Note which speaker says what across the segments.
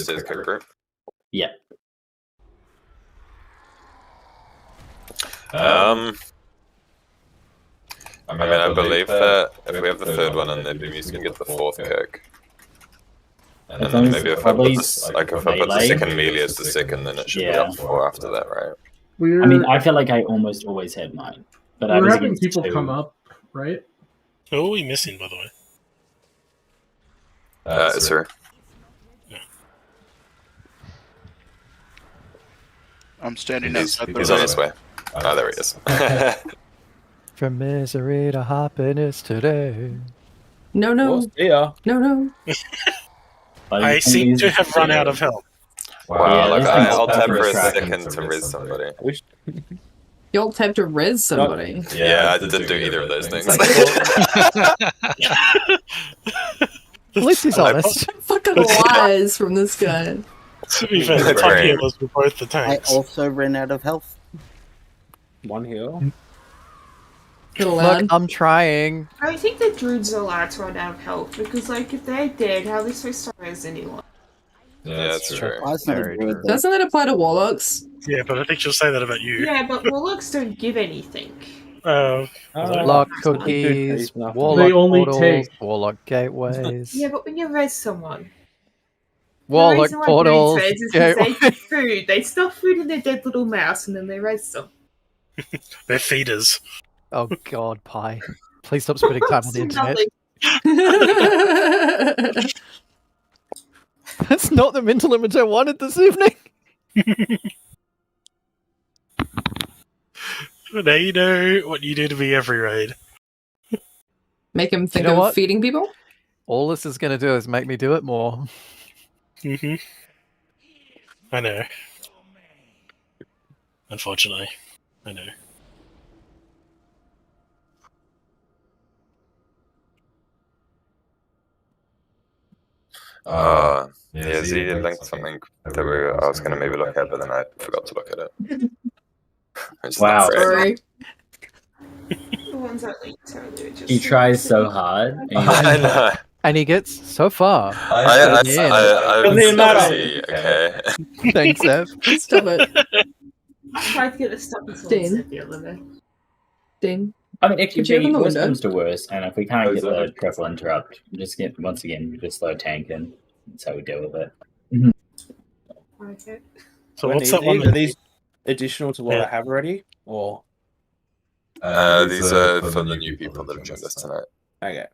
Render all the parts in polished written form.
Speaker 1: upstairs cook group?
Speaker 2: Yeah.
Speaker 1: I believe that if we have the third one in there, Bemus can get the fourth cook. And then maybe if I put the second melee as the second, then it should be up 4 after that, right?
Speaker 2: I mean, I feel like I almost always had mine, but I was
Speaker 3: having people come up, right?
Speaker 4: Who are we missing, by the way?
Speaker 1: Sir.
Speaker 4: Yeah.
Speaker 5: I'm standing outside the
Speaker 1: He's on his way. Oh, there he is.
Speaker 6: From misery to happiness today.
Speaker 7: No.
Speaker 8: Yeah.
Speaker 7: No.
Speaker 4: I seem to have run out of help.
Speaker 1: Wow, I'll tap for a second to res somebody.
Speaker 7: You'll have to res somebody.
Speaker 1: Yeah, I didn't do either of those things.
Speaker 6: At least he's honest.
Speaker 7: Fucking lies from this guy.
Speaker 4: To be fair, the top healers were both the tanks.
Speaker 9: I also ran out of health.
Speaker 8: 1 heal.
Speaker 6: Look, I'm trying.
Speaker 10: I think the druids are allowed to run out of health because, like, if they're dead, how are they supposed to res anyone?
Speaker 1: Yeah, that's true.
Speaker 7: Doesn't that apply to warlocks?
Speaker 4: Yeah, but I think she'll say that about you.
Speaker 10: Yeah, but warlocks don't give anything.
Speaker 6: Lock cookies, warlock
Speaker 3: They only
Speaker 6: portals,
Speaker 3: take.
Speaker 6: warlock gateways,
Speaker 10: Yeah, but when you res someone,
Speaker 6: warlock portals,
Speaker 10: is because they give food. They stuff food in their dead little mouse and then they res them.
Speaker 4: They're feeders.
Speaker 6: Oh god, Pie. Please stop spending time on the internet. That's not the mental image I wanted this evening.
Speaker 4: Now you know what you do to me every raid.
Speaker 7: Make him think
Speaker 6: You know
Speaker 7: of
Speaker 6: what?
Speaker 7: feeding people?
Speaker 6: All this is going to do is make me do it more.
Speaker 4: I know. Unfortunately. I know.
Speaker 1: Yeah, Z linked something that I was going to maybe look at, but then I forgot to look at it.
Speaker 2: Wow.
Speaker 7: Sorry.
Speaker 10: The ones that linked earlier just.
Speaker 2: He tries so hard.
Speaker 1: I know.
Speaker 6: And he gets so far.
Speaker 1: I
Speaker 8: Doesn't matter.
Speaker 1: Okay.
Speaker 6: Thanks, Ev.
Speaker 7: Stop it.
Speaker 10: I tried to get the stuff
Speaker 7: Dean.
Speaker 10: the other day.
Speaker 7: Dean.
Speaker 2: I mean, it could
Speaker 7: Did you
Speaker 2: be
Speaker 7: open the
Speaker 2: worse
Speaker 7: window?
Speaker 2: comes to worse, and if we can't get the triple interrupt, we just get once again we just slow tank in. That's how we deal with it.
Speaker 10: Okay.
Speaker 4: So what's that one?
Speaker 8: Are these additional to what
Speaker 4: Yeah.
Speaker 8: I have already? Or
Speaker 1: These are for the new people that have joined us tonight.
Speaker 8: okay.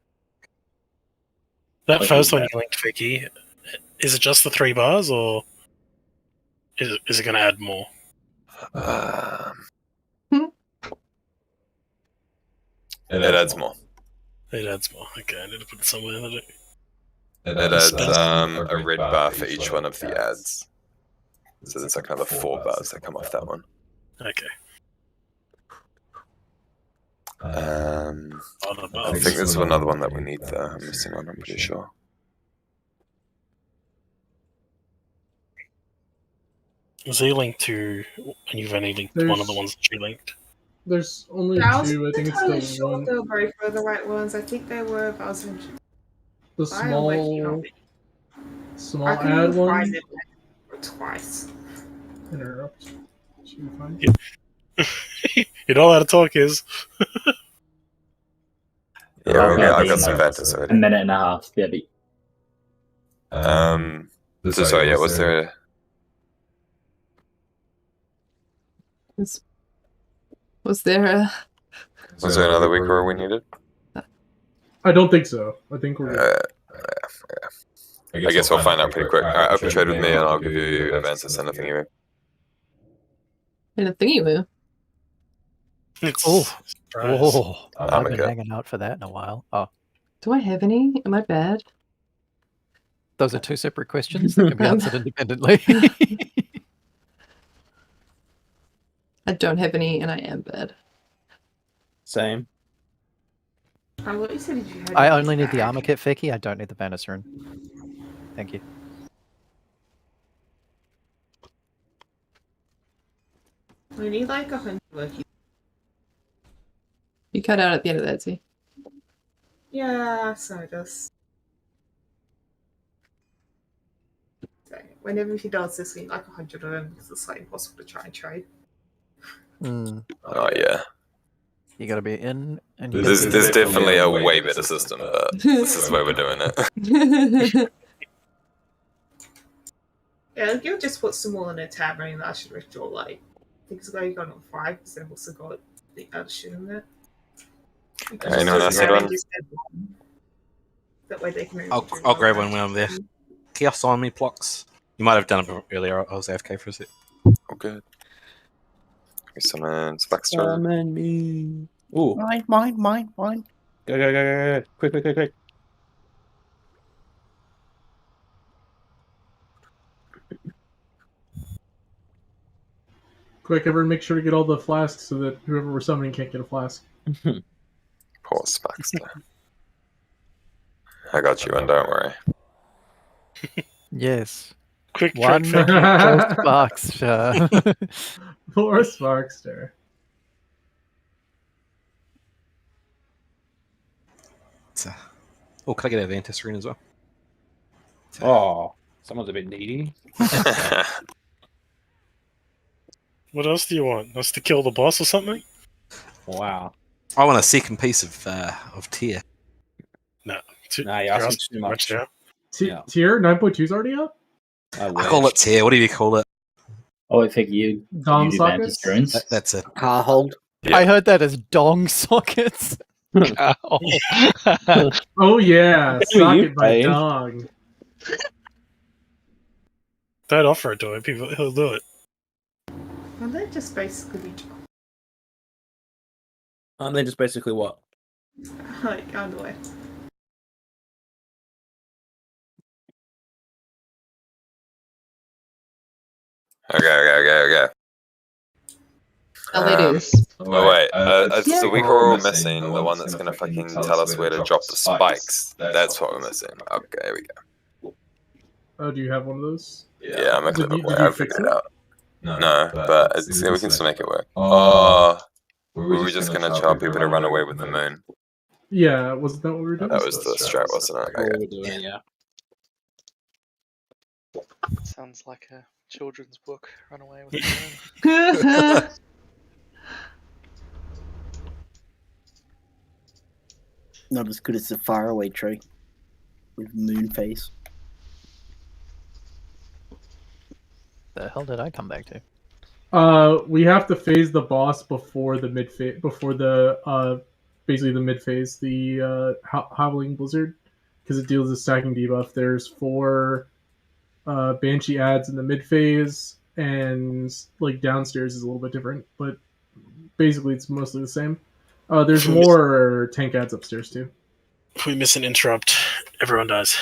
Speaker 4: That first one you linked, Vicky, is it just the 3 bars, or is it going to add more?
Speaker 1: It adds more.
Speaker 4: It adds more. Okay, I need to put it somewhere.
Speaker 1: It adds a red bar for each one of the ads. So there's like another 4 bars that come off that one.
Speaker 4: Okay.
Speaker 1: I think there's another one that we need though. I'm missing one, I'm pretty sure.
Speaker 4: Z linked to, and you've only linked one of the ones that you linked.
Speaker 3: There's only
Speaker 10: I was
Speaker 3: 2. I think
Speaker 10: entirely
Speaker 3: it's the
Speaker 10: sure
Speaker 3: one.
Speaker 10: they were both were the right ones. I think they were. But I was
Speaker 3: The small
Speaker 10: I couldn't
Speaker 3: ad
Speaker 10: even
Speaker 3: one.
Speaker 10: find it twice.
Speaker 3: Interrupt. Should be fine.
Speaker 4: You know how to talk is.
Speaker 1: Yeah, I've got some banter already.
Speaker 2: A minute and a half, baby.
Speaker 1: So sorry, yeah, was there
Speaker 7: Was there
Speaker 1: another week where we needed?
Speaker 3: I don't think so. I think we're.
Speaker 1: I guess we'll find out pretty quick. Alright, open trade with me and I'll give you advances and nothing you
Speaker 7: in a thingy moo?
Speaker 6: Oh,
Speaker 1: I'm
Speaker 6: I've
Speaker 1: a
Speaker 6: been
Speaker 1: good.
Speaker 6: hanging out for that in a while. Oh,
Speaker 7: Do I have any? Am I bad?
Speaker 6: those are 2 separate questions that can be answered independently.
Speaker 7: I don't have any, and I am bad.
Speaker 8: Same.
Speaker 10: What you said? Did you have
Speaker 6: I only need the armor kit, Vicky. I don't need the banister rune. Thank you.
Speaker 10: We need like 100 working.
Speaker 7: You cut out at the end of that, see?
Speaker 10: Yeah, so just. whenever he does, there's been like 100 of them because it's like impossible to try and trade.
Speaker 6: Hmm.
Speaker 1: Oh yeah.
Speaker 6: You gotta be in, and you gotta
Speaker 1: There's
Speaker 6: be
Speaker 1: definitely a way better system, but this is where we're doing it.
Speaker 10: Yeah, like, you just put some more in a tavern and that should withdraw like I think it's like you got on 5 because they've also got the other shit in there.
Speaker 1: Anyone else need one?
Speaker 10: That way they can
Speaker 9: I'll grab one when I'm there. Chaos on me, Plox. You might have done it earlier. I was AFK for a sec.
Speaker 1: Oh, good. We summon Baxter.
Speaker 8: Summon me. Ooh.
Speaker 5: Mine.
Speaker 8: Go. Quick.
Speaker 3: Quick, everyone, make sure to get all the flasks so that whoever we're summoning can't get a flask.
Speaker 1: Poor Baxter. I got you, and don't worry.
Speaker 6: Yes.
Speaker 4: Quick
Speaker 6: One
Speaker 4: trick.
Speaker 6: for Sparks.
Speaker 3: Poor Sparkster.
Speaker 9: Oh, can I get a Ventus rune as well?
Speaker 8: Oh, someone's a bit needy.
Speaker 4: What else do you want? Us to kill the boss or something?
Speaker 8: Wow.
Speaker 9: I want a second piece of tier.
Speaker 4: No.
Speaker 8: Nah, you're asking too much.
Speaker 4: now.
Speaker 8: Yeah.
Speaker 3: Tier 9.2 is already up?
Speaker 8: I
Speaker 9: I call it tier. What do you call it?
Speaker 2: Oh, I think you
Speaker 3: Dom
Speaker 2: do
Speaker 3: sockets?
Speaker 2: Vantage runes.
Speaker 9: That's it.
Speaker 8: Car hold.
Speaker 1: Yeah.
Speaker 6: I heard that as dong sockets.
Speaker 3: Oh yeah,
Speaker 8: Who are you
Speaker 3: socket by
Speaker 8: playing?
Speaker 3: dong.
Speaker 4: Don't offer it to him. He'll do it.
Speaker 10: Well, they're just basically
Speaker 8: Aren't they just basically what?
Speaker 10: like underwear.
Speaker 1: Okay.
Speaker 7: Oh, they do.
Speaker 1: Oh wait, so we were all missing the one that's gonna fucking tell us where to drop the spikes. That's what we're missing. Okay, here we go.
Speaker 3: Oh, do you have one of those?
Speaker 1: Yeah, I'm a
Speaker 3: Did
Speaker 1: clip
Speaker 3: you-
Speaker 1: away.
Speaker 3: did you
Speaker 1: I
Speaker 3: fix
Speaker 1: figured it
Speaker 3: it?
Speaker 1: out. No, but we can still make it work. Oh, were we just gonna tell people to run away with the moon?
Speaker 3: Yeah, wasn't that what we were doing?
Speaker 1: That was the strat, wasn't it?
Speaker 8: What
Speaker 1: Okay.
Speaker 8: we're doing, yeah.
Speaker 11: Sounds like a children's book. Run away with the moon.
Speaker 12: Not as good as the faraway tree with moon face.
Speaker 6: The hell did I come back to?
Speaker 3: We have to phase the boss before the mid phase, before the basically the mid phase, the Howling Blizzard, because it deals with stacking debuff. There's 4 Banshee ads in the mid phase, and like downstairs is a little bit different, but basically it's mostly the same. There's more tank ads upstairs too.
Speaker 4: If we miss an interrupt, everyone dies.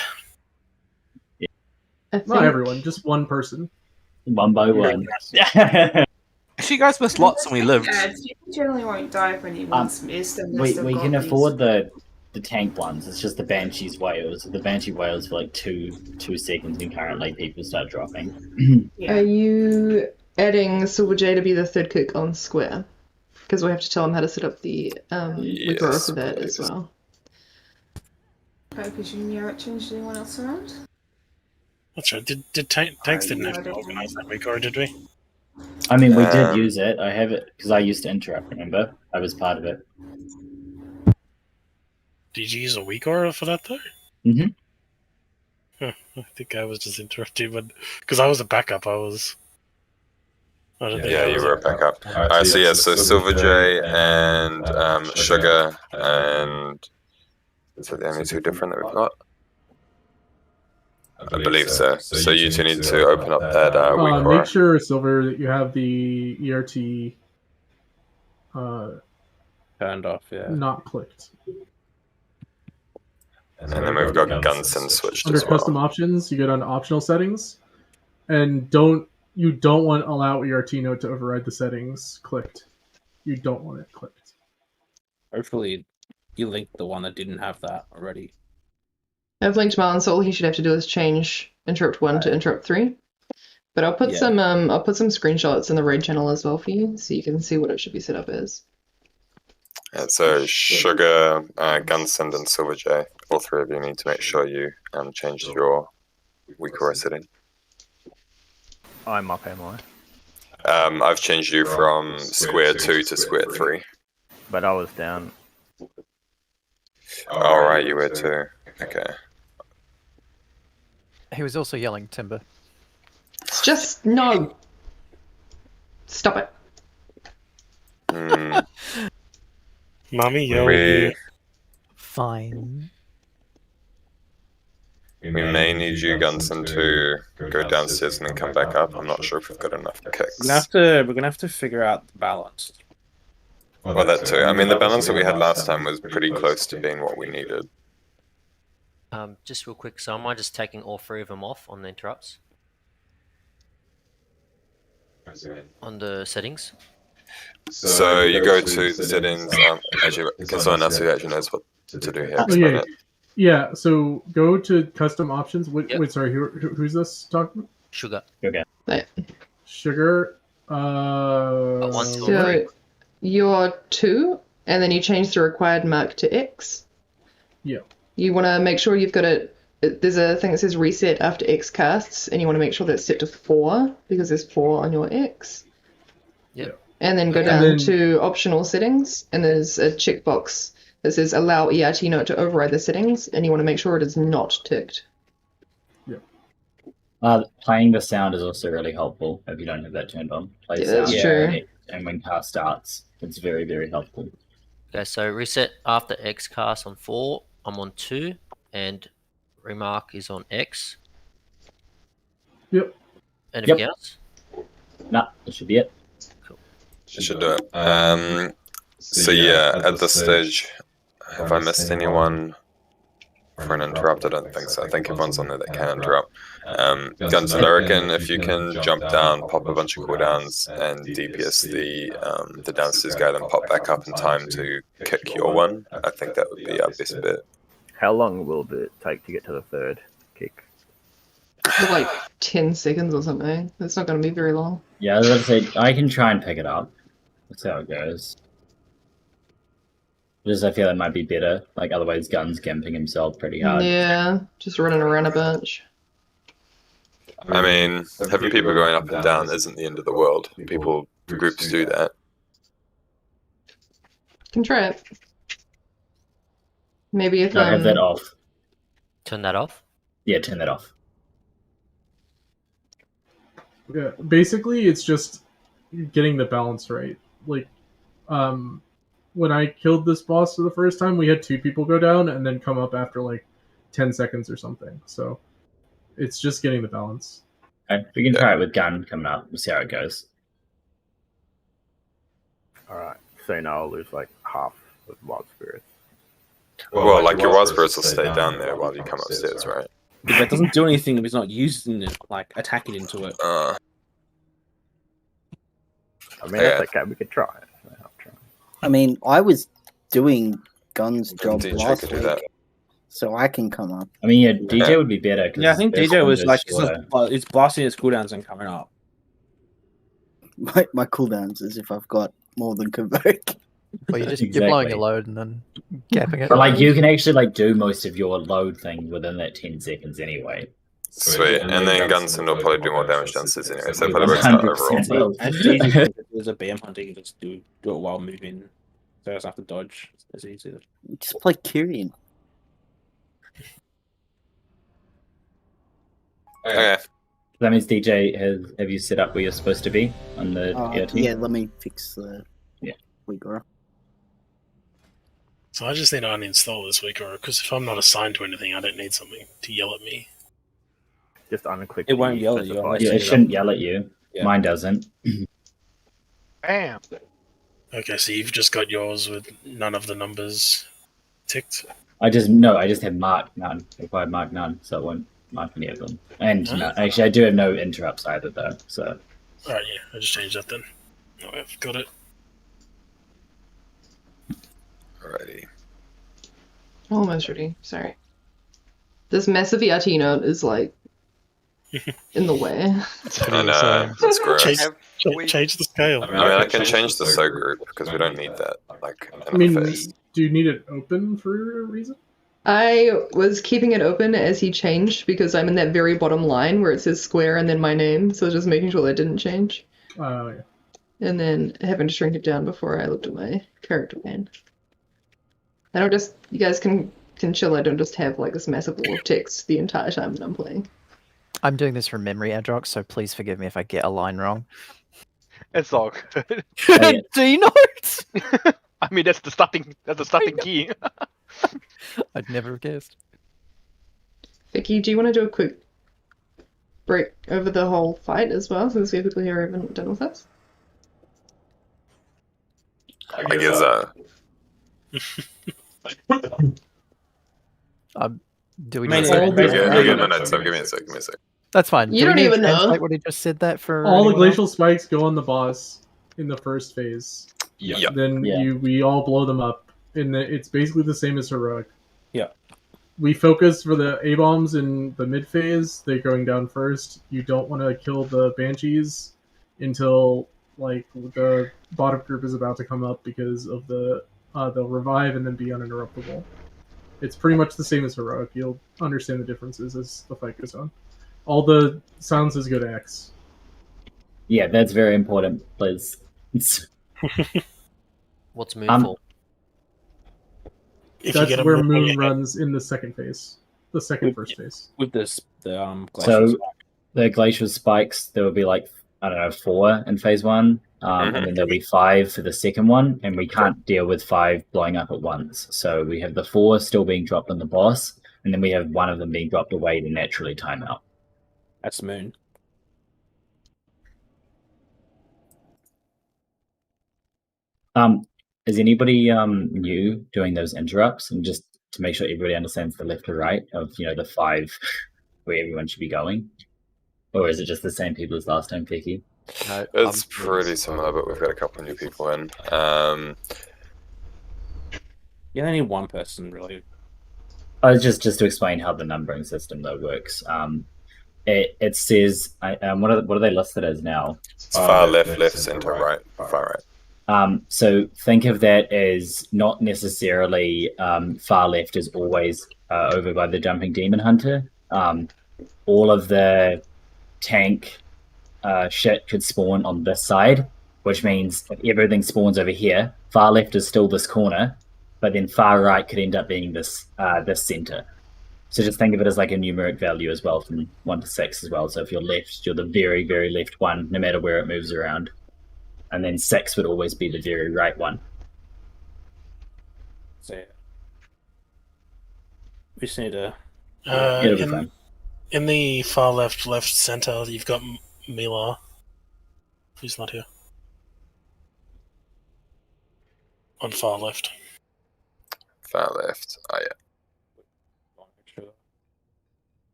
Speaker 3: Not everyone, just one person.
Speaker 2: One by one.
Speaker 9: Actually, you guys missed lots and we lived.
Speaker 10: People generally won't die when you once missed unless
Speaker 2: we can afford the tank ones. It's just the Banshee's Whales. The Banshee Whales for like 2 seconds, and currently people start dropping.
Speaker 7: Are you adding Silver J to be the third cook on Square? Because we have to tell him how to set up the Wigoro for that as well.
Speaker 10: I presume you haven't changed anyone else around?
Speaker 4: That's right. Did tanks didn't have to organize that week, or did we?
Speaker 2: I mean, we did use it. I have it because I used to interrupt. Remember, I was part of it.
Speaker 4: Did you use a week aura for that though?
Speaker 2: Mm-hmm.
Speaker 4: Huh, I think I was just interrupting, but because I was a backup, I was. I don't think
Speaker 1: Yeah,
Speaker 4: I
Speaker 1: you
Speaker 4: was
Speaker 1: were a backup. Alright, so so Silver J and Sugar and is that the only 2 different that we've got? I believe so. So you 2 need to open up that weak aura.
Speaker 3: Make sure, Silver, that you have the ERT
Speaker 8: Turned off, yeah.
Speaker 3: not clicked.
Speaker 1: And then we've got Gunson switched
Speaker 3: Under
Speaker 1: as well.
Speaker 3: custom options, you go down to optional settings, and you don't want allow ERT node to override the settings clicked. You don't want it clicked.
Speaker 8: Hopefully, you linked the one that didn't have that already.
Speaker 7: I've linked Marlon, so all he should have to do is change interrupt 1 to interrupt 3. But I'll put some screenshots in the raid channel as well for you, so you can see what it should be set up as.
Speaker 1: And so Sugar, Gunsend, and Silver J, all 3 of you need to make sure you change your weak aura setting.
Speaker 13: I'm up, am I?
Speaker 1: I've changed you from square 2 to square 3.
Speaker 13: But I was down.
Speaker 1: Oh, right, you were too. Okay.
Speaker 6: He was also yelling timber.
Speaker 7: It's just no. Stop it.
Speaker 4: Mummy, yo.
Speaker 6: Fine.
Speaker 1: We may need you, Gunson, to go downstairs and then come back up. I'm not sure if we've got enough kicks.
Speaker 8: We're gonna have to figure out the balance.
Speaker 1: Well, that too. I mean, the balance that we had last time was pretty close to being what we needed.
Speaker 14: Just real quick, so am I just taking all 3 of them off on the interrupts? On the settings?
Speaker 1: So you go to the settings. Actually, can someone else who actually knows what to do here explain it?
Speaker 3: Yeah, so go to custom options. Wait, sorry, who's this talking?
Speaker 14: Sugar.
Speaker 7: Right.
Speaker 3: Sugar.
Speaker 7: So you're 2, and then you change the required mark to X.
Speaker 3: Yeah.
Speaker 7: You want to make sure you've got it. There's a thing that says reset after X casts, and you want to make sure that's set to 4 because there's 4 on your X.
Speaker 14: Yep.
Speaker 7: And then go down to optional settings, and there's a checkbox that says allow ERT note to override the settings, and you want to make sure it is not ticked.
Speaker 2: Playing the sound is also really helpful if you don't have that turned on. Play
Speaker 7: Yeah,
Speaker 2: sound,
Speaker 7: that's true.
Speaker 2: And when cast starts, it's very, very helpful.
Speaker 14: Okay, so reset after X cast on 4. I'm on 2, and remark is on X.
Speaker 3: Yep.
Speaker 14: Anything else?
Speaker 2: Nah, that should be it.
Speaker 14: Cool.
Speaker 1: It should do it. So yeah, at this stage, have I missed anyone for an interrupt? I don't think so. I think everyone's on there that can interrupt. Gunson, I reckon if you can jump down, pop a bunch of cooldowns, and DPS the downstairs guy, then pop back up in time to kick your one, I think that would be our best bet.
Speaker 13: How long will it take to get to the 3rd kick?
Speaker 7: Like 10 seconds or something. It's not going to be very long.
Speaker 2: Yeah, I was about to say, I can try and pick it up. That's how it goes. Just I feel it might be better. Like otherwise, Gun's gimping himself pretty hard.
Speaker 7: Yeah, just running around a bunch.
Speaker 1: I mean, having people going up and down isn't the end of the world. Groups do that.
Speaker 7: Can try it. Maybe if
Speaker 2: I have that off.
Speaker 14: Turn that off?
Speaker 2: Yeah, turn that off.
Speaker 3: Yeah, basically it's just getting the balance right. Like, when I killed this boss for the first time, we had 2 people go down and then come up after like 10 seconds or something. So it's just getting the balance.
Speaker 2: Okay, we can try it with Gun coming up. We'll see how it goes.
Speaker 13: Alright, so now I'll lose like half of Wild Spirits.
Speaker 1: Well, like your wild spirits will stay down there while you come upstairs, right?
Speaker 8: But that doesn't do anything if he's not using it, like attacking into it.
Speaker 13: I mean, that's okay, we could try it.
Speaker 12: I mean, I was doing Gun's job
Speaker 1: DJ
Speaker 12: last
Speaker 1: could do
Speaker 12: week,
Speaker 1: that.
Speaker 12: so I can come up.
Speaker 2: I mean, yeah, DJ would be better.
Speaker 8: Yeah, I think DJ was like, it's blasting his cooldowns and coming up.
Speaker 12: My cooldowns is if I've got more than Convoke.
Speaker 6: Well, you're blowing a load and then gapping it.
Speaker 2: But like you can actually like do most of your load thing within that 10 seconds anyway.
Speaker 1: Sweet, and then Gunson will probably do more damage downstairs anyway, so it probably works out overall.
Speaker 8: And DJ, there's a BM hunting, you can just do it while moving, so it doesn't have to dodge. It's easy.
Speaker 12: Just play Kyrian.
Speaker 1: Okay.
Speaker 2: That means DJ have you set up where you're supposed to be on the ERT?
Speaker 12: Yeah, let me fix the Uyghur.
Speaker 4: So I just need to uninstall this week, or because if I'm not assigned to anything, I don't need something to yell at me.
Speaker 13: Just unclick.
Speaker 8: It won't yell at you.
Speaker 2: Yeah, it shouldn't yell at you.
Speaker 8: Yeah.
Speaker 2: Mine doesn't.
Speaker 11: Bam.
Speaker 4: Okay, so you've just got yours with none of the numbers ticked.
Speaker 2: I just have mark none. Required mark none, so it won't mark any of them. And no, actually, I do have no interrupts either, though. So.
Speaker 4: All right, yeah, I just changed that then. Oh, I've got it.
Speaker 1: Alrighty.
Speaker 7: Almost ready. Sorry. This massive ERT note is like in the way.
Speaker 1: I know. That's gross.
Speaker 4: Change the scale.
Speaker 1: I mean, I can change the so group because we don't need that. Like,
Speaker 3: I mean, do you need it open for a reason?
Speaker 7: I was keeping it open as he changed because I'm in that very bottom line where it says square and then my name, so just making sure that didn't change.
Speaker 3: Oh, yeah.
Speaker 7: And then having to shrink it down before I looked at my character pane. I don't just, you guys can chill, I don't just have like this massive wall of text the entire time that I'm playing.
Speaker 6: I'm doing this from memory, Adrox, so please forgive me if I get a line wrong.
Speaker 11: It's all good.
Speaker 6: Do you note?
Speaker 11: I mean, that's the starting key.
Speaker 6: I'd never have guessed.
Speaker 7: Vicky, do you want to do a quick break over the whole fight as well, since we have people here who haven't done with us?
Speaker 1: I guess
Speaker 6: Do we
Speaker 8: I mean,
Speaker 6: need
Speaker 3: all
Speaker 6: to
Speaker 3: the-
Speaker 1: no, give me a sec.
Speaker 6: That's fine.
Speaker 7: You
Speaker 6: Do we
Speaker 7: don't
Speaker 6: need to
Speaker 7: even know.
Speaker 6: translate what he just said that for
Speaker 3: All the
Speaker 6: anyone else?
Speaker 3: glacial spikes go on the boss in the first phase.
Speaker 1: Yeah.
Speaker 3: Then we all blow them up. And it's basically the same as heroic.
Speaker 8: Yeah.
Speaker 3: We focus for the A-bombs in the mid phase. They're going down first. You don't want to kill the banshees until like the bottom group is about to come up because of the they'll revive and then be uninterruptible. It's pretty much the same as heroic. You'll understand the differences as the fight goes on. All the sounds as go to X.
Speaker 2: Yeah, that's very important, please.
Speaker 14: What's Moon for?
Speaker 4: If you
Speaker 3: That's
Speaker 4: get a
Speaker 3: where
Speaker 4: moon on
Speaker 3: Moon
Speaker 4: your head.
Speaker 3: runs in the second phase. The second first phase.
Speaker 8: With this, glacial
Speaker 2: So
Speaker 8: spike.
Speaker 2: the glacial spikes, there will be like, I don't know, 4 in phase 1, and then there'll be 5 for the second one, and we can't deal with 5 blowing up at once. So we have the 4 still being dropped on the boss, and then we have one of them being dropped away to naturally time out.
Speaker 8: That's Moon.
Speaker 2: Is anybody new doing those interrupts, and just to make sure everybody understands the left to right of the 5 where everyone should be going, or is it just the same people as last time, Vicky?
Speaker 14: No,
Speaker 1: It's pretty similar, but we've got a couple of new people in.
Speaker 8: You only need one person, really.
Speaker 2: Just to explain how the numbering system though works. It says what are they listed as now?
Speaker 1: It's far left, center, right, far right.
Speaker 2: So think of that as not necessarily far left is always over by the jumping demon hunter. All of the tank shit could spawn on this side, which means if everything spawns over here, far left is still this corner, but then far right could end up being this center. So just think of it as like a numeric value as well, from 1 to 6 as well. So if you're left, you're the very, very left one, no matter where it moves around. And then 6 would always be the very right one.
Speaker 8: So we just need to.
Speaker 2: It'll be fun.
Speaker 4: In the far left center, you've got Mila, who's not here. On far left.
Speaker 1: Far left. Oh yeah.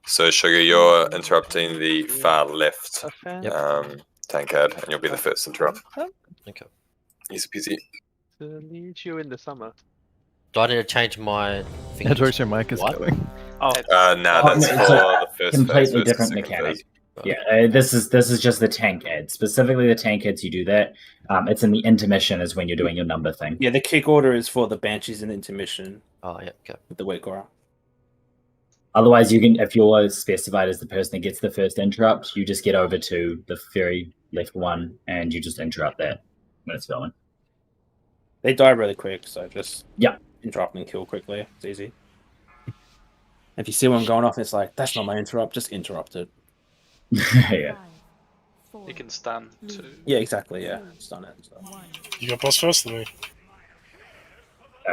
Speaker 1: So Sugar, you're interrupting the far left tank head, and you'll be the first interrupt.
Speaker 14: Okay.
Speaker 1: Easy peasy.
Speaker 11: To lead you in the summer.
Speaker 14: Do I need to change my thing?
Speaker 6: Adrox, your mic is
Speaker 14: What?
Speaker 6: going.
Speaker 11: Oh,
Speaker 1: no, that's for the first
Speaker 2: Completely
Speaker 1: phase,
Speaker 2: different
Speaker 1: second
Speaker 2: mechanic.
Speaker 1: phase.
Speaker 2: Yeah, this is just the tank ad. Specifically the tank ads, you do that. It's in the intermission is when you're doing your number thing.
Speaker 8: Yeah, the kick order is for the Banshees and intermission.
Speaker 14: Oh, yeah, okay.
Speaker 8: With the wake aura.
Speaker 2: Otherwise, you can, if you're specified as the person that gets the first interrupt, you just get over to the very left one and you just interrupt that when it's going.
Speaker 8: They die really quick, so just
Speaker 2: yeah,
Speaker 8: interrupt and kill quickly. It's easy. If you see one going off, it's like, that's not my interrupt, just interrupt it.
Speaker 2: Yeah.
Speaker 11: You can stun too.
Speaker 8: Yeah, exactly, yeah. Stun it and stuff.
Speaker 4: You got boss first than me.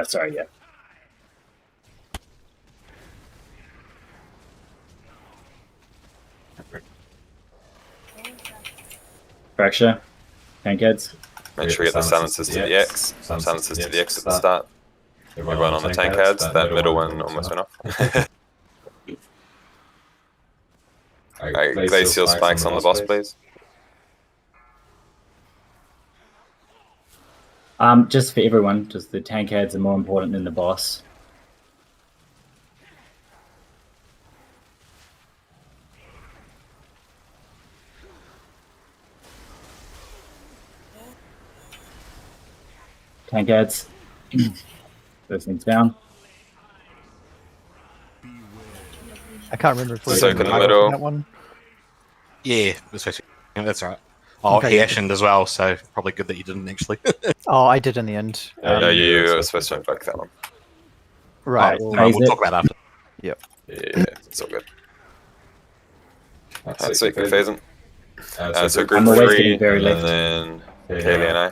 Speaker 2: Sorry, yeah. Fracture. Tank heads.
Speaker 1: Make sure we get the silencers to the X. Silencers to the X at the start. Everyone on the tank heads. That middle one almost went off. Alright, glacial spikes on the boss, please.
Speaker 2: Just for everyone, just the tank heads are more important than the boss. Tank adds. First thing's down.
Speaker 6: I can't remember if we
Speaker 1: Soak in the
Speaker 6: did
Speaker 1: middle.
Speaker 6: that one.
Speaker 9: Yeah, that's right. Oh,
Speaker 6: Okay,
Speaker 9: he
Speaker 6: yeah.
Speaker 9: actioned as well, so probably good that you didn't actually.
Speaker 6: Oh, I did in the end.
Speaker 1: Yeah, you were supposed to invoke that one.
Speaker 6: Right.
Speaker 9: Oh, we'll talk about that after.
Speaker 6: Yep.
Speaker 1: Yeah, it's all good. Alright, so quick phasing. So group
Speaker 2: I'm always
Speaker 1: 3,
Speaker 2: getting very
Speaker 1: and
Speaker 2: left.
Speaker 1: then Kaylee and I.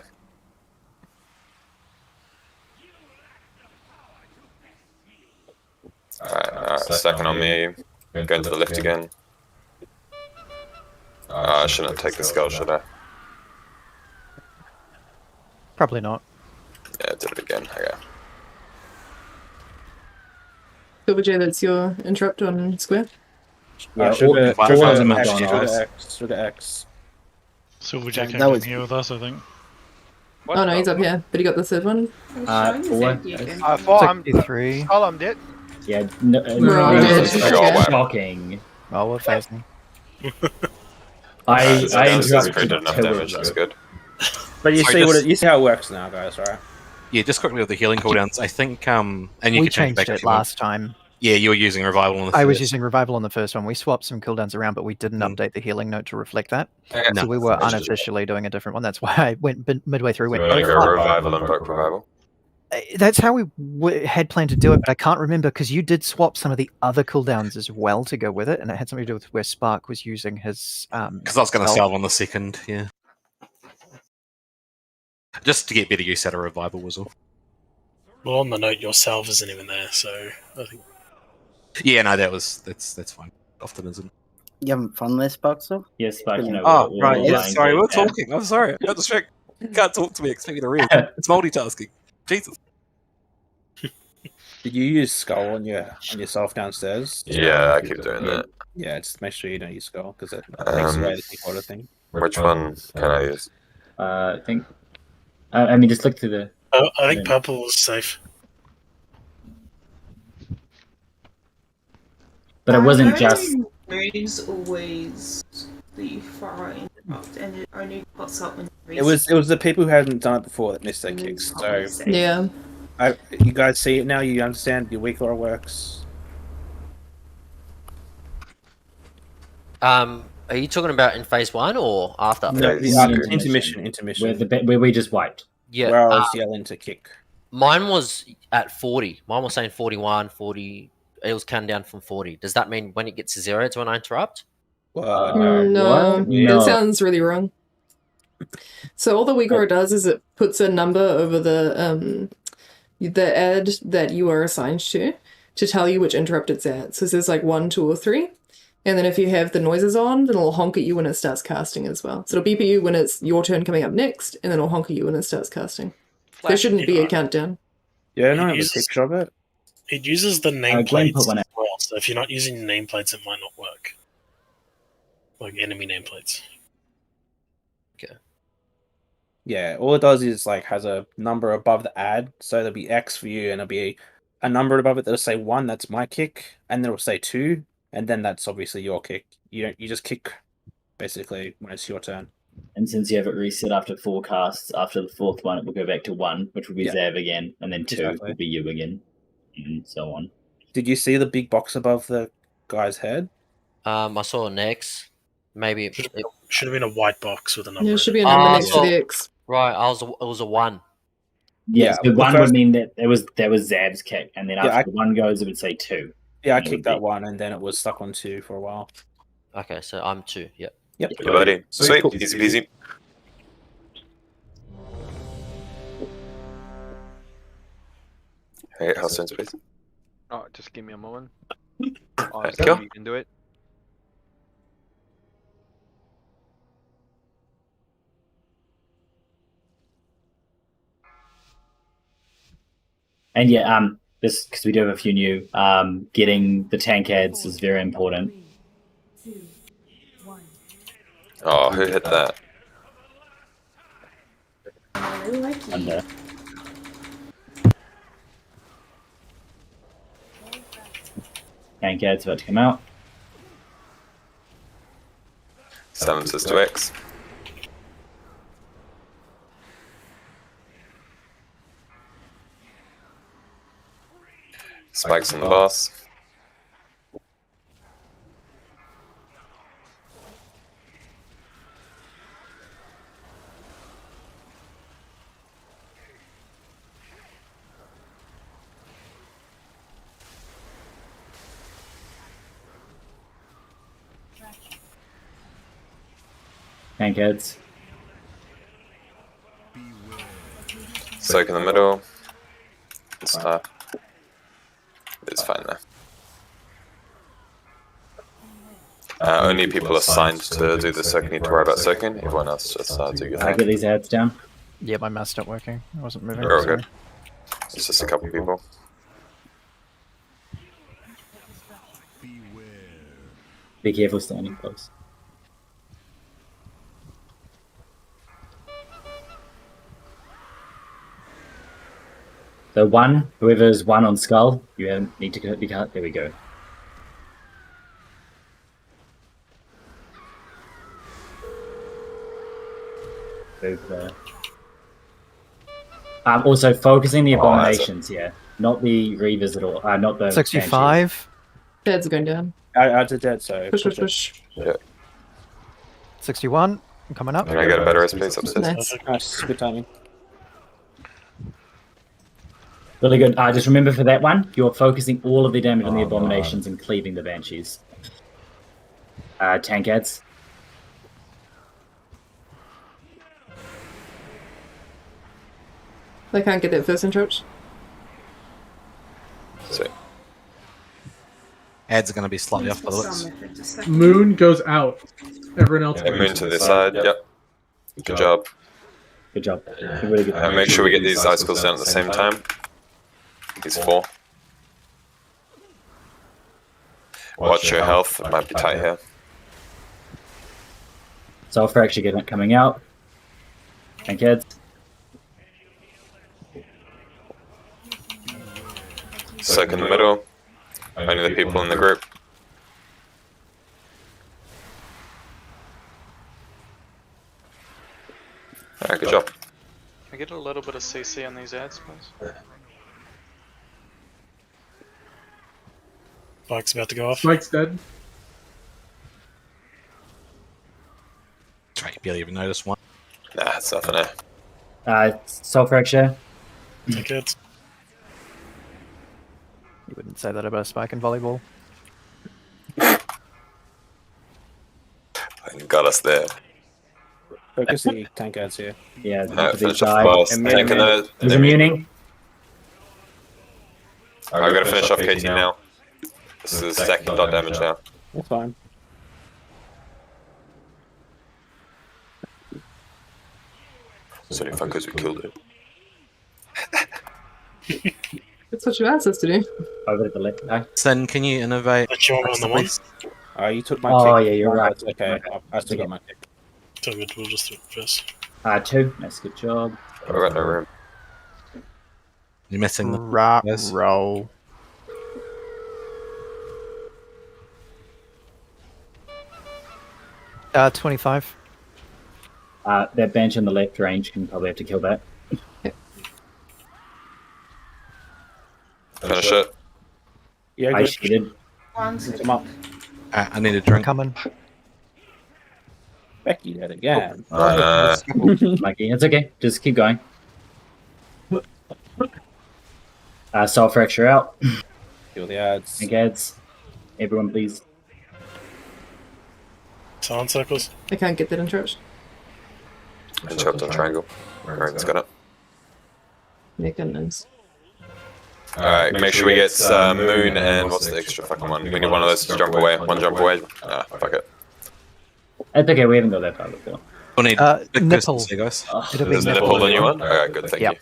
Speaker 1: Alright, second on me. Going to the left again. I shouldn't take the skull, should I?
Speaker 6: Probably not.
Speaker 1: Yeah, I did it again. Okay.
Speaker 7: Silver J, that's your interrupt on square.
Speaker 2: Yeah,
Speaker 8: Sugar,
Speaker 2: all
Speaker 8: Sugar,
Speaker 2: of them have
Speaker 8: X,
Speaker 2: gone
Speaker 8: Sugar
Speaker 2: off.
Speaker 8: X, Sugar X.
Speaker 4: Silver Jack
Speaker 12: That
Speaker 4: came
Speaker 12: was-
Speaker 4: in here with us, I think.
Speaker 7: Oh no, he's up here, but he got the third one.
Speaker 2: Four.
Speaker 15: Four, I'm
Speaker 6: 63.
Speaker 15: Skull, I'm dead.
Speaker 2: Yeah, no,
Speaker 7: We're all dead.
Speaker 1: I got one.
Speaker 2: shocking.
Speaker 6: Well, we're phasing.
Speaker 2: I
Speaker 1: So this
Speaker 2: interrupted
Speaker 1: created enough
Speaker 2: two
Speaker 1: damage,
Speaker 2: of
Speaker 1: that's
Speaker 2: them.
Speaker 1: good.
Speaker 8: But you
Speaker 9: Sorry,
Speaker 8: see you see how it works now, guys, right?
Speaker 9: Yeah, just quickly with the healing cooldowns. I think and you
Speaker 6: We
Speaker 9: can change
Speaker 6: changed
Speaker 9: back if
Speaker 6: it
Speaker 9: you want.
Speaker 6: last time.
Speaker 9: Yeah, you were using revival on the
Speaker 6: I was
Speaker 9: first.
Speaker 6: using revival on the first one. We swapped some cooldowns around, but we didn't update the healing note to reflect that.
Speaker 9: No.
Speaker 6: So we were unofficially doing a different one. That's why I went midway through. Went,
Speaker 1: So
Speaker 6: "Oh,
Speaker 1: go
Speaker 6: fuck."
Speaker 1: revival and invoke revival.
Speaker 6: That's how we had planned to do it, but I can't remember because you did swap some of the other cooldowns as well to go with it, and it had something to do with where Spark was using his.
Speaker 9: Because I was going to
Speaker 6: spell.
Speaker 9: salve on the second, yeah. Just to get better use out of revival was all.
Speaker 4: Well, on the note, your salve isn't even there, so I think.
Speaker 9: Yeah, no, that's fine. Often isn't.
Speaker 12: You having fun there, Sparkster?
Speaker 2: Yes, Spark, you know.
Speaker 9: Oh,
Speaker 2: we're
Speaker 9: right.
Speaker 2: all
Speaker 9: Yes,
Speaker 2: lying
Speaker 9: sorry,
Speaker 2: to
Speaker 9: we're
Speaker 2: that.
Speaker 9: talking. I'm sorry. I got distracted. You can't talk to me. Expect me to read. It's multitasking. Jesus.
Speaker 8: Did you use Skull on yourself downstairs?
Speaker 1: Yeah, I keep doing that.
Speaker 8: Yeah, just make sure you don't use Skull because it takes away the decoder thing.
Speaker 1: Which one can I use?
Speaker 2: I think. I mean, just look through the.
Speaker 4: I think purple is safe.
Speaker 2: But it wasn't just.
Speaker 10: Moves always be fine, and it only pops up when
Speaker 8: It was the people who hadn't done it before that missed their kicks. So
Speaker 7: Yeah.
Speaker 8: you guys see it now. You understand the weak law works.
Speaker 14: Are you talking about in phase 1 or after?
Speaker 8: No,
Speaker 2: the
Speaker 8: intermission.
Speaker 2: Where we just wiped.
Speaker 14: Yeah.
Speaker 8: Where I was yelling to kick.
Speaker 14: Mine was at 40. Mine was saying 41, 40. It was counting down from 40. Does that mean when it gets to 0, it's when I interrupt?
Speaker 7: No,
Speaker 2: What?
Speaker 7: that
Speaker 2: No.
Speaker 7: sounds really wrong. So all the weak aura does is it puts a number over the ad that you are assigned to tell you which interrupt it's at. So it says like 1, 2, or 3. And then if you have the noises on, then it'll honk at you when it starts casting as well. So it'll beep at you when it's your turn coming up next, and then it'll honk at you when it starts casting. There shouldn't be a countdown.
Speaker 8: Yeah, no,
Speaker 4: It
Speaker 8: have a
Speaker 4: uses-
Speaker 8: picture of it.
Speaker 4: It uses the
Speaker 2: Glenn
Speaker 4: nameplates
Speaker 2: put one
Speaker 4: as
Speaker 2: out.
Speaker 4: well, so if you're not using nameplates, it might not work. Like enemy nameplates.
Speaker 14: Okay.
Speaker 8: Yeah, all it does is like has a number above the ad, so there'll be X for you, and there'll be a number above it that'll say 1. That's my kick, and then it'll say 2, and then that's obviously your kick. You just kick basically when it's your turn.
Speaker 2: And since you have it reset after 4 casts, after the 4th one, it will go back to 1, which will be
Speaker 8: Yeah.
Speaker 2: Zav again, and then 2
Speaker 8: Exactly.
Speaker 2: will be you again, and so on.
Speaker 8: Did you see the big box above the guy's head?
Speaker 14: I saw an X. Maybe it,
Speaker 4: Should have been a white box with a number.
Speaker 7: There
Speaker 4: in
Speaker 7: should
Speaker 4: it.
Speaker 7: be a number
Speaker 14: Oh,
Speaker 7: next to
Speaker 14: so-
Speaker 7: the X.
Speaker 14: Right, it was a 1.
Speaker 2: Yeah,
Speaker 8: Yeah,
Speaker 2: so
Speaker 8: the
Speaker 2: 1
Speaker 8: first-
Speaker 2: would mean that there was Zav's kick, and then
Speaker 8: Yeah,
Speaker 2: after the 1 goes, it would say 2.
Speaker 8: Yeah, I
Speaker 2: And it would
Speaker 8: kicked that
Speaker 2: be-
Speaker 8: 1, and then it was stuck on 2 for a while.
Speaker 14: Okay, so I'm 2. Yep.
Speaker 8: Yep.
Speaker 1: You buddy. Sweet,
Speaker 8: Cool.
Speaker 1: easy peasy. Hey, how's things, please?
Speaker 15: Oh, just give me a moment.
Speaker 1: Thank
Speaker 15: So
Speaker 1: you.
Speaker 15: you can do it.
Speaker 2: And yeah, this because we do have a few new. Getting the tank ads is very important.
Speaker 1: Oh, who hit that?
Speaker 2: Under. Tank ads about to come out.
Speaker 1: 7 says to X. Spikes on the boss.
Speaker 2: Tank heads.
Speaker 1: Soak in the middle. Stop. It's fine now. Only people assigned to do the soak need to worry about soaking. Everyone else just do your
Speaker 2: I
Speaker 1: thing.
Speaker 2: get these heads down.
Speaker 6: Yeah, my mouse stopped working. I wasn't moving.
Speaker 1: You're all
Speaker 6: sorry.
Speaker 1: good. It's just a couple people.
Speaker 2: Be careful standing close. So whoever's one on skull, you need to be cut. There we go. Move there. Also focusing the abominations here, not the reavers at all. Not the
Speaker 6: 65.
Speaker 7: Dead's going down.
Speaker 8: I did that, so
Speaker 7: Push.
Speaker 1: Yeah.
Speaker 6: 61. I'm coming up.
Speaker 1: Can I get a better space upstairs?
Speaker 8: Nice, good timing.
Speaker 2: Really good. Just remember for that one, you're focusing all of the damage on the abominations and cleaving the banshees. Tank heads.
Speaker 7: They can't get that first interrupt.
Speaker 1: So.
Speaker 9: Ads are going to be slightly off by the looks.
Speaker 3: Moon goes out. Everyone else.
Speaker 1: Yeah, moon to this side. Yep. Good job.
Speaker 2: Good job. Really good.
Speaker 1: And make sure we get these icicles down at the same time. These 4. Watch your health. It might be tight here.
Speaker 2: Soul fracture getting coming out. Tank heads.
Speaker 1: Soak in the middle. Only the people in the group. Alright, good job.
Speaker 11: Can I get a little bit of CC on these ads, please?
Speaker 4: Spike's about to go off.
Speaker 3: Spike's dead.
Speaker 9: I barely even noticed one.
Speaker 1: Nah, it's nothing there.
Speaker 2: Soul fracture.
Speaker 4: Tank heads.
Speaker 6: You wouldn't say that about a spike in volleyball.
Speaker 1: Got us there.
Speaker 8: Focus the tank ads here.
Speaker 2: Yeah,
Speaker 1: Alright, finish off the boss. Tank in the...
Speaker 2: There's immuning.
Speaker 1: I've got to finish off KT now. This is second dot damage now.
Speaker 8: That's fine.
Speaker 1: It's only fun because we killed it.
Speaker 7: That's what you asked us to do.
Speaker 2: Over to the left. No.
Speaker 9: Sen, can you innovate?
Speaker 4: Let you on the one.
Speaker 8: You took my
Speaker 2: Oh,
Speaker 8: kick.
Speaker 2: yeah, you're right.
Speaker 8: That's okay. I still got my kick.
Speaker 4: So good, we'll just do it first.
Speaker 2: 2. Nice, good job.
Speaker 1: I've got no room.
Speaker 9: You're missing the
Speaker 6: Rat
Speaker 9: yes.
Speaker 6: roll. Uh, 25.
Speaker 2: That bench on the left range can probably have to kill that.
Speaker 1: Finish it.
Speaker 8: Yeah,
Speaker 2: I
Speaker 8: good.
Speaker 2: cheated.
Speaker 8: Come up.
Speaker 9: I need a drink.
Speaker 6: Coming.
Speaker 8: Becky did again.
Speaker 2: Mikey, it's okay. Just keep going. Soul fracture out.
Speaker 8: Kill the ads.
Speaker 2: Tank heads. Everyone, please.
Speaker 4: Silent circles.
Speaker 7: I can't get that interrupt.
Speaker 1: Interrupt on triangle. Alright, got it.
Speaker 7: Make goodness.
Speaker 1: Alright, make sure we get Moon and what's the extra fucking one? We need one of those to jump away. One jump away. Ah, fuck it.
Speaker 2: It's okay, we haven't got that far before.
Speaker 9: We'll need big
Speaker 6: nipple.
Speaker 9: personals here, guys.
Speaker 6: It'll be
Speaker 1: Is nipple the new one? Alright, good, thank you.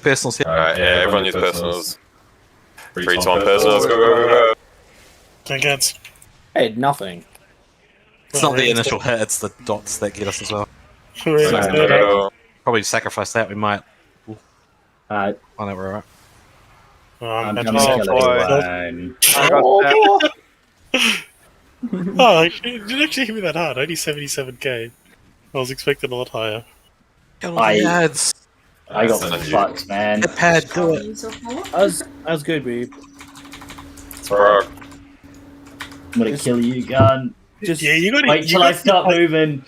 Speaker 9: Personals here.
Speaker 1: Alright, yeah, everyone use personals. 3 to 1 personals, go, go, go, go.
Speaker 4: Tank heads.
Speaker 8: Hey, nothing.
Speaker 9: It's not the initial hit, it's the dots that get us as well. Probably sacrifice that, we might.
Speaker 2: I
Speaker 9: know we're alright.
Speaker 2: I'm
Speaker 4: I'm
Speaker 2: coming to kill everyone.
Speaker 15: I got
Speaker 4: Oh, it didn't actually hit me that hard. Only 77k. I was expecting a lot higher.
Speaker 9: Kill all the ads.
Speaker 2: I got
Speaker 1: Send you.
Speaker 2: fucked, man.
Speaker 8: Pad, do it. I was good, babe.
Speaker 1: Bro.
Speaker 2: I'm gonna kill you, gun.
Speaker 8: Just
Speaker 4: Yeah, you got
Speaker 2: Wait
Speaker 4: you
Speaker 2: till
Speaker 4: got
Speaker 2: I start
Speaker 4: hit by-
Speaker 2: moving.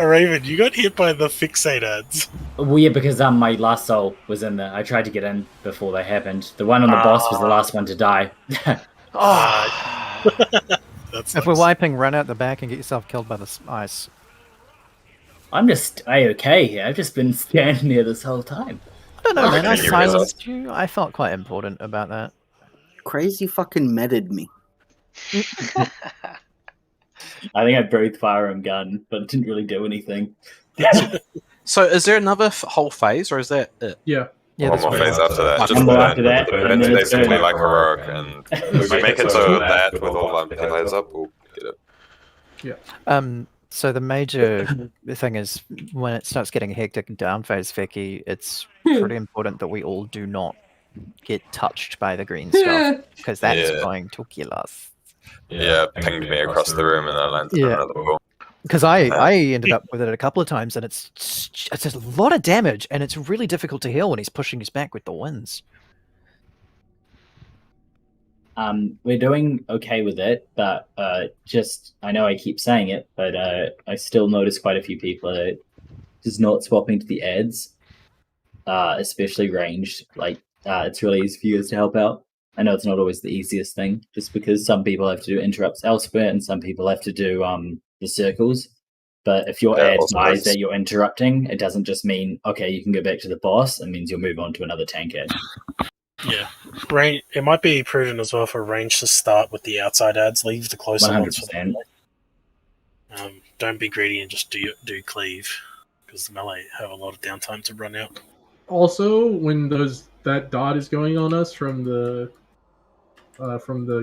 Speaker 4: Raven, you got hit by the fixate ads.
Speaker 2: Well, yeah, because my last soul was in there. I tried to get in before they happened. The one on the boss was the last one to die.
Speaker 6: If we're wiping, run out the back and get yourself killed by the ice.
Speaker 2: I'm just okay here. I've just been standing here this whole time.
Speaker 6: I don't know, man. I
Speaker 1: Okay, you
Speaker 6: silenced you. I felt quite important about that.
Speaker 12: Crazy fucking meted me.
Speaker 2: I think I breathed fire and gun, but it didn't really do anything.
Speaker 9: So, is there another whole phase, or is that it?
Speaker 3: Yeah.
Speaker 6: Yeah,
Speaker 1: One more phase after that.
Speaker 2: One
Speaker 1: Just
Speaker 2: more
Speaker 1: then,
Speaker 2: after that,
Speaker 1: then
Speaker 2: and then
Speaker 1: it's
Speaker 2: it's
Speaker 1: basically
Speaker 2: done.
Speaker 1: like heroic, and if we make it so that with all our players up, we'll get it.
Speaker 3: Yeah.
Speaker 6: So the major thing is when it starts getting hectic and down phase, Vicky, it's pretty important that we all do not get touched by the green stuff because that's
Speaker 1: Yeah.
Speaker 6: going to kill us.
Speaker 1: Yeah, pinged me across the room and I landed in another pool.
Speaker 6: Because I ended up with it a couple of times, and it's just a lot of damage, and it's really difficult to heal when he's pushing his back with the winds.
Speaker 2: We're doing okay with it, but just I know I keep saying it, but I still notice quite a few people are just not swapping to the ads, especially ranged. Like it's really easy for you guys to help out. I know it's not always the easiest thing, just because some people have to do interrupts elsewhere, and some people have to do the circles. But if your ad dies that you're interrupting, it doesn't just mean okay, you can go back to the boss. It means you'll move on to another tank ad.
Speaker 4: Yeah, range. It might be prudent as well for range to start with the outside ads. Leave the closer ones for the
Speaker 2: 100%.
Speaker 4: melee. Don't be greedy and just do cleave, because the melee have a lot of downtime to run out.
Speaker 3: Also, when that dot is going on us from the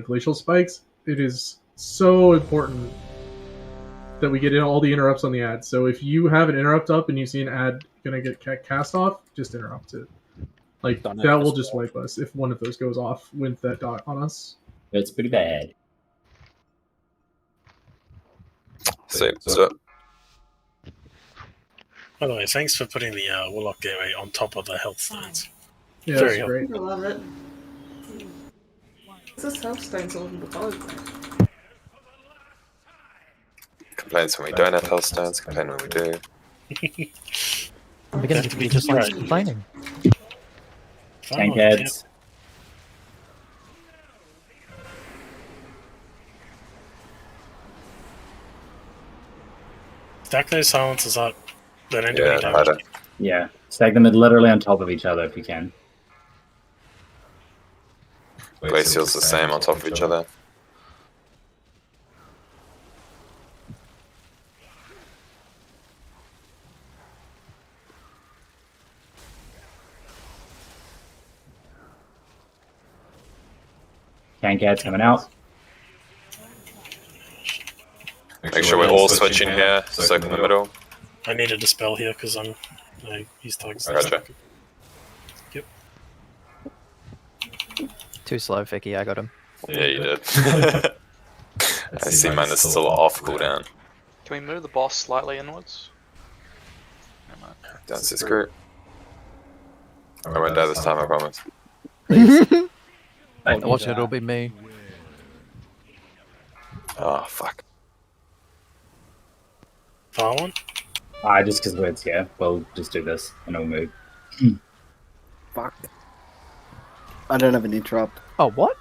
Speaker 3: glacial spikes, it is so important that we get in all the interrupts on the ad. So if you have an interrupt up and you see an ad gonna get cast off, just interrupt it. Like that will just wipe us if one of those goes off with that dot on us.
Speaker 2: It's pretty bad.
Speaker 1: So,
Speaker 4: By the way, thanks for putting the Warlock Gateway on top of the health stones.
Speaker 3: Yeah,
Speaker 4: Very
Speaker 3: that's great.
Speaker 10: I love it. This health stones all in the bottom.
Speaker 1: complaints when we don't have health stones, complain when we do.
Speaker 6: I'm beginning to be just like complaining.
Speaker 2: Tank ads.
Speaker 4: Stack those silences up. They don't do
Speaker 1: Yeah,
Speaker 4: any damage.
Speaker 2: Yeah, stack them literally on top of each other if you can.
Speaker 1: Glacial's the same on top of each other.
Speaker 2: Tank ads coming out.
Speaker 1: Make sure we're all switching here, circle in the middle.
Speaker 4: I need a dispel here because he's tugs.
Speaker 1: Gotcha.
Speaker 4: Yep.
Speaker 6: Too slow, Vicky. I got him.
Speaker 1: Yeah, you did. I see mine is still off cooldown.
Speaker 11: Can we move the boss slightly inwards?
Speaker 1: That's his group. I won't die this time, I promise.
Speaker 6: Watch it, it'll be me.
Speaker 1: Oh, fuck.
Speaker 4: Far one?
Speaker 2: Just because we're here, we'll just do this and we'll move.
Speaker 12: Fuck. I don't have an interrupt.
Speaker 6: Oh, what?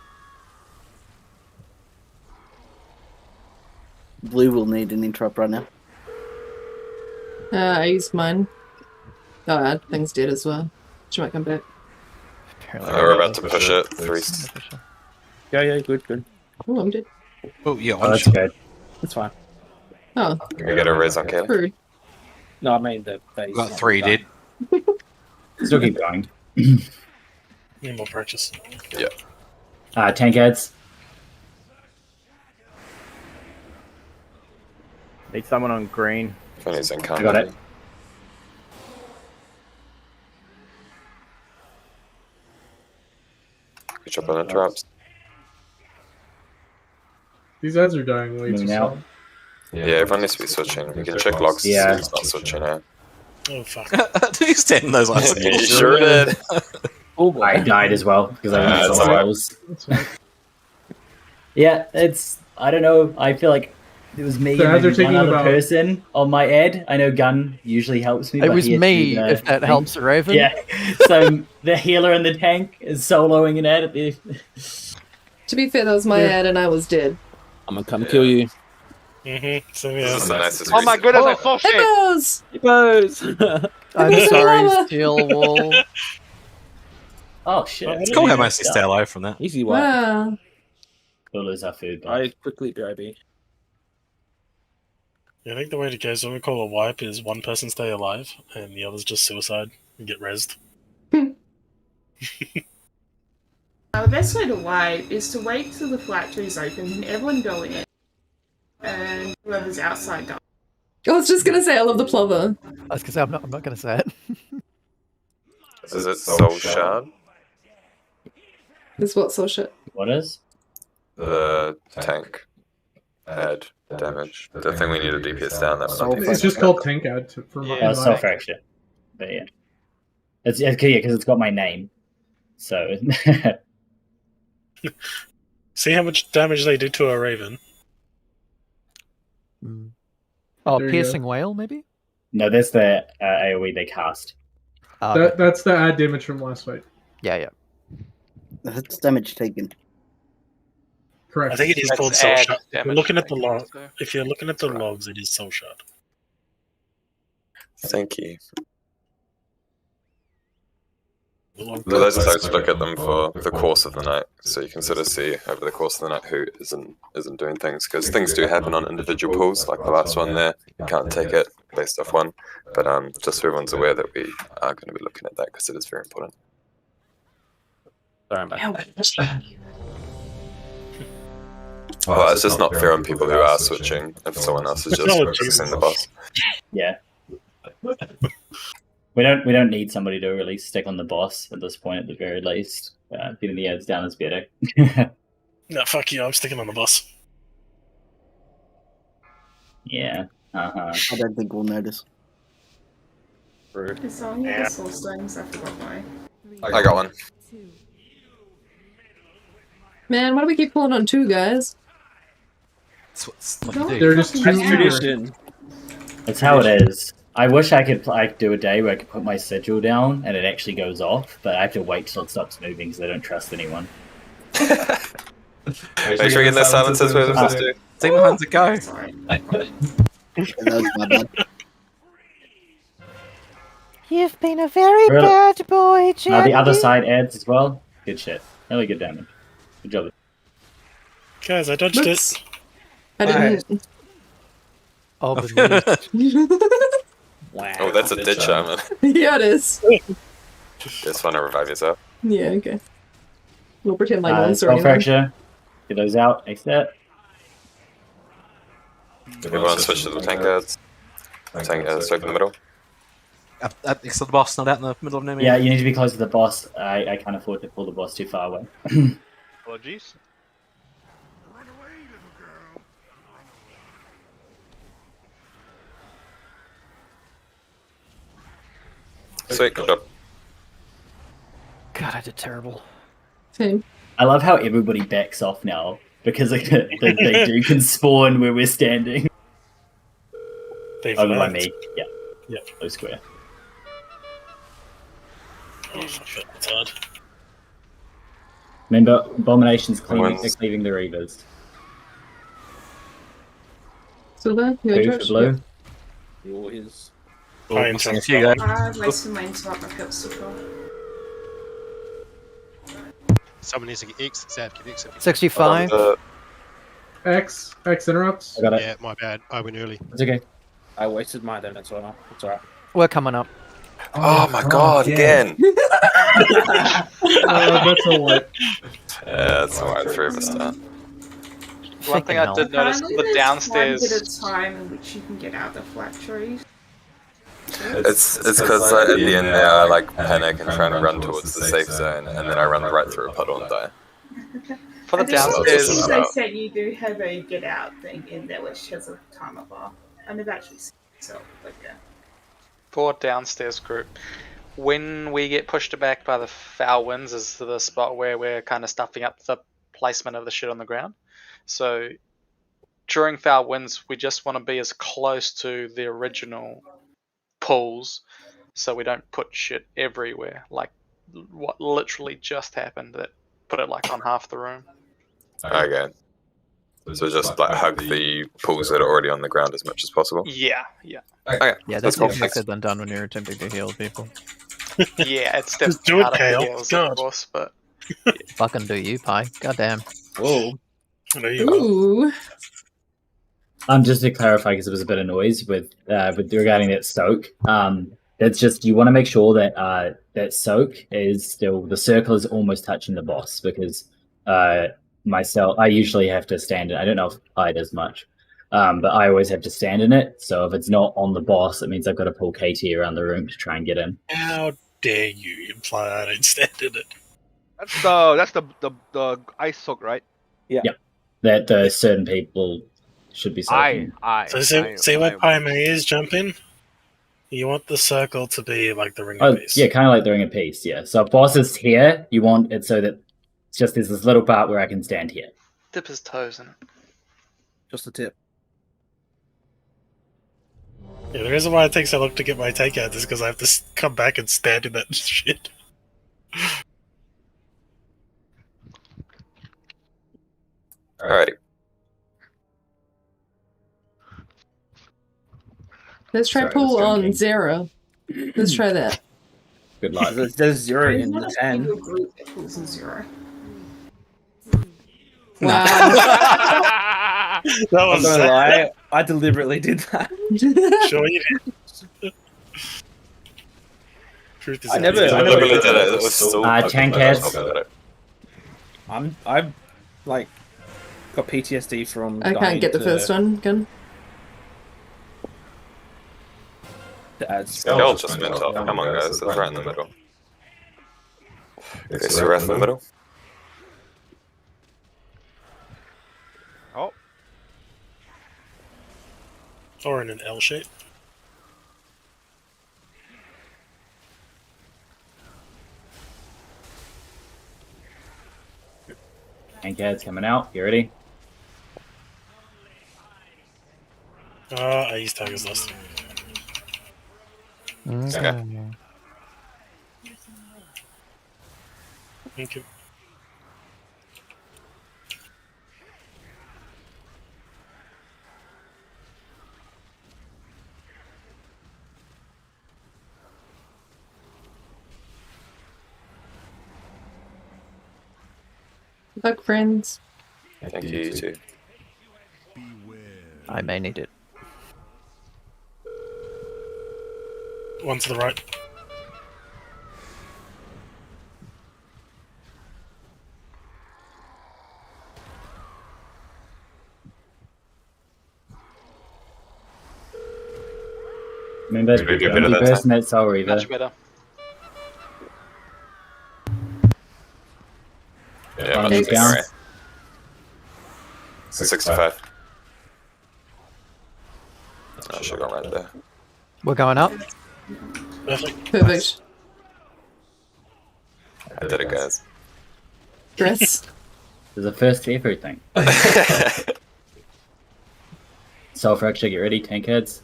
Speaker 12: Blue will need an interrupt right now.
Speaker 7: I used mine. Oh, thing's dead as well. She might come back.
Speaker 1: We're about to push it. 3.
Speaker 8: Yeah, good.
Speaker 7: Oh, I'm dead.
Speaker 9: Oh, yeah,
Speaker 2: that's good.
Speaker 8: That's fine.
Speaker 7: Oh.
Speaker 1: Can we get a raise on Kayla?
Speaker 7: Rude.
Speaker 8: No, I mean the base.
Speaker 9: Got 3 dead.
Speaker 2: Still keep going.
Speaker 4: Need more purchase.
Speaker 1: Yeah.
Speaker 2: Tank ads.
Speaker 13: Need someone on green.
Speaker 1: Funny's encounter.
Speaker 2: I got it.
Speaker 1: Good job on interrupts.
Speaker 3: These ads are dying way too
Speaker 2: Moving
Speaker 3: slow.
Speaker 2: out.
Speaker 1: Yeah, everyone needs to be switching. We can check logs.
Speaker 2: Yeah.
Speaker 1: It's not switching now.
Speaker 4: Oh fuck!
Speaker 9: Do you stand in those lines?
Speaker 1: You sure did.
Speaker 8: Oh boy.
Speaker 2: I died as well because I went
Speaker 1: That's
Speaker 2: somewhere
Speaker 1: alright.
Speaker 2: else. Yeah, I don't know. I feel like it was me
Speaker 3: The
Speaker 2: and
Speaker 3: ads are
Speaker 2: maybe one
Speaker 3: taking
Speaker 2: other
Speaker 3: about-
Speaker 2: person on my ad. I know Gun usually helps me.
Speaker 6: It
Speaker 2: but
Speaker 6: was
Speaker 2: he had to
Speaker 6: me,
Speaker 2: do the
Speaker 6: if that
Speaker 2: thing.
Speaker 6: helps, Raven.
Speaker 2: Yeah, so the healer in the tank is soloing an ad at the.
Speaker 7: To be fair, that was my ad and I was dead.
Speaker 8: I'm gonna come kill you.
Speaker 4: So
Speaker 1: This
Speaker 4: yeah.
Speaker 1: is the nicest
Speaker 15: Oh my
Speaker 1: reason.
Speaker 15: goodness, I saw shit!
Speaker 7: Hippos!
Speaker 8: Hippos!
Speaker 6: I'm sorry, Steel Wall.
Speaker 2: Oh shit!
Speaker 4: Oh,
Speaker 9: It's cool how mostly stay alive from that.
Speaker 8: Easy one.
Speaker 7: Wow.
Speaker 2: We'll lose our food.
Speaker 8: I quickly BRB.
Speaker 4: Yeah, I think the way to go is when we call a wipe is one person stay alive and the others just suicide and get rezzed.
Speaker 10: The best way to wipe is to wait till the flat tree is open and everyone go in, and whoever's outside dies.
Speaker 7: I was just gonna say I love the plover.
Speaker 6: I was gonna say I'm not gonna say it.
Speaker 1: Is it Soul Shard?
Speaker 7: Is what so shit.
Speaker 2: What is?
Speaker 1: The tank ad damage. The thing we need to DPS down. That's not
Speaker 3: It's just called tank ad for my
Speaker 2: Soul Fracture. But yeah, it's because it's got my name. So.
Speaker 4: See how much damage they do to a raven.
Speaker 6: Oh,
Speaker 3: There you
Speaker 6: piercing whale, maybe?
Speaker 2: No, that's the AoE they cast.
Speaker 3: That's the ad damage from last fight.
Speaker 6: Yeah.
Speaker 12: That's damage taken.
Speaker 3: Correct.
Speaker 4: I think it is
Speaker 15: That's
Speaker 4: called soul
Speaker 15: ad
Speaker 4: shot. If you're
Speaker 15: damage
Speaker 4: looking at the
Speaker 15: taken,
Speaker 4: log,
Speaker 15: so-
Speaker 4: if you're looking at the logs, it is soul shot.
Speaker 1: Thank you.
Speaker 4: The log-
Speaker 1: But let's just look at them for the course of the night, so you can sort of see over the course of the night who isn't doing things, because things do happen on individual pools, like the last one there. You can't take it based off one, but just so everyone's aware that we are going to be looking at that because it is very important.
Speaker 8: Sorry, I'm back.
Speaker 1: Well, it's just not fair on people who are switching if someone else is just focusing the boss.
Speaker 2: Yeah. We don't need somebody to really stick on the boss at this point. At the very least, getting the ads down is better.
Speaker 4: No, fuck you. I'm sticking on the boss.
Speaker 2: Yeah.
Speaker 12: I don't think we'll notice.
Speaker 10: It's on the soul stones. I forgot why.
Speaker 1: I got one.
Speaker 7: Man, why do we keep pulling on two guys?
Speaker 3: They're just too
Speaker 8: tradition.
Speaker 2: It's how it is. I wish I could do a day where I could put my sigil down and it actually goes off, but I have to wait till it stops moving because I don't trust anyone.
Speaker 1: Make sure you get the silences where they're supposed to.
Speaker 9: Demon Hunter, go!
Speaker 12: That was my bad.
Speaker 6: You've been a very
Speaker 2: Really?
Speaker 6: bad boy, Jenny.
Speaker 2: The other side adds as well. Good shit. Really good damage. Good job.
Speaker 4: Guys, I dodged
Speaker 7: Whoops.
Speaker 4: it.
Speaker 7: I didn't.
Speaker 6: Oh, the
Speaker 8: Wow.
Speaker 1: Oh, that's a dead shaman.
Speaker 7: Yeah, it is.
Speaker 1: Just want to revive yourself.
Speaker 7: Yeah, okay. We'll pretend like no one's
Speaker 2: Soul
Speaker 7: throwing them.
Speaker 2: Fracture. Get those out. Exit.
Speaker 1: Everyone switch to the tank ads. Tank ads, stuck in the middle.
Speaker 9: Next to the boss, not out in the middle of nowhere.
Speaker 2: Yeah, you need to be close to the boss. I can't afford to pull the boss too far away.
Speaker 15: Apologies.
Speaker 1: Sweet, good job.
Speaker 6: God, I did terrible.
Speaker 7: Same.
Speaker 2: I love how everybody backs off now because they can spawn where we're standing.
Speaker 4: They've
Speaker 2: Over by
Speaker 4: learned.
Speaker 2: me. Yeah.
Speaker 4: Yeah.
Speaker 2: Blue square.
Speaker 4: Oh, fuck, that's hard.
Speaker 2: Remember, Abomination's cleaving
Speaker 1: Wins.
Speaker 2: the Reavers.
Speaker 7: Silver, you in
Speaker 2: Blue for
Speaker 7: charge?
Speaker 2: blue.
Speaker 8: Yours.
Speaker 4: I
Speaker 9: I'll sing a
Speaker 4: interrupt.
Speaker 9: few, guys.
Speaker 10: I wasted my interrupt my pepsicle.
Speaker 16: Someone needs to get X. Sad, get X.
Speaker 6: 65.
Speaker 3: X interrupts.
Speaker 2: I got it.
Speaker 16: Yeah, my bad. I went early.
Speaker 2: It's okay.
Speaker 8: I wasted my then as well. It's alright.
Speaker 6: We're coming up.
Speaker 1: Oh my god, again!
Speaker 3: That's a what?
Speaker 1: Yeah, that's alright, 3 of us done.
Speaker 15: One thing I did notice,
Speaker 10: Apparently
Speaker 15: the
Speaker 10: there's
Speaker 15: downstairs.
Speaker 10: one bit of time in which you can get out the flat trees.
Speaker 1: It's because at the end there I like panic and trying to run towards the safe zone, and then I run right through a puddle and die.
Speaker 15: For the
Speaker 10: I think one of the
Speaker 15: downstairs.
Speaker 10: things they said you do have a get out thing in there which has a timer bar. I never actually seen it myself, but yeah.
Speaker 15: for downstairs group. When we get pushed back by the foul winds is the spot where we're kind of stuffing up the placement of the shit on the ground. So during foul winds, we just want to be as close to the original pools so we don't put shit everywhere, like what literally just happened that put it like on half the room.
Speaker 1: Okay. So just like hug the pools that are already on the ground as much as possible.
Speaker 15: Yeah, yeah.
Speaker 1: Okay.
Speaker 6: Yeah,
Speaker 1: that's
Speaker 6: that's
Speaker 1: cool.
Speaker 6: easier
Speaker 1: Thanks.
Speaker 6: said than done when you're attempting to heal people.
Speaker 15: Yeah, it's
Speaker 4: Just
Speaker 15: definitely
Speaker 4: do it,
Speaker 15: harder
Speaker 4: Kale.
Speaker 15: for heals,
Speaker 4: God.
Speaker 15: of course, but
Speaker 6: Fucking do you, Pi. Goddamn.
Speaker 8: Whoa.
Speaker 4: There you go.
Speaker 7: Ooh.
Speaker 2: Just to clarify, because there was a bit of noise with regarding that soak. That's just you want to make sure that that soak is still the circle is almost touching the boss because myself I usually have to stand in. I don't know if I does much, but I always have to stand in it. So if it's not on the boss, it means I've got to pull KT around the room to try and get in.
Speaker 4: How dare you imply I don't stand in it?
Speaker 17: That's the ice soak, right?
Speaker 8: Yeah.
Speaker 2: Yep. That certain people should be soaking.
Speaker 4: So see where Pyme is jumping? You want the circle to be like the ring
Speaker 2: Oh,
Speaker 4: of peace.
Speaker 2: yeah, kind of like the Ring of Peace, yeah. So if boss is here, you want it so that it's just there's this little part where I can stand here.
Speaker 15: dip his toes in it.
Speaker 8: Just the tip.
Speaker 4: Yeah, the reason why it takes so long to get my takeout is because I have to come back and stand in that shit.
Speaker 1: Alrighty.
Speaker 7: Let's try
Speaker 2: Sorry,
Speaker 7: pull
Speaker 2: I was
Speaker 7: on
Speaker 2: drinking.
Speaker 7: Zero. Let's try that.
Speaker 2: Good luck.
Speaker 8: There's 0
Speaker 10: There's
Speaker 8: in
Speaker 10: not
Speaker 8: the
Speaker 10: a
Speaker 8: 10.
Speaker 10: single group that pulls in 0.
Speaker 7: Wow.
Speaker 4: That
Speaker 8: I'm
Speaker 4: was
Speaker 8: not gonna lie, I deliberately did that.
Speaker 4: Sure you did. Truth is
Speaker 8: I
Speaker 4: out.
Speaker 8: never
Speaker 1: Literally
Speaker 8: did
Speaker 1: did
Speaker 8: that.
Speaker 1: it. It was so
Speaker 2: tank heads.
Speaker 8: I've like got PTSD from
Speaker 7: I can't
Speaker 8: dying
Speaker 7: get the
Speaker 8: to-
Speaker 7: first one again.
Speaker 8: to add
Speaker 1: Skull just went up. Come on, guys. It's right in the middle. Okay, so we're in the middle.
Speaker 17: Oh,
Speaker 4: Or in an L shape.
Speaker 2: Tank heads coming out. You ready?
Speaker 4: I used Tiger's Lust.
Speaker 6: Okay.
Speaker 4: Thank you.
Speaker 7: Good luck, friends.
Speaker 1: Thank you, you too.
Speaker 6: I may need it.
Speaker 4: One to the right.
Speaker 2: Remember,
Speaker 1: Should we do a
Speaker 2: don't
Speaker 1: bit of
Speaker 2: be
Speaker 1: that
Speaker 2: bursting that Soul Reaver.
Speaker 15: Much better.
Speaker 1: Yeah,
Speaker 2: One
Speaker 1: much
Speaker 2: is down.
Speaker 1: better. 65. I should have gone right there.
Speaker 6: We're going up.
Speaker 4: Perfect.
Speaker 7: Perfect.
Speaker 1: I did it, guys.
Speaker 7: Dress.
Speaker 2: There's a first to everything. Soul Fracture, get ready. Tank heads.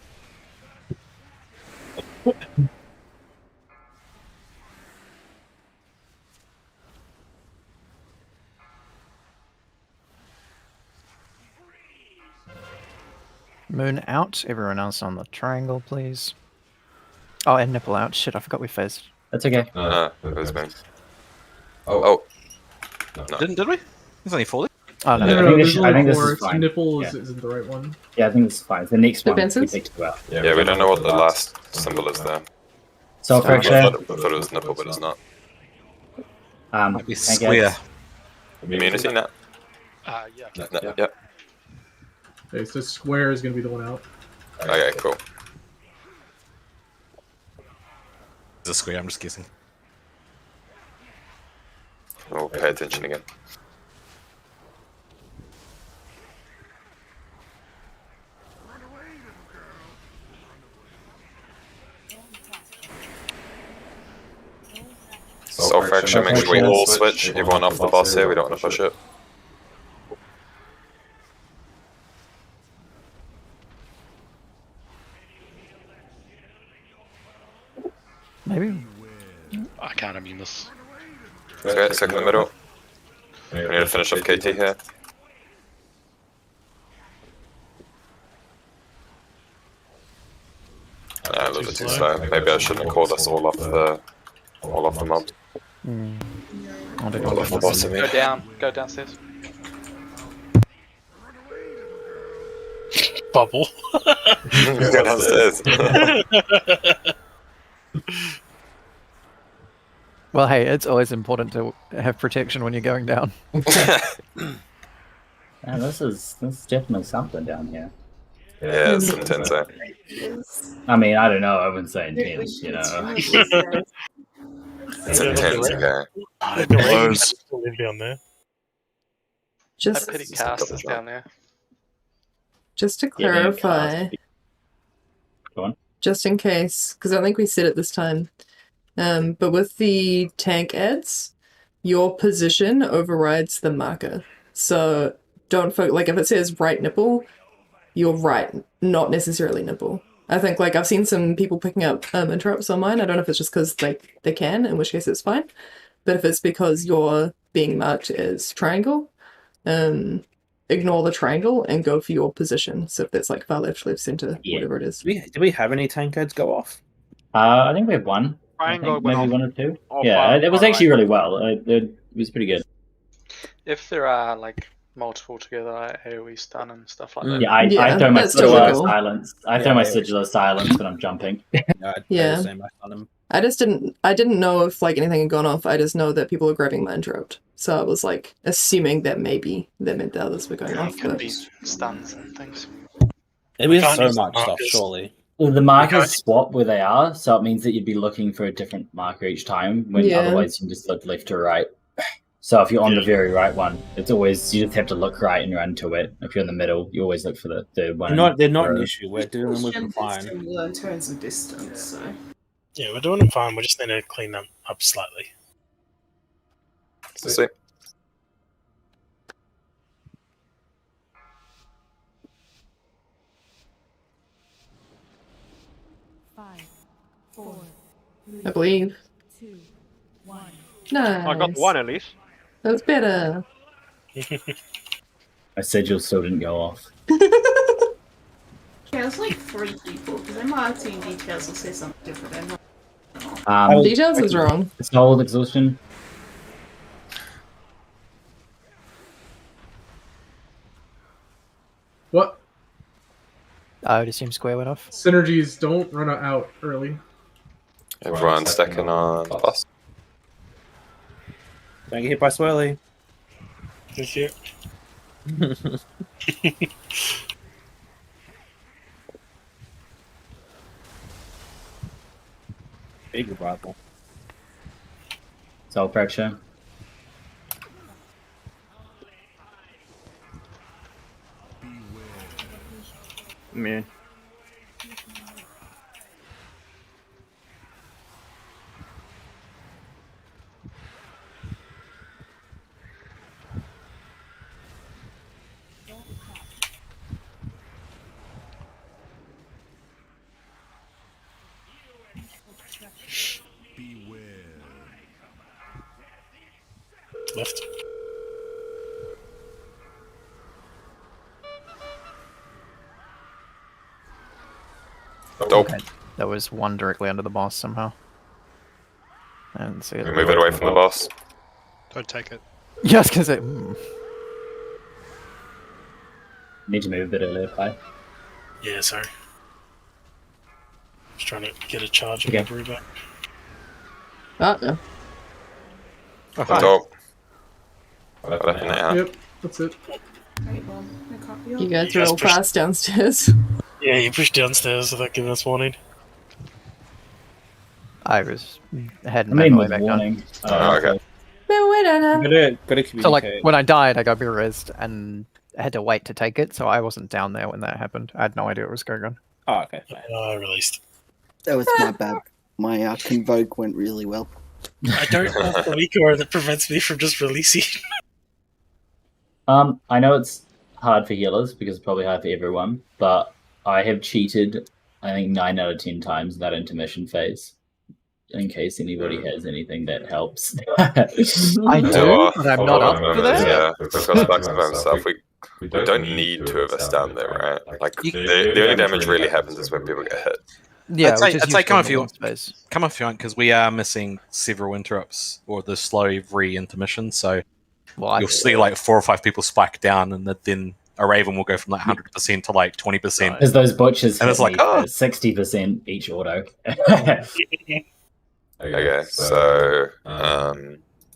Speaker 6: Moon out. Everyone else on the triangle, please. Oh, and nipple out. Shit, I forgot we phased.
Speaker 2: That's okay.
Speaker 1: It was me. Oh. No.
Speaker 9: Did we? It's only 40.
Speaker 6: Oh no.
Speaker 3: No,
Speaker 2: I think
Speaker 3: there's
Speaker 2: this
Speaker 3: only
Speaker 2: is
Speaker 3: 4.
Speaker 2: fine.
Speaker 3: Nipple
Speaker 2: Yeah.
Speaker 3: isn't the right one.
Speaker 2: Yeah, I think this is fine. The next one we
Speaker 7: Defenses?
Speaker 2: picked two out.
Speaker 1: Yeah, we don't know what the last symbol is there.
Speaker 2: Soul
Speaker 1: I
Speaker 2: Fracture.
Speaker 1: thought it was nipple, but it's not.
Speaker 2: Tank
Speaker 9: Square.
Speaker 2: heads.
Speaker 1: Immunity, Nat?
Speaker 15: Yeah.
Speaker 1: Yep.
Speaker 3: Okay, so square is going to be the one out.
Speaker 1: Okay, cool.
Speaker 9: It's a square, I'm just guessing.
Speaker 1: Oh, pay attention again. Soul Fracture, make sure we all switch. Everyone off the boss here, we don't want to push it.
Speaker 6: Maybe.
Speaker 11: I can't immune this.
Speaker 1: Okay, second in the middle. We need to finish off KT here. Yeah, a little bit too slow. Maybe I shouldn't have called us all off the mobs. All off the boss, I mean.
Speaker 15: Go down. Go downstairs.
Speaker 4: Bubble.
Speaker 1: Go downstairs.
Speaker 6: Well, hey, it's always important to have protection when you're going down.
Speaker 2: Man, this is definitely something down here.
Speaker 1: Yeah, it's intense, eh?
Speaker 2: I mean, I don't know. I wouldn't say intense, you know.
Speaker 1: It's intense, okay.
Speaker 4: Still live down there.
Speaker 7: Just
Speaker 15: I pity casters down there.
Speaker 7: Just to
Speaker 2: Yeah, they have
Speaker 7: clarify,
Speaker 2: Go on.
Speaker 7: just in case, because I don't think we said it this time, but with the tank ads, your position overrides the marker. So don't like if it says right nipple, you're right, not necessarily nipple. I think like I've seen some people picking up interrupts on mine. I don't know if it's just because they can, in which case it's fine. But if it's because you're being marked as triangle, ignore the triangle and go for your position. So if that's like far left, center, whatever it is.
Speaker 8: Do we have any tank ads go off?
Speaker 2: I think we have one.
Speaker 17: Triangle
Speaker 2: I think
Speaker 17: went
Speaker 2: maybe
Speaker 17: off.
Speaker 2: one or two.
Speaker 17: All
Speaker 2: Yeah,
Speaker 17: far-
Speaker 2: it was
Speaker 17: far
Speaker 2: actually
Speaker 17: right.
Speaker 2: really well. It was pretty good.
Speaker 15: If there are like multiple together, like AoE stun and stuff like that.
Speaker 2: Yeah, I throw my sigil silence. I throw my sigil silence when I'm jumping.
Speaker 7: Yeah. I didn't know if like anything had gone off. I just know that people were grabbing my interrupt. So I was like assuming that maybe that meant the others were going off.
Speaker 15: Could
Speaker 7: But
Speaker 15: be stuns and things.
Speaker 8: It is so much stuff, surely.
Speaker 2: Well, the markers swap where they are, so it means that you'd be looking for a different marker each time, when
Speaker 7: Yeah.
Speaker 2: otherwise you can just look left or right. So if you're on the very right one, it's always, you just have to look right and run to it. If you're in the middle, you always look for the third one.
Speaker 8: They're not an issue. We're dealing with them fine.
Speaker 10: Similar in terms of distance, so.
Speaker 4: Yeah, we're doing them fine. We just need to clean them up slightly.
Speaker 1: See.
Speaker 7: I believe. Nice.
Speaker 17: I got one at least.
Speaker 7: That's better.
Speaker 2: My sigil still didn't go off.
Speaker 10: Yeah, it's like 3 people, because then my team details will say something different. I'm not.
Speaker 7: Details is wrong.
Speaker 2: It's old exhaustion.
Speaker 3: What?
Speaker 6: I would assume square went off.
Speaker 3: Synergies don't run out early.
Speaker 1: Everyone stacking on boss.
Speaker 8: Don't get hit by Swirly.
Speaker 4: Thank you.
Speaker 8: Big rival.
Speaker 2: Soul fracture.
Speaker 13: Me.
Speaker 4: Left.
Speaker 1: Dope.
Speaker 6: Okay. There was one directly under the boss somehow. And see
Speaker 1: We move it away from the boss.
Speaker 16: Don't take it.
Speaker 6: Yeah, I was gonna say.
Speaker 2: Need to move a bit earlier, Pi.
Speaker 4: Yeah, sorry. Just trying to get a charge of
Speaker 2: Okay.
Speaker 4: my brew back.
Speaker 7: No.
Speaker 1: Dope. What happened now?
Speaker 3: Yep, that's it.
Speaker 10: Right, well, I can't be
Speaker 7: You
Speaker 10: on.
Speaker 7: guys are all
Speaker 4: pushed-
Speaker 7: fast downstairs.
Speaker 4: Yeah, you pushed downstairs without giving us warning.
Speaker 6: I was hadn't
Speaker 2: I
Speaker 6: made
Speaker 2: mean,
Speaker 6: my way
Speaker 2: with
Speaker 6: back
Speaker 2: warning.
Speaker 1: Oh, okay.
Speaker 7: No, wait, no.
Speaker 8: Gotta
Speaker 6: So like
Speaker 8: communicate.
Speaker 6: when I died, I got rezzed and I had to wait to take it, so I wasn't down there when that happened. I had no idea what was going on.
Speaker 8: Oh, okay.
Speaker 4: I released.
Speaker 12: That was my bad. My convoke went really well.
Speaker 4: I don't have the weak aura that prevents me from just releasing.
Speaker 2: I know it's hard for healers because it's probably hard for everyone, but I have cheated, I think 9 out of 10 times in that intermission phase. In case anybody has anything that helps.
Speaker 6: I do, but I'm not up for that.
Speaker 1: Yeah, because Bugs by himself, we don't need 2 of us down there, right? Like, the only damage really happens is when people get hit.
Speaker 6: Yeah,
Speaker 9: I'd say come if you want, because we are missing several interrupts or the slow re-intermission. So you'll see like 4 or 5 people spike down, and then a Raven will go from like 100% to like 20%.
Speaker 2: Because those butchers
Speaker 9: and
Speaker 2: hit
Speaker 9: it's like,
Speaker 2: me
Speaker 9: oh,
Speaker 2: 60% each auto.
Speaker 1: Okay, so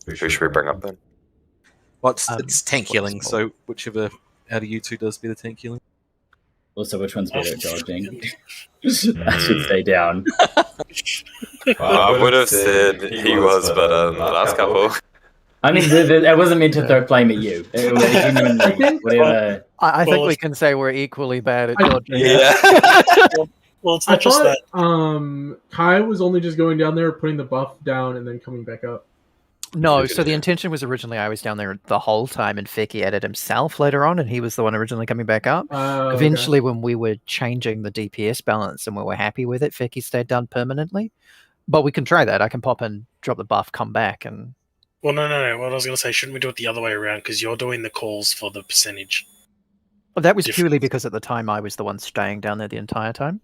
Speaker 1: who should we bring up then?
Speaker 9: well, it's tank healing. So whichever out of you 2 does better tank healing.
Speaker 2: Also, which one's better at dodging? I should stay down.
Speaker 1: I would have said he was better in the last couple.
Speaker 2: I mean, it wasn't meant to throw flame at you. It was genuinely whatever.
Speaker 6: I think we can say we're equally bad at dodging.
Speaker 4: Well, it's
Speaker 3: I
Speaker 4: not just
Speaker 3: thought,
Speaker 4: that.
Speaker 3: Kai was only just going down there, putting the buff down, and then coming back up.
Speaker 6: No, so the intention was originally I was down there the whole time, and Fecky added himself later on, and he was the one originally coming back up. Eventually, when we were changing the DPS balance and we were happy with it, Fecky stayed down permanently. But we can try that. I can pop in, drop the buff, come back, and...
Speaker 4: Well, no. What I was going to say, shouldn't we do it the other way around? Because you're doing the calls for the percentage.
Speaker 6: Well, that was purely because at the time I was the one staying down there the entire time.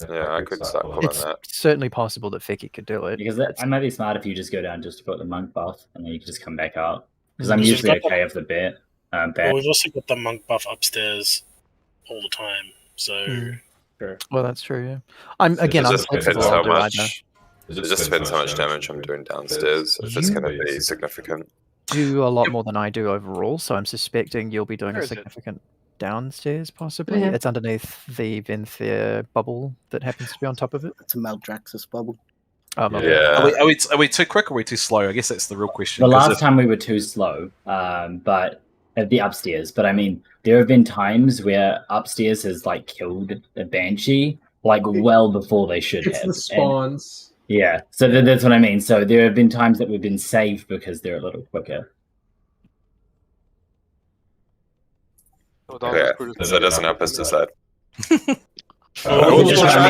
Speaker 1: Yeah, I could start pulling
Speaker 6: It's
Speaker 1: that.
Speaker 6: certainly possible that Fecky could do it.
Speaker 2: Because I might be smart if you just go down just to put the monk buff, and then you can just come back up. Because I'm
Speaker 4: Because
Speaker 2: usually
Speaker 4: we've got
Speaker 2: okay with the bet.
Speaker 4: Well, we've also got the monk buff upstairs all the time, so...
Speaker 2: Sure.
Speaker 6: Well, that's true, yeah. I'm
Speaker 1: It just
Speaker 6: flexible,
Speaker 1: depends
Speaker 6: I'll
Speaker 1: how
Speaker 6: do
Speaker 1: much.
Speaker 6: either.
Speaker 1: It just depends how much damage I'm doing downstairs. If it's going to be significant.
Speaker 6: Do a lot more than I do overall, so I'm suspecting you'll be doing
Speaker 11: Where
Speaker 6: a
Speaker 11: is it?
Speaker 6: significant downstairs, possibly.
Speaker 7: Yeah.
Speaker 6: It's underneath the Venthyr bubble that happens to be on top of it.
Speaker 12: It's a Maldraxxus bubble.
Speaker 1: Yeah.
Speaker 9: Are we too quick or are we too slow? I guess that's the real question.
Speaker 2: The
Speaker 9: 'cause
Speaker 2: last time we were too slow, but at the upstairs. But I mean, there have been times where upstairs has like killed a banshee like well before they should
Speaker 3: It's
Speaker 2: have.
Speaker 3: the spawns.
Speaker 2: Yeah, so that's what I mean. So there have been times that we've been saved because they're a little quicker.
Speaker 1: Okay, so that doesn't help us decide.
Speaker 2: We'll try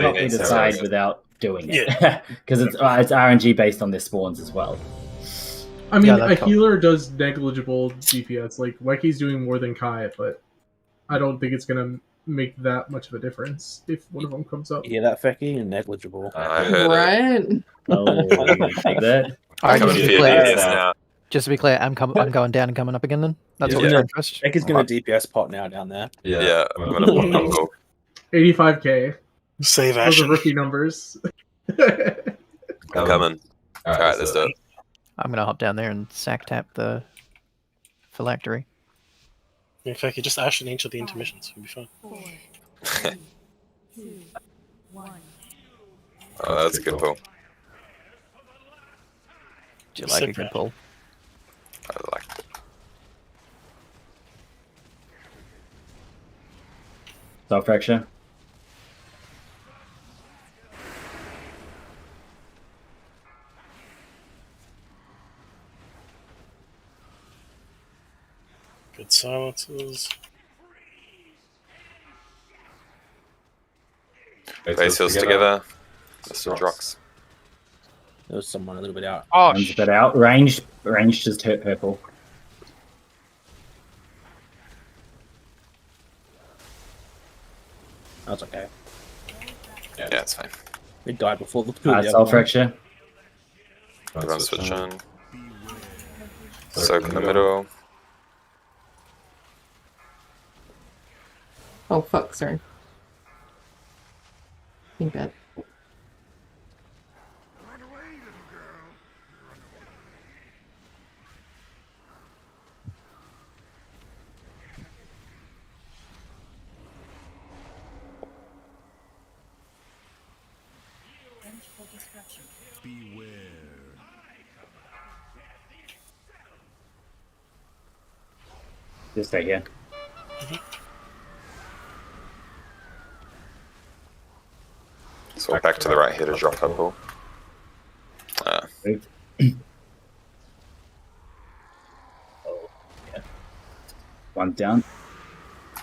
Speaker 1: being
Speaker 2: to decide without doing it.
Speaker 4: Yeah.
Speaker 2: Because it's RNG based on their spawns as well.
Speaker 3: I mean,
Speaker 6: Yeah,
Speaker 3: a healer does negligible DPS. Like, Weki's doing more than Kai, but I don't think it's going to make that much of a difference if one of them comes up.
Speaker 8: You hear that, Fecky? Negligible.
Speaker 1: I heard
Speaker 7: Right?
Speaker 2: Oh, take that.
Speaker 6: Alright,
Speaker 1: Coming
Speaker 6: just,
Speaker 1: for your DPS now.
Speaker 6: to be clear, I'm going down and coming up again then? That's what we're doing first?
Speaker 8: Fecky's going to DPS pot now down there.
Speaker 1: Yeah, I'm going to put Uncle.
Speaker 3: 85k.
Speaker 4: Save
Speaker 3: Those are
Speaker 4: action.
Speaker 3: rookie numbers.
Speaker 1: I'm coming. Alright, let's do it.
Speaker 6: I'm going to hop down there and sack tap the phylactery.
Speaker 4: In fact, you just ash in each of the intermissions. We'll be fine.
Speaker 1: Oh, that's a good pull.
Speaker 6: Do you like a good pull?
Speaker 1: I like it.
Speaker 2: Soft fracture.
Speaker 4: Good silences.
Speaker 1: Base heals together. Mr. Drox.
Speaker 8: There was someone a little bit out.
Speaker 11: Oh,
Speaker 2: One's a bit out. Ranged just hurt purple.
Speaker 8: That's okay.
Speaker 1: Yeah, it's fine.
Speaker 8: We died before the two.
Speaker 2: Soul fracture.
Speaker 1: Everyone switch in. Soak in the middle.
Speaker 7: Oh, fuck, sorry. Think bad.
Speaker 2: Just stay here.
Speaker 1: So back to the right here to drop purple.
Speaker 2: Moved. Oh, yeah. One's down.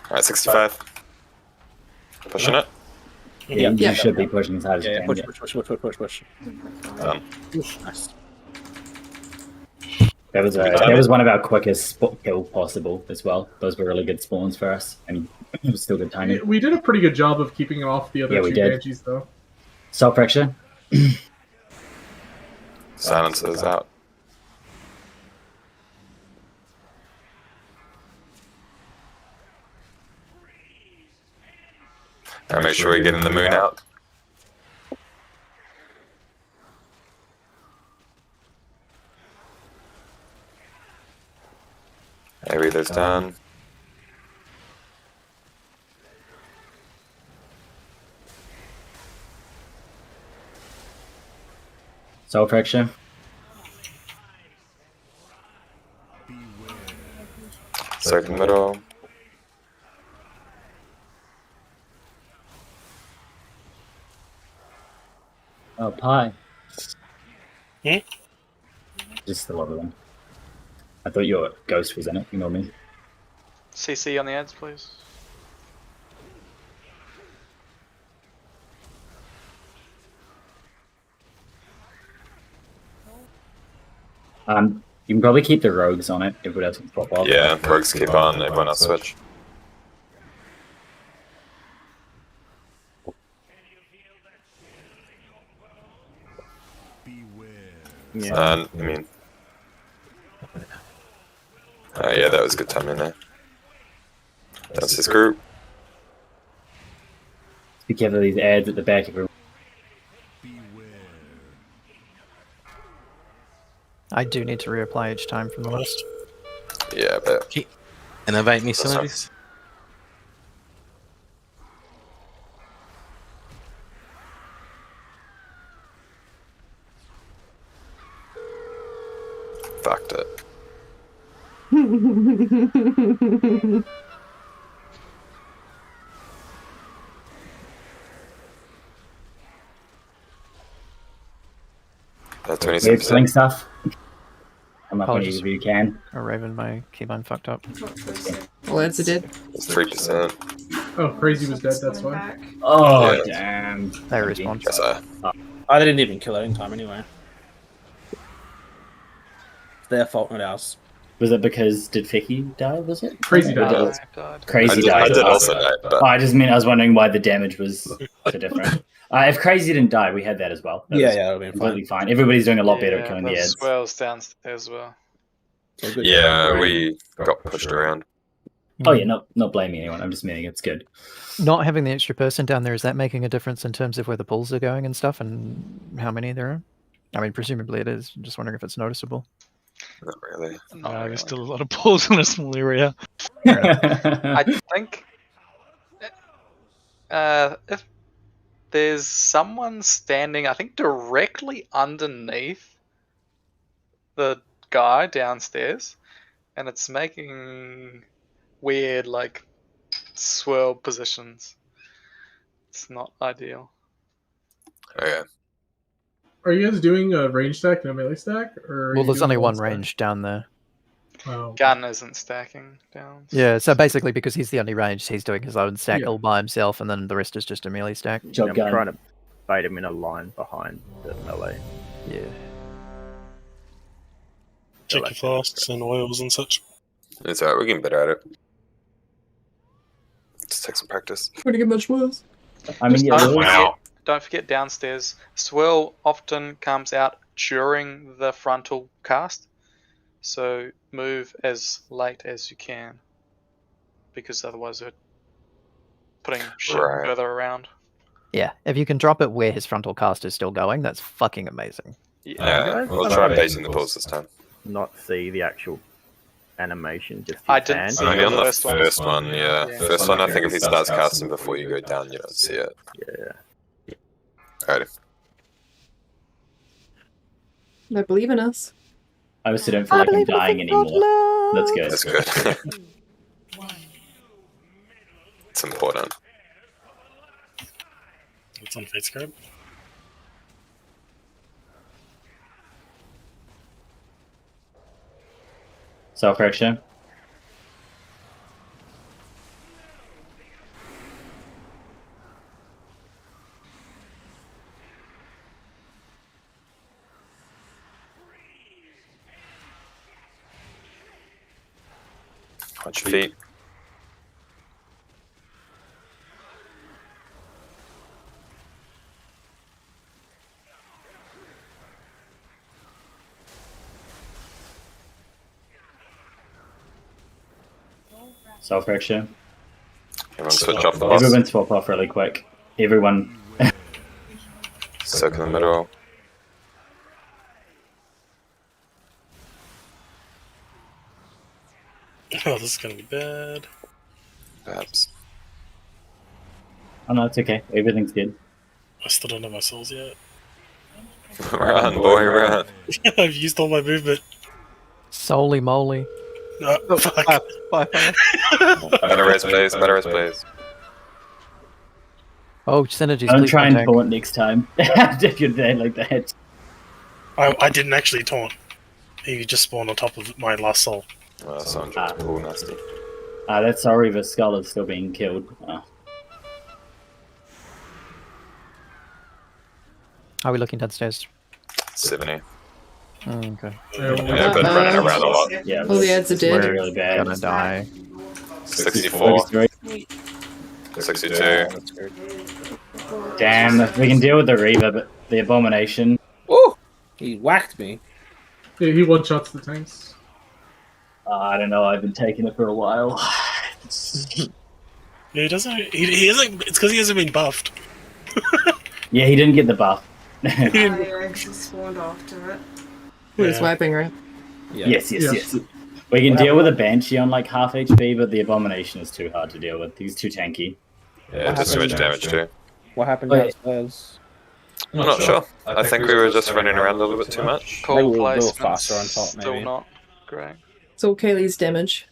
Speaker 1: Alright, 65. Pushing it.
Speaker 2: Yeah, you
Speaker 7: Yeah.
Speaker 2: should be pushing as hard as you can.
Speaker 8: Push,
Speaker 2: Yeah.
Speaker 8: push.
Speaker 1: Done.
Speaker 8: Nice.
Speaker 2: That was one of our quickest kill possible as well. Those were really good spawns for us, and it was still good timing.
Speaker 3: We did a pretty good job of keeping off the other
Speaker 2: Yeah, we
Speaker 3: two
Speaker 2: did.
Speaker 3: banshees, though.
Speaker 2: Soul fracture.
Speaker 1: Silences out. And make sure we're getting the moon out. Maybe there's done.
Speaker 2: Soul fracture.
Speaker 1: Circle middle.
Speaker 2: Oh, pie.
Speaker 4: Hmm?
Speaker 2: Just the other one. I thought your ghost was in it. Ignore me.
Speaker 15: CC on the ads, please.
Speaker 2: You can probably keep the rogues on it if it doesn't pop off.
Speaker 1: Yeah, rogues keep on, everyone else switch.
Speaker 8: Yeah.
Speaker 1: I mean... yeah, that was good timing there. That's his group.
Speaker 2: Be careful of these ads at the back of your...
Speaker 6: I do need to reapply each time from the list.
Speaker 1: Yeah, but...
Speaker 9: Innovate me some of these.
Speaker 1: Fucked it. That's
Speaker 2: Weird sling stuff. Come up
Speaker 6: Apologies.
Speaker 2: whenever you can.
Speaker 6: Or Raven, my keybind fucked up.
Speaker 7: All ads are dead.
Speaker 1: It's 3%.
Speaker 3: Oh, Crazy was dead, that's why.
Speaker 2: Oh,
Speaker 1: Yeah.
Speaker 2: damn.
Speaker 6: They respawn.
Speaker 1: Yes,
Speaker 8: I didn't even kill it in time anyway. It's their fault, not ours.
Speaker 2: Was it because did Ficky die? Was it
Speaker 3: Crazy died.
Speaker 2: Crazy died.
Speaker 1: I did also die, but...
Speaker 2: Oh, I was wondering why the damage was so different. If Crazy didn't die, we had that as well. That was
Speaker 8: that'll be
Speaker 2: completely fine. Everybody's doing a lot better at killing the
Speaker 15: there's
Speaker 2: ads.
Speaker 15: swirls downstairs as well.
Speaker 1: Yeah, we got pushed around.
Speaker 2: Oh yeah, not blaming anyone. I'm just meaning it's good.
Speaker 6: Not having the extra person down there, is that making a difference in terms of where the pulls are going and stuff and how many there are? I mean, presumably it is. I'm just wondering if it's noticeable.
Speaker 1: Not really.
Speaker 16: There's still a lot of pulls in a small area.
Speaker 15: I think if there's someone standing, I think directly underneath the guy downstairs, and it's making weird like swirl positions. It's not ideal.
Speaker 1: Okay.
Speaker 3: Are you guys doing a range stack and a melee stack? Or are
Speaker 6: Well,
Speaker 3: you
Speaker 6: there's
Speaker 3: doing
Speaker 6: only one
Speaker 3: stack?
Speaker 6: range down there.
Speaker 3: Oh.
Speaker 15: Gun isn't stacking down.
Speaker 6: Yeah, so basically because he's the only range, he's doing his own stack
Speaker 3: Yeah.
Speaker 6: all by himself, and then the rest is just a melee stack.
Speaker 13: I'm trying to bait him in a line behind the melee.
Speaker 6: Yeah.
Speaker 4: Check your flasks and oils and such.
Speaker 1: It's alright, we're getting better at it. Just take some practice.
Speaker 7: Gonna get much worse.
Speaker 2: I mean, yeah,
Speaker 15: Don't forget downstairs. Swirl often comes out during the frontal cast, so move as late as you can, because otherwise they're putting shit
Speaker 1: Right.
Speaker 15: further around.
Speaker 6: Yeah, if you can drop it where his frontal cast is still going, that's fucking amazing.
Speaker 1: Yeah, we'll try baiting the pulls this time.
Speaker 13: Not see the actual animation, just
Speaker 15: I
Speaker 13: his
Speaker 15: didn't
Speaker 13: hand.
Speaker 15: see
Speaker 1: Only on the
Speaker 15: first one.
Speaker 1: first one, yeah. First one, I think if he starts casting before you go down, you don't see it.
Speaker 13: Yeah.
Speaker 1: Alrighty.
Speaker 7: They believe in us.
Speaker 2: I also don't feel like I'm dying anymore. That's good.
Speaker 1: That's good. It's important.
Speaker 4: It's on Fate Scribe.
Speaker 2: Self-correction.
Speaker 1: Watch your feet.
Speaker 2: Self-correction.
Speaker 1: Everyone switch off the boss.
Speaker 2: Everyone swap off really quick. Everyone.
Speaker 1: Soak in the middle.
Speaker 4: Oh, this is gonna be bad.
Speaker 1: Perhaps.
Speaker 2: Oh no, it's okay. Everything's good.
Speaker 4: I still don't have my souls yet.
Speaker 1: Run, boy, run.
Speaker 4: I've used all my movement.
Speaker 6: Solely moly.
Speaker 4: Oh, fuck.
Speaker 1: Better race plays, better race plays.
Speaker 6: Oh, synergies.
Speaker 2: Don't
Speaker 6: please
Speaker 2: try and
Speaker 6: contact.
Speaker 2: taunt next time. If you're there like that.
Speaker 4: I didn't actually taunt. He just spawned on top of my last soul.
Speaker 1: Oh, that sounds cool, nasty.
Speaker 2: That's sorry, the skull is still being killed.
Speaker 6: How are we looking downstairs?
Speaker 1: 70.
Speaker 6: Okay.
Speaker 1: Yeah, I've been running around a lot.
Speaker 2: Yeah,
Speaker 7: All the ads are dead.
Speaker 2: Really bad.
Speaker 6: Gonna die.
Speaker 1: 64. 62.
Speaker 2: Damn, we can deal with the Reaver, but the Abomination.
Speaker 8: Woo! He whacked me.
Speaker 3: Yeah, he one-shots the tanks.
Speaker 2: I don't know, I've been taking it for a while.
Speaker 4: Yeah, he doesn't. He isn't. It's because he hasn't been buffed.
Speaker 2: Yeah, he didn't get the buff.
Speaker 10: I actually spawned after it.
Speaker 7: He was wiping, right?
Speaker 8: Yeah.
Speaker 2: Yes. We can deal with a Banshee on like half HP, but the Abomination is too hard to deal with. He's too tanky.
Speaker 1: Yeah, it does too much damage too.
Speaker 8: What happened
Speaker 2: Wait.
Speaker 8: downstairs?
Speaker 1: I'm not sure. I think we were just running around a little bit too much.
Speaker 8: Maybe
Speaker 15: Pool
Speaker 8: we'll go
Speaker 15: placement.
Speaker 8: faster on top,
Speaker 15: Still
Speaker 8: maybe.
Speaker 15: not great.
Speaker 7: It's all Kaylee's damage.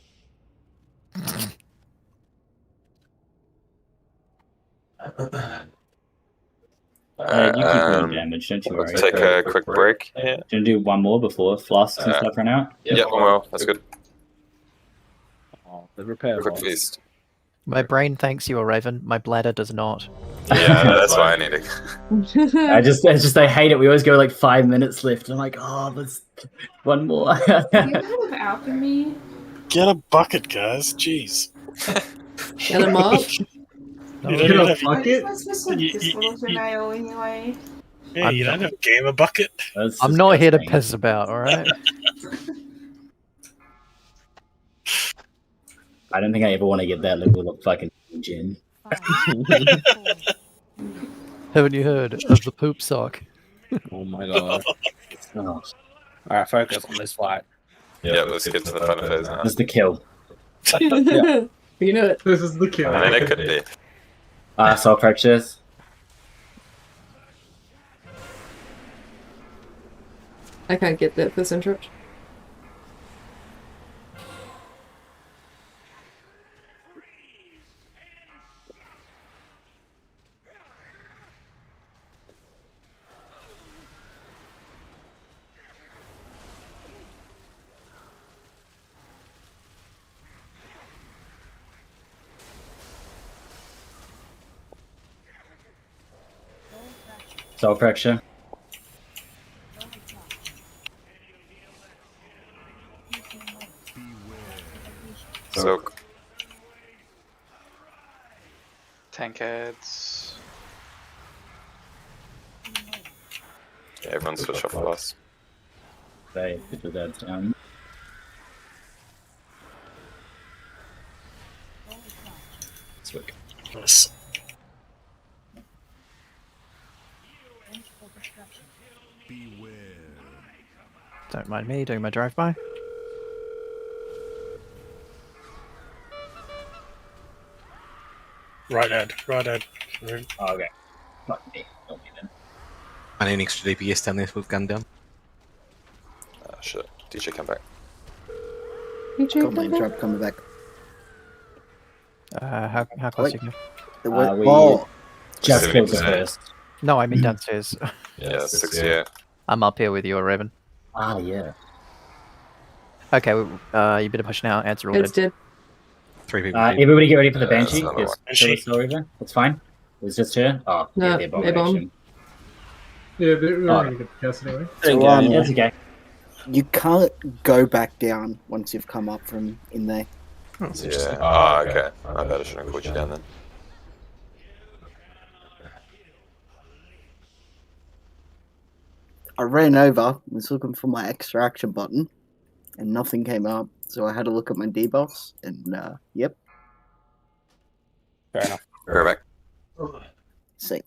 Speaker 2: You keep doing damage, don't you worry.
Speaker 1: Let's take a quick break.
Speaker 2: Do you want to do one more before flasks and stuff run out?
Speaker 1: Yeah, well, that's good.
Speaker 8: Oh, the repair
Speaker 1: Quick
Speaker 8: box.
Speaker 1: feast.
Speaker 6: My brain thanks you, Raven. My bladder does not.
Speaker 1: Yeah, that's why I need it.
Speaker 2: I hate it. We always go like 5 minutes left. I'm like, oh, there's one more.
Speaker 10: You have alchemy.
Speaker 4: Get a bucket, guys. Jeez.
Speaker 7: Get him up.
Speaker 4: You
Speaker 3: Get
Speaker 4: don't
Speaker 3: a
Speaker 4: have,
Speaker 3: bucket?
Speaker 10: What's this like this little nail anyway?
Speaker 4: yeah, you don't have gamer bucket.
Speaker 6: I'm not here to piss about, alright?
Speaker 2: I don't think I ever want to get that level of fucking gin.
Speaker 6: Haven't you heard of the poop sock?
Speaker 8: Oh my god.
Speaker 2: Oh,
Speaker 8: Alright, focus on this fight.
Speaker 1: Yeah, let's get to the fun phase now.
Speaker 2: that's the kill.
Speaker 8: Yeah.
Speaker 7: You know it.
Speaker 3: This is the kill.
Speaker 1: I mean, it could be.
Speaker 2: Soul fractures.
Speaker 7: I can't get that first interrupt.
Speaker 2: Soul fracture.
Speaker 1: Soak.
Speaker 15: Tank heads.
Speaker 1: Yeah, everyone switch off the boss.
Speaker 2: They put that down. Swick.
Speaker 4: Nice.
Speaker 6: Don't mind me doing my drive-by.
Speaker 4: Right head. Right.
Speaker 2: Oh, okay. Fuck me. Don't be then.
Speaker 9: I need an extra DPS down there with gun down.
Speaker 1: Oh shit. DJ, come back.
Speaker 12: Got my interrupt coming back.
Speaker 6: How close
Speaker 12: Wait.
Speaker 6: you go?
Speaker 2: We just killed the
Speaker 1: 70%.
Speaker 2: first.
Speaker 6: No, I mean downstairs.
Speaker 1: Yeah, 6 here.
Speaker 6: I'm up here with you, Raven.
Speaker 2: Ah, yeah.
Speaker 6: Okay, you better push now. Ads are all
Speaker 7: It's
Speaker 6: dead.
Speaker 7: dead.
Speaker 9: 3 people.
Speaker 2: Everybody get ready for the
Speaker 1: Yeah, that's
Speaker 2: Banshee.
Speaker 1: another
Speaker 2: It's
Speaker 1: one.
Speaker 2: still a slow river. It's fine. It was just her. Oh,
Speaker 7: No,
Speaker 2: yeah, the Abomination.
Speaker 3: Yeah, they were
Speaker 2: Oh.
Speaker 3: going to get the cast anyway.
Speaker 12: So,
Speaker 2: That's okay.
Speaker 12: you can't go back down once you've come up from in there.
Speaker 1: Yeah. Oh, okay. I bet I shouldn't have called you down then.
Speaker 12: I ran over, was looking for my extra action button, and nothing came up. So I had to look at my debuffs, and yep.
Speaker 8: Fair enough.
Speaker 1: Perfect.
Speaker 12: See.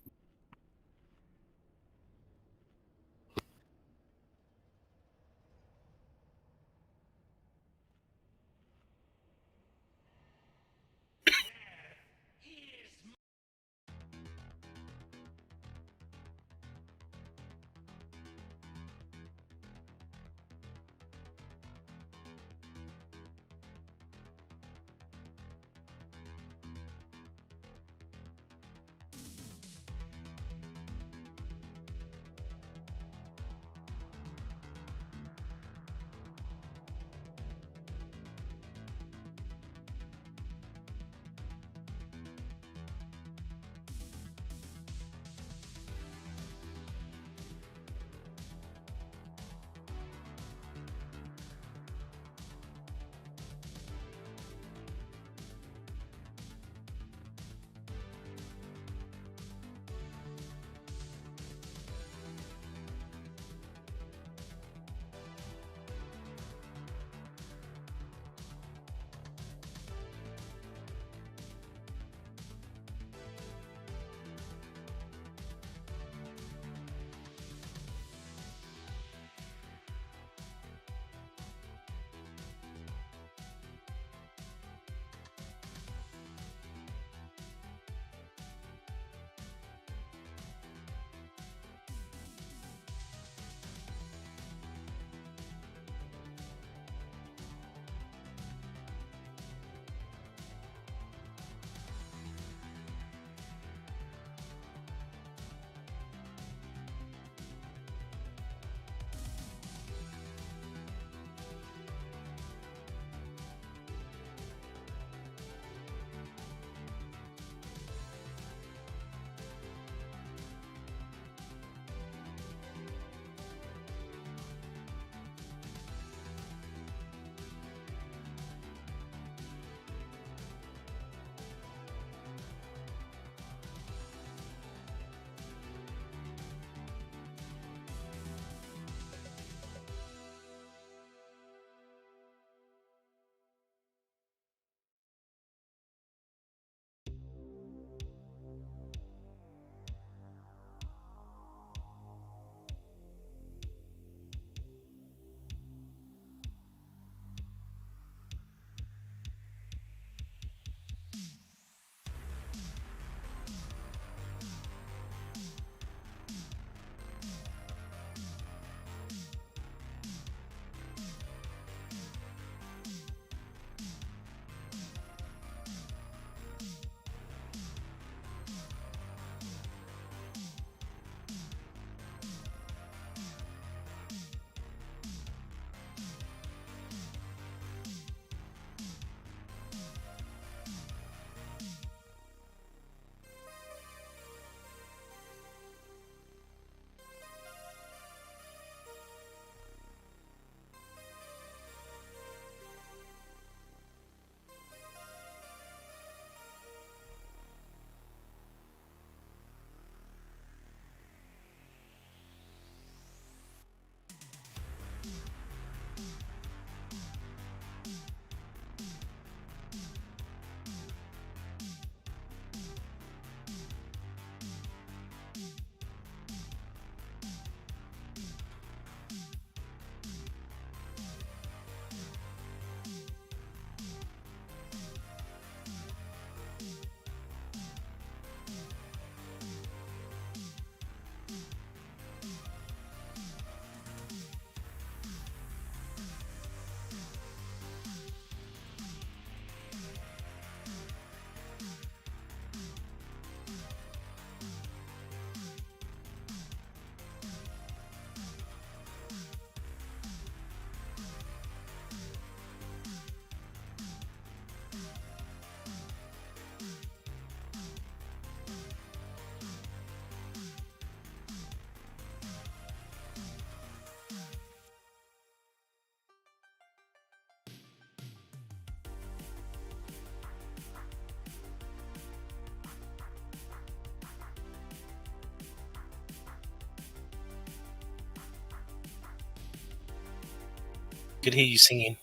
Speaker 4: Could hear you singing.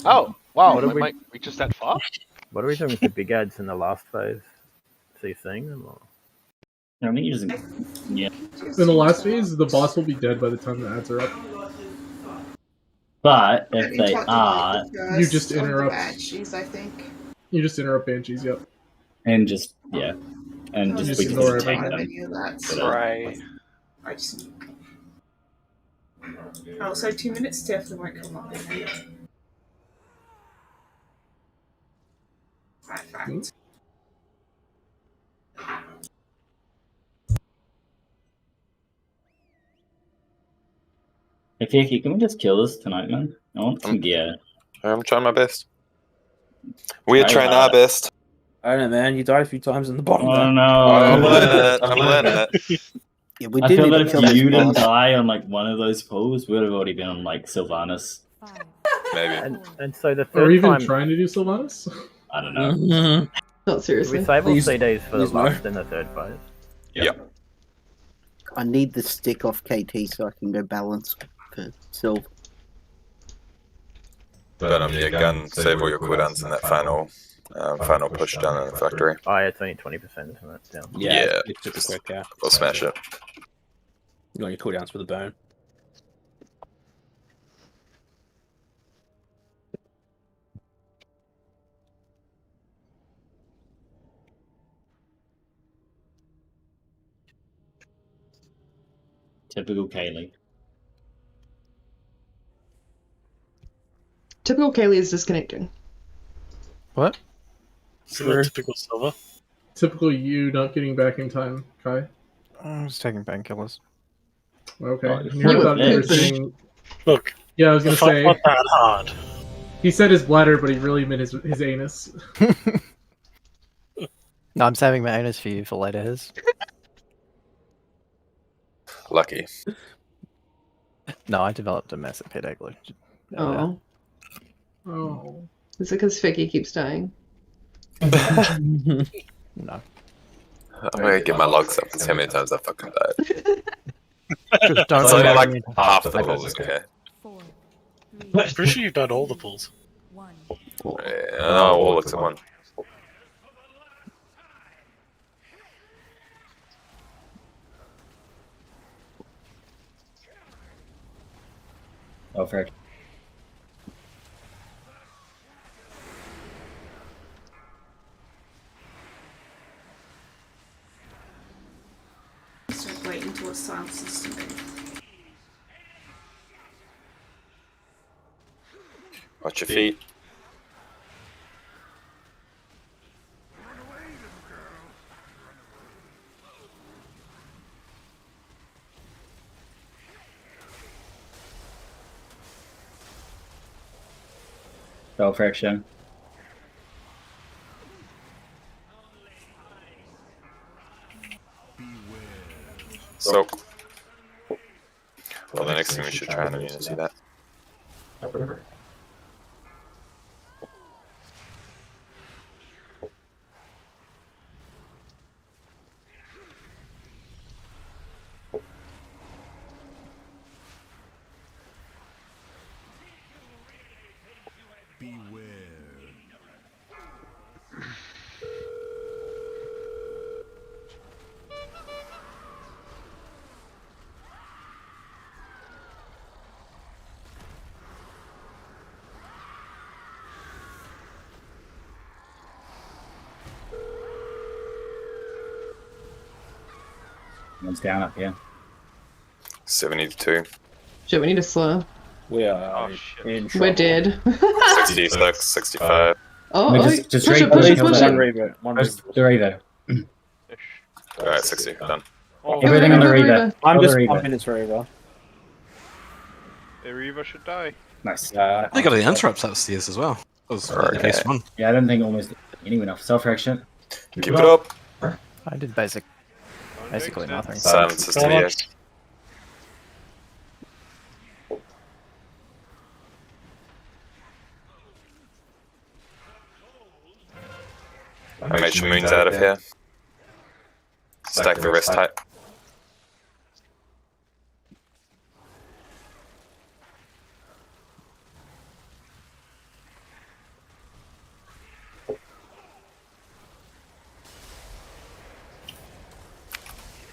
Speaker 17: Oh, wow,
Speaker 13: What are
Speaker 17: my
Speaker 13: we-
Speaker 17: mic reaches that far?
Speaker 13: What are we doing with the big ads in the last phase? So you seeing them? Or?
Speaker 2: I think he doesn't. Yeah.
Speaker 3: In the last phase, the boss will be dead by the time the ads are up.
Speaker 2: But if they are,
Speaker 3: You just interrupt.
Speaker 10: Banshees, I think.
Speaker 3: You just interrupt banshees. Yep.
Speaker 2: and just and
Speaker 3: You
Speaker 2: just
Speaker 3: just
Speaker 2: we can
Speaker 3: ignore
Speaker 2: just tank
Speaker 3: everything.
Speaker 2: them.
Speaker 15: Right.
Speaker 10: I just. Oh, so 2 minutes definitely won't come up. Right, fact.
Speaker 2: Hey, Kiki, can we just kill this tonight, man? I want some gear.
Speaker 1: I'm trying my best. We're
Speaker 2: Try
Speaker 1: trying our
Speaker 2: hard.
Speaker 1: best.
Speaker 8: I don't know, man. You died a few times in the bottom.
Speaker 2: Oh
Speaker 8: there.
Speaker 2: no!
Speaker 1: I'm learning it. I'm learning it.
Speaker 12: Yeah, we
Speaker 2: I
Speaker 12: did
Speaker 2: feel
Speaker 12: need
Speaker 2: that
Speaker 12: to
Speaker 2: if
Speaker 12: kill
Speaker 2: you
Speaker 12: this
Speaker 2: didn't
Speaker 12: boss.
Speaker 2: die on like one of those pools, we'd have already been on like Sylvanas.
Speaker 1: Maybe.
Speaker 13: And so the
Speaker 3: Or
Speaker 13: third
Speaker 3: even
Speaker 13: time,
Speaker 3: trying to do Sylvanas?
Speaker 2: I don't know.
Speaker 7: Not
Speaker 13: do we
Speaker 7: seriously.
Speaker 13: save all
Speaker 8: Use-
Speaker 13: CDs for the
Speaker 8: use
Speaker 13: last and the third phase?
Speaker 1: Yep.
Speaker 12: I need the stick off KT so I can go balance for Sylv.
Speaker 1: But yeah, gun, save all your cooldowns in that final push down in the factory.
Speaker 13: Oh, yeah, it's only 20%, isn't it?
Speaker 1: Yeah,
Speaker 8: it's super quick, yeah.
Speaker 1: We'll smash it.
Speaker 8: You got your cooldowns for the burn.
Speaker 2: Typical Kaylee.
Speaker 7: Typical Kaylee is disconnecting.
Speaker 6: What?
Speaker 4: So typical Silver.
Speaker 3: Typical you not getting back in time, Kai.
Speaker 6: I was taking painkillers.
Speaker 3: Okay.
Speaker 2: Oh,
Speaker 3: You heard about you were saying.
Speaker 4: Look.
Speaker 3: Yeah, I was gonna
Speaker 4: the fight
Speaker 3: say.
Speaker 4: not that hard.
Speaker 3: He said his bladder, but he really meant his anus.
Speaker 6: No, I'm saving my anus for you for later, his.
Speaker 1: Lucky.
Speaker 6: No, I developed a massive headache.
Speaker 7: Oh.
Speaker 3: Oh.
Speaker 7: Is it because Vicky keeps dying?
Speaker 6: No.
Speaker 1: I'm gonna get my logs up and see how many times I fucking died.
Speaker 6: Just don't
Speaker 1: It's only
Speaker 6: remember
Speaker 1: like
Speaker 6: me.
Speaker 1: half the pools, okay?
Speaker 4: I'm pretty sure you've done all the pulls.
Speaker 1: Yeah, all looks at one.
Speaker 2: Oh, fair.
Speaker 10: So wait until it silences to move.
Speaker 1: Watch your feet.
Speaker 2: Spell friction.
Speaker 1: So, well, the next thing we should try and immunity that.
Speaker 2: One's down up here.
Speaker 1: 72.
Speaker 7: Shit, we need to slow.
Speaker 8: We are in
Speaker 7: We're dead.
Speaker 1: 66, 65.
Speaker 7: Oh,
Speaker 2: We
Speaker 7: oh,
Speaker 2: just
Speaker 7: push
Speaker 2: straight
Speaker 7: it, push it,
Speaker 2: kill
Speaker 7: push
Speaker 2: that.
Speaker 7: it.
Speaker 2: Push the Revo.
Speaker 1: Alright, 60, done.
Speaker 2: Everything on the Revo.
Speaker 8: I'm
Speaker 2: Kill
Speaker 8: just
Speaker 2: the Revo.
Speaker 8: pumping its Reaver.
Speaker 17: The Reaver should die.
Speaker 2: Nice.
Speaker 9: They got the interrupts upstairs as well. That was
Speaker 1: Okay.
Speaker 9: case one.
Speaker 2: Yeah, I don't think almost anyone else. Self-reaction.
Speaker 1: Keep it up.
Speaker 6: I did basically nothing.
Speaker 1: Silence is to the air. I made your moons out of here. Stack the rest tight.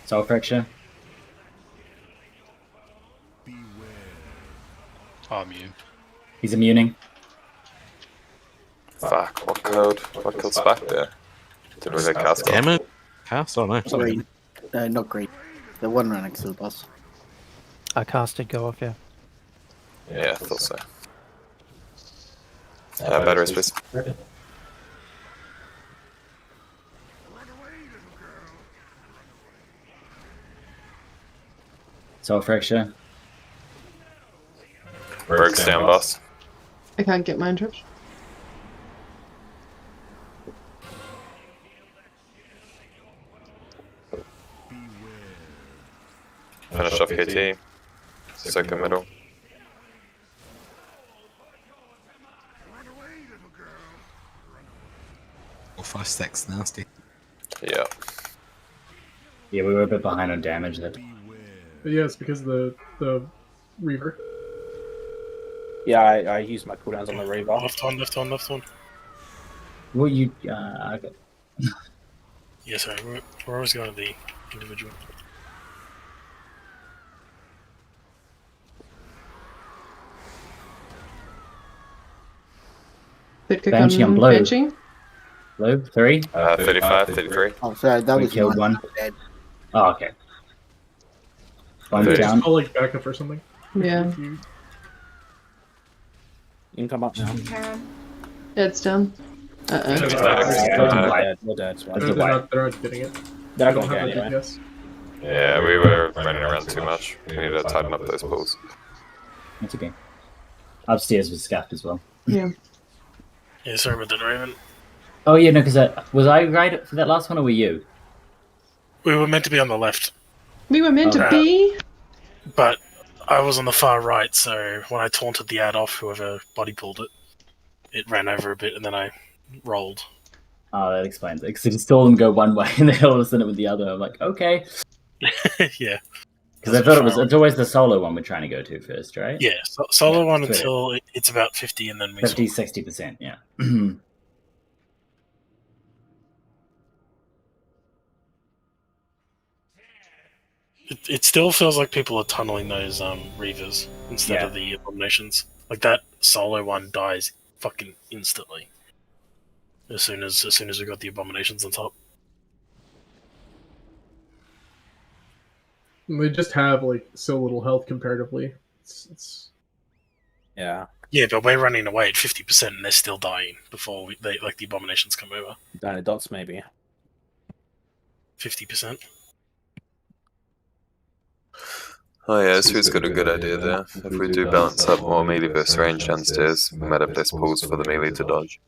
Speaker 2: Soul Fracture.
Speaker 16: Oh, immune.
Speaker 2: He's immuning.
Speaker 1: Fuck, what code? What code's back there? Did we get cast off?
Speaker 9: Damn it. Cast? I don't know. Something.
Speaker 12: Green. Not green. The one right next to the boss.
Speaker 6: I cast did go off, yeah.
Speaker 1: Yeah, I thought so. Batteries, please.
Speaker 2: Soul Fracture.
Speaker 1: Rogue's down, boss.
Speaker 7: I can't get my interruption.
Speaker 1: Finish off KT. Second middle.
Speaker 9: Or 5 stacks, nasty.
Speaker 1: Yeah.
Speaker 2: Yeah, we were a bit behind on damage there.
Speaker 3: But yeah, it's because of the Reaver.
Speaker 8: Yeah, I used my cooldowns on the Reaver.
Speaker 4: Left one.
Speaker 2: Well, you... okay.
Speaker 4: Yeah, sorry, we're always going to the individual.
Speaker 7: Third kick
Speaker 2: Banshee on
Speaker 7: on
Speaker 2: blue.
Speaker 7: Banshee.
Speaker 2: Blue, 3?
Speaker 1: 35, 33.
Speaker 12: Oh, sorry, that
Speaker 2: We
Speaker 12: was
Speaker 2: killed one.
Speaker 12: dead.
Speaker 2: Oh, okay. One
Speaker 1: Okay.
Speaker 2: down.
Speaker 3: Call like backup or something.
Speaker 7: Yeah.
Speaker 3: You
Speaker 8: can come up now.
Speaker 7: It's down.
Speaker 8: We're dead.
Speaker 3: They're not getting it.
Speaker 8: They're
Speaker 3: They
Speaker 8: not
Speaker 3: don't
Speaker 8: gonna
Speaker 3: have
Speaker 8: get
Speaker 3: the
Speaker 8: anywhere.
Speaker 3: DPS.
Speaker 1: Yeah, we were running around too much. We need to tighten up those pulls.
Speaker 2: That's okay. Upstairs was Scaff as well.
Speaker 7: Yeah.
Speaker 4: Yeah, sorry about that, Raven.
Speaker 2: Oh, yeah, no, because was I right for that last one, or were you?
Speaker 4: We were meant to be on the left,
Speaker 7: We were meant to be.
Speaker 4: but I was on the far right, so when I taunted the ad off, whoever body pulled it, it ran over a bit, and then I rolled.
Speaker 2: Oh, that explains it. Because I just saw them go one way, and then all of a sudden it went the other. I'm like, okay.
Speaker 4: Yeah.
Speaker 2: Because I thought it's always the solo one we're trying to go to first, right?
Speaker 4: Yeah, solo
Speaker 2: Yeah,
Speaker 4: one
Speaker 2: that's
Speaker 4: until it's about 50, and then we
Speaker 2: 50, 60%, yeah.
Speaker 4: It still feels like people are tunneling those Reavers instead of the Abominations. Like that solo one dies fucking instantly. As soon as we got the Abominations on top.
Speaker 3: And they just have like so little health comparatively. It's
Speaker 8: Yeah.
Speaker 4: Yeah, but we're running away at 50% and they're still dying before the Abominations come over.
Speaker 8: Down at dots maybe.
Speaker 4: 50%.
Speaker 1: Oh yeah, Sue's got a good idea there. If we do balance up more melee versus range downstairs, we might have less pulls for the melee to dodge.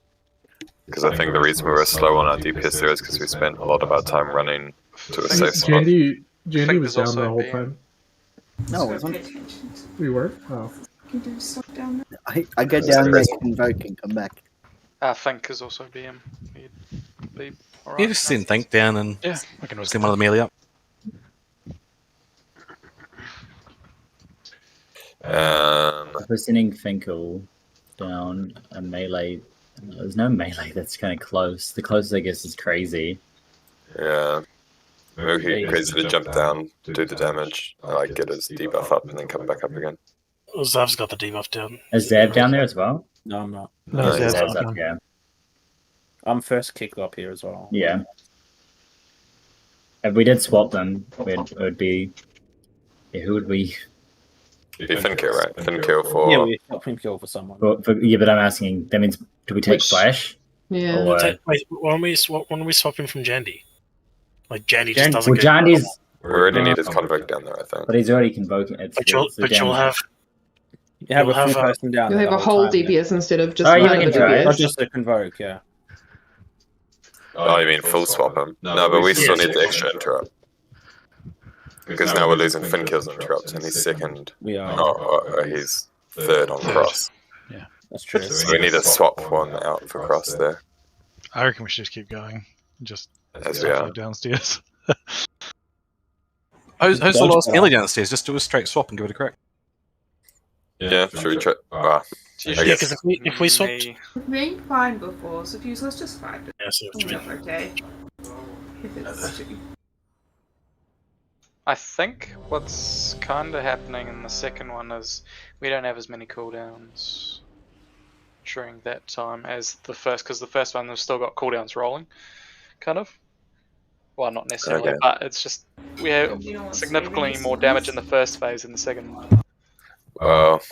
Speaker 1: Because I think the reason we were slow on our DPS there is because we spent a lot of our time running to a safe spot.
Speaker 3: Jandy was down the whole time.
Speaker 12: No, it wasn't.
Speaker 3: We were? Oh.
Speaker 10: You do stuff down there.
Speaker 12: I go down there, invoke, and come back.
Speaker 15: Think is also BM. He'd be alright.
Speaker 9: You just send Think down and
Speaker 11: Yeah, I can always
Speaker 9: send one of the melee up.
Speaker 2: If we're sending Finkel down a melee, there's no melee that's kind of close. The closest, I guess, is Crazy.
Speaker 1: Yeah. Mookie crazy to jump down, do the damage, get his debuff up, and then come back up again.
Speaker 4: Well, Zav's got the debuff down.
Speaker 2: Is Zav down there as well?
Speaker 8: No, I'm not.
Speaker 2: No,
Speaker 8: Zav's
Speaker 2: Zav's
Speaker 8: up.
Speaker 2: up, yeah.
Speaker 8: I'm first kick up here as well.
Speaker 2: Yeah. If we did swap them, it would be... Yeah, who would we...
Speaker 1: Be Finkill, right? Finkill for...
Speaker 8: Yeah, we swap Finkill for someone.
Speaker 2: Yeah, but I'm asking, that means, do we take
Speaker 7: Which-
Speaker 2: Flash?
Speaker 7: Yeah.
Speaker 2: Or,
Speaker 4: Wait, why don't we swap him from Jandy? Like Jandy just doesn't
Speaker 2: well,
Speaker 4: get
Speaker 2: Jandy's...
Speaker 1: We already need his convoke down there, I think.
Speaker 2: But he's already convoking it.
Speaker 4: But you'll have...
Speaker 8: You have
Speaker 4: You'll
Speaker 8: a full
Speaker 4: have,
Speaker 8: person down
Speaker 7: You'll
Speaker 8: there
Speaker 7: have a
Speaker 8: the
Speaker 7: whole
Speaker 8: time, yeah.
Speaker 7: DPS instead of just
Speaker 2: Oh, yeah,
Speaker 7: one
Speaker 2: we
Speaker 7: of the
Speaker 2: can try it.
Speaker 8: Not
Speaker 7: DPS.
Speaker 8: just a convoke, yeah.
Speaker 1: Oh, you mean full swap him? No, but we still need the extra interrupt. Because now we're losing Finkill's interrupt, and he's second.
Speaker 8: We are.
Speaker 1: Or he's third on cross.
Speaker 16: Yeah.
Speaker 8: That's true.
Speaker 1: So we need to swap one out for cross there.
Speaker 16: I reckon we should just keep going. Just
Speaker 1: As we are.
Speaker 16: downstairs.
Speaker 9: Who's the last melee downstairs? Just do a straight swap and give it a crack.
Speaker 1: Yeah, should we try?
Speaker 4: Yeah, because if we swapped...
Speaker 10: We've been fine before, so if you let's just find it.
Speaker 4: Yeah, so
Speaker 10: It's okay. If it's
Speaker 15: I think what's kind of happening in the second one is we don't have as many cooldowns during that time as the first, because the first one has still got cooldowns rolling, kind of. Well, not necessarily,
Speaker 1: Okay.
Speaker 15: but it's just we have
Speaker 10: You know what's
Speaker 15: significantly
Speaker 10: saving
Speaker 15: more
Speaker 10: us
Speaker 15: damage in
Speaker 10: ones?
Speaker 15: the first phase than the second.
Speaker 1: Well,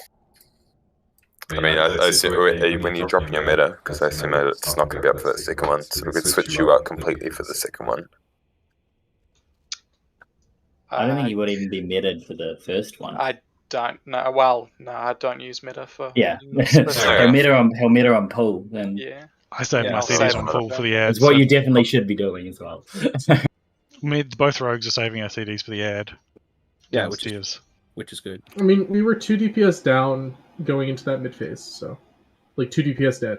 Speaker 1: I mean, I assume when you drop in your meta, because I assume that it's not going to be up for that second one, so we could switch you out completely for the second one.
Speaker 2: I don't think you would even be meted for the first one.
Speaker 15: I don't know. Well, no, I don't use meta for.
Speaker 2: Yeah,
Speaker 15: specific-
Speaker 2: he'll meta on pull. Then
Speaker 15: Yeah.
Speaker 16: I saved my
Speaker 15: I'll
Speaker 16: CDs
Speaker 15: save
Speaker 16: on
Speaker 15: them
Speaker 16: pull
Speaker 15: for
Speaker 16: for the
Speaker 15: that.
Speaker 16: ad.
Speaker 2: it's what
Speaker 16: so
Speaker 2: you definitely should be doing as well.
Speaker 16: both rogues are saving our CDs for the ad.
Speaker 8: Yeah,
Speaker 16: Downstairs.
Speaker 8: which is good.
Speaker 3: I mean, we were 2 DPS down going into that mid phase, so like 2 DPS dead,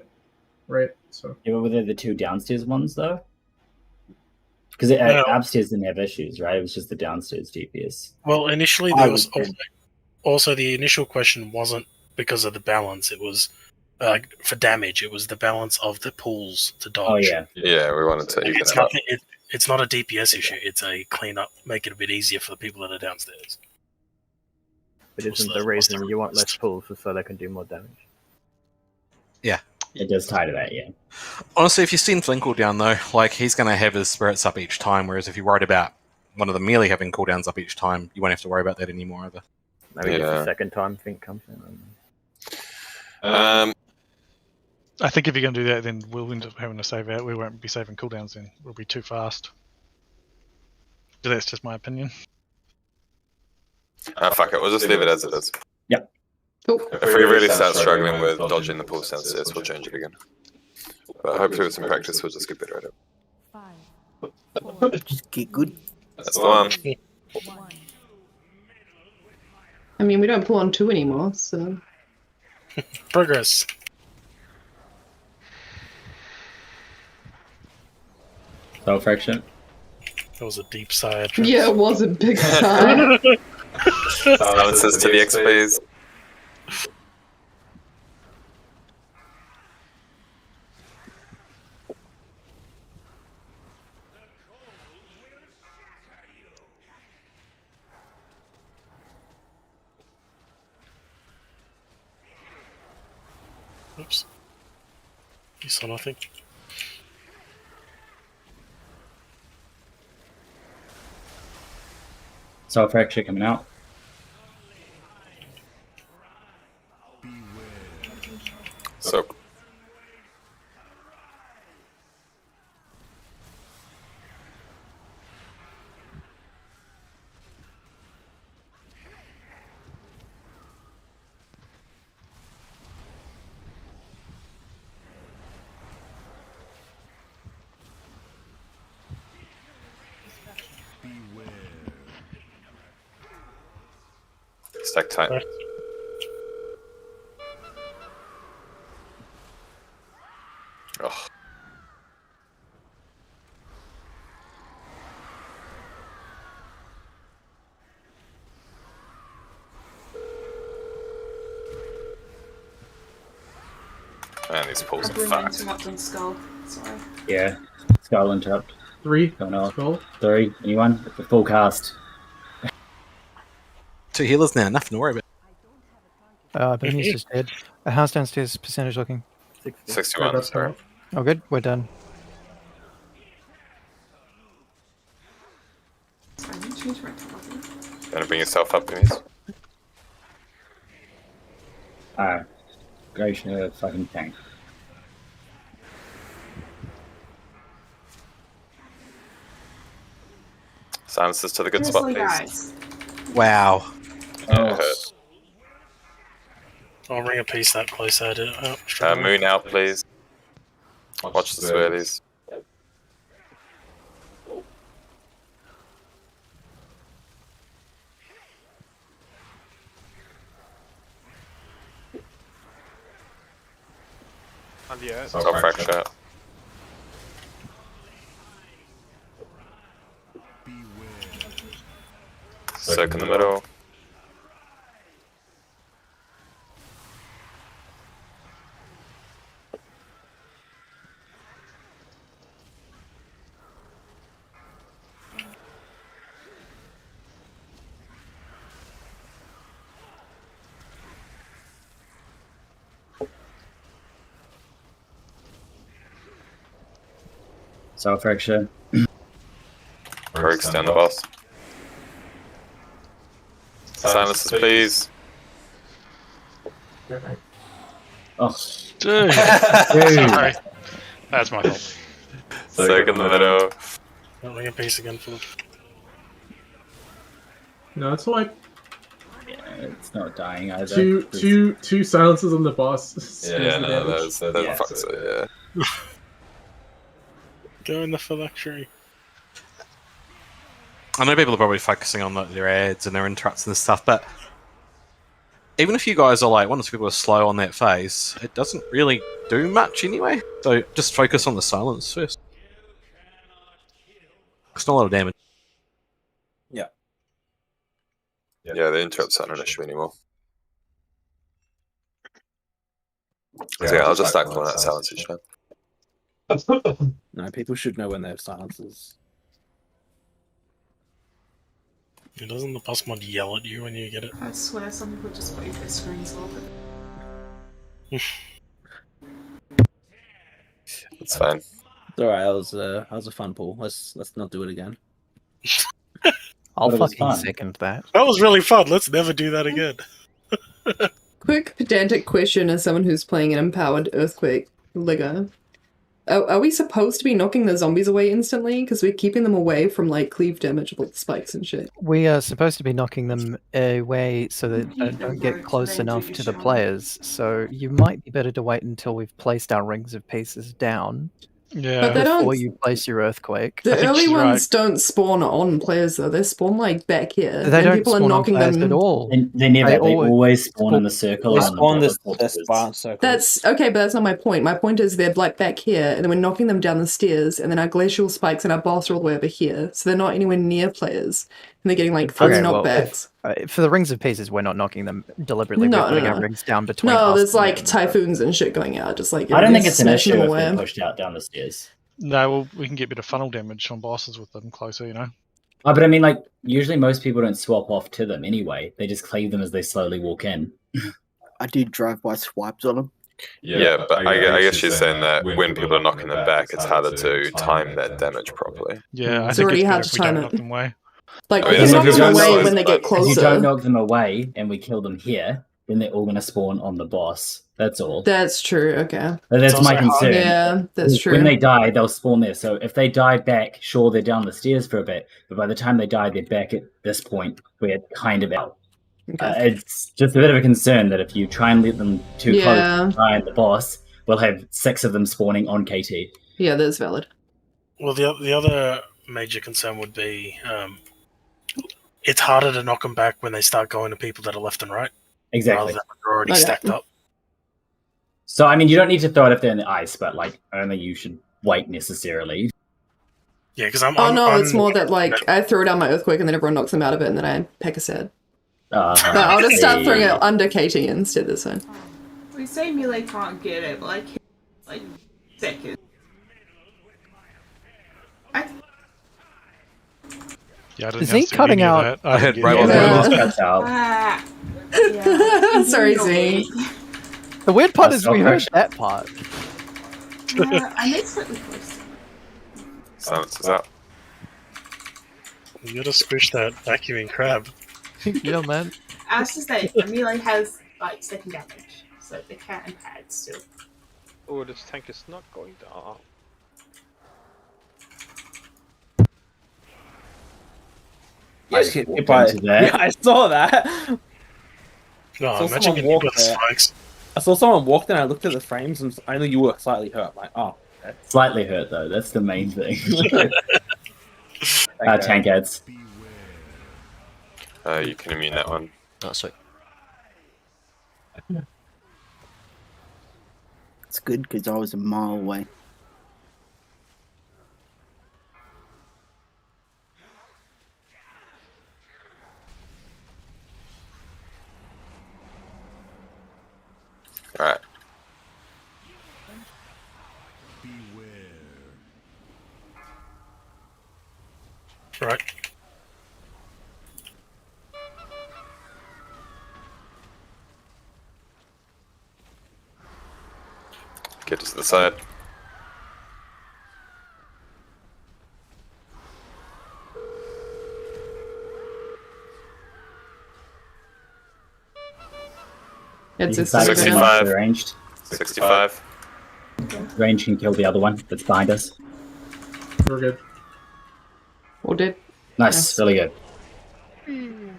Speaker 3: right? So
Speaker 2: Yeah, but were they the two downstairs ones though? Because upstairs didn't have issues, right? It was just the downstairs DPS.
Speaker 4: Well, initially there was also the initial question wasn't because of the balance. It was for damage. It was the balance of the pools to dodge.
Speaker 2: Oh yeah.
Speaker 1: Yeah, we wanted to even
Speaker 4: It's
Speaker 1: it up.
Speaker 4: nothing. It's not a DPS issue. It's a clean up, make it a bit easier for the people that are downstairs.
Speaker 13: But isn't the reason you want less pools is so they can do more damage?
Speaker 9: Yeah.
Speaker 2: It does tie to that, yeah.
Speaker 9: Honestly, if you send Flynn cooldown though, like he's going to have his spirits up each time, whereas if you're worried about one of the melee having cooldowns up each time, you won't have to worry about that anymore either.
Speaker 13: Maybe just the second time Fink comes in.
Speaker 16: I think if you're going to do that, then we'll end up having to save out. We won't be saving cooldowns then. We'll be too fast. But that's just my opinion.
Speaker 1: Fuck it, we'll just leave it as it is.
Speaker 2: Yep.
Speaker 1: If we really start struggling with dodging the pulse downstairs, we'll change it again. But hopefully with some practice, we'll just get better at it.
Speaker 12: Just get good.
Speaker 1: That's the one.
Speaker 7: I mean, we don't pull on 2 anymore, so.
Speaker 4: Progress.
Speaker 2: Soul fraction.
Speaker 4: That was a deep sigh.
Speaker 7: Yeah, it was a big sigh.
Speaker 1: Balances to the XPs.
Speaker 4: Oops. You saw nothing.
Speaker 2: Soul fracture coming out.
Speaker 1: So. Stack tight. Oh. Man, these pulls are fucked.
Speaker 10: Interrupting Skull. Sorry.
Speaker 2: Yeah. Skull interrupt.
Speaker 3: 3.
Speaker 2: Going off.
Speaker 3: Skull.
Speaker 2: 3. Anyone? The full cast.
Speaker 9: 2 healers now, nothing to worry about.
Speaker 6: But he's just dead. How's downstairs percentage looking?
Speaker 1: 61, sorry.
Speaker 6: Oh, good. We're done.
Speaker 10: Sorry, I changed my tab.
Speaker 1: Gonna bring yourself up, please.
Speaker 2: Alright. Go fucking tank.
Speaker 1: Silences to the good spot,
Speaker 10: Seriously,
Speaker 1: please.
Speaker 10: guys.
Speaker 9: Wow.
Speaker 1: Yeah, it hurt.
Speaker 4: I'll ring a piece that close. I did. Oh,
Speaker 1: Moon out, please. Watch the swirlies. Soul fracture. Soak in the middle.
Speaker 2: Soul Fracture.
Speaker 1: Breaks down the boss. Silences, please.
Speaker 2: Oh,
Speaker 16: Dude.
Speaker 2: Dude.
Speaker 16: Sorry. That's my fault.
Speaker 1: Soak in the middle.
Speaker 4: Not ring a piece again for them.
Speaker 3: No, it's like
Speaker 2: Yeah, it's not dying either.
Speaker 3: two silences on the boss.
Speaker 1: Yeah, no, that fucks it, yeah.
Speaker 4: Go in the phylactery.
Speaker 9: I know people are probably focusing on like, their ads and their interrupts and stuff, but even if you guys are like, one or two people are slow on that phase, it doesn't really do much anyway. So just focus on the silence first. It's not a lot of damage.
Speaker 8: Yeah.
Speaker 1: Yeah, the interrupts aren't an issue anymore. So yeah, I'll just start calling out silence each time.
Speaker 8: No, people should know when they have silences.
Speaker 4: Doesn't the boss mod yell at you when you get it?
Speaker 10: I swear some people just wave their screens off.
Speaker 1: It's fine.
Speaker 8: It's alright, that was a fun pull. Let's not do it again.
Speaker 6: I'll
Speaker 2: But it was
Speaker 6: fucking
Speaker 2: fun.
Speaker 6: second that.
Speaker 4: That was really fun. Let's never do that again.
Speaker 7: Quick pedantic question as someone who's playing an empowered earthquake Ligger. Are we supposed to be knocking the zombies away instantly? Because we're keeping them away from like cleave damage of like spikes and shit.
Speaker 6: We are supposed to be knocking them away so that they don't get close enough to the players. So you might be better to wait until we've placed our rings of pieces down.
Speaker 16: Yeah.
Speaker 7: But they
Speaker 6: Before
Speaker 7: don't.
Speaker 6: you place your earthquake.
Speaker 7: The early ones don't spawn on players though. They spawn like back here.
Speaker 6: They
Speaker 7: and
Speaker 6: don't
Speaker 7: people
Speaker 6: spawn
Speaker 7: are
Speaker 6: on
Speaker 7: knocking
Speaker 6: players
Speaker 7: them
Speaker 6: at all.
Speaker 2: They never. They always spawn in the circle.
Speaker 8: They
Speaker 2: and
Speaker 8: spawn
Speaker 2: the
Speaker 8: the spawn circle.
Speaker 7: That's okay, but that's not my point. My point is they're like back here, and then we're knocking them down the stairs, and then our glacial spikes and our boss are all the way over here, so they're not anywhere near players, and they're getting like 3 knockbacks.
Speaker 6: For the rings of pieces, we're not knocking them deliberately. We're putting our rings down between us.
Speaker 7: No, there's like typhoons and shit going out. Just like
Speaker 2: I don't think it's an
Speaker 7: smashing
Speaker 2: issue
Speaker 7: them
Speaker 2: if
Speaker 7: away.
Speaker 2: they're pushed out down the stairs.
Speaker 16: No, well, we can get a bit of funnel damage on bosses with them closer, you know?
Speaker 2: Oh, but I mean, like, usually most people don't swap off to them anyway. They just cleave them as they slowly walk in.
Speaker 12: I did drive-by swipes on them.
Speaker 1: Yeah, but I guess she's saying that when people are knocking them back, it's harder to time that damage properly.
Speaker 16: Yeah, I
Speaker 7: It's
Speaker 16: think
Speaker 7: already
Speaker 16: it's
Speaker 7: hard
Speaker 16: better
Speaker 7: to
Speaker 16: if we
Speaker 7: time
Speaker 16: don't
Speaker 7: it.
Speaker 16: knock them away.
Speaker 7: Like,
Speaker 1: I mean,
Speaker 7: we can knock
Speaker 1: it's
Speaker 7: them away
Speaker 1: nice,
Speaker 7: when they get
Speaker 1: but-
Speaker 7: closer.
Speaker 2: If you don't knock them away and we kill them here, then they're all going to spawn on the boss. That's all.
Speaker 7: That's true. Okay.
Speaker 2: That's my concern.
Speaker 7: Yeah, that's true.
Speaker 2: When they die, they'll spawn there. So if they die back, sure, they're down the stairs for a bit. But by the time they die, they're back at this point. We're kind of out. It's just a bit of a concern that if you try and let them too close to try and the boss, we'll have 6 of them spawning on KT.
Speaker 7: Yeah, that's valid.
Speaker 4: Well, the other major concern would be it's harder to knock them back when they start going to people that are left and right.
Speaker 2: Exactly.
Speaker 4: Rather than when they're already stacked up.
Speaker 2: So, I mean, you don't need to throw it if they're in the ice, but, like, only you should wait necessarily.
Speaker 4: Yeah, because
Speaker 7: it's more that, like, I throw down my earthquake and then everyone knocks them out of it and then I peck a sad. But I'll just start throwing it under KT instead this time.
Speaker 10: We say melee can't get it, but like seconds.
Speaker 16: Yeah, I didn't
Speaker 6: Is he cutting out?
Speaker 16: I
Speaker 1: had
Speaker 16: right
Speaker 7: Sorry, Z.
Speaker 6: The weird part is we heard that part.
Speaker 10: I need slightly close.
Speaker 1: Silence is out.
Speaker 4: You gotta squish that vacuuming crab.
Speaker 6: Yeah, man.
Speaker 10: I was just saying, a melee has like second damage, so they can't impact still.
Speaker 17: Oh, this tank is not going down.
Speaker 8: Yes, hit by yeah, I saw that.
Speaker 4: No, imagine getting hit by the spikes.
Speaker 8: I saw someone walk in and I looked at the frames and I knew you were slightly hurt. I'm like, oh. Okay.
Speaker 2: Slightly hurt, though. That's the main thing. Tank ads.
Speaker 1: You can immune that one.
Speaker 14: Oh, sweet.
Speaker 12: It's good because I was a mile away.
Speaker 1: Alright.
Speaker 4: Right.
Speaker 1: Get to the side.
Speaker 7: It's
Speaker 2: You
Speaker 7: a
Speaker 2: can start getting
Speaker 1: 65.
Speaker 2: onto the ranged.
Speaker 1: 65.
Speaker 2: Range can kill the other one that's behind us.
Speaker 3: We're good.
Speaker 7: Or did.
Speaker 2: Nice, really good.
Speaker 1: Don't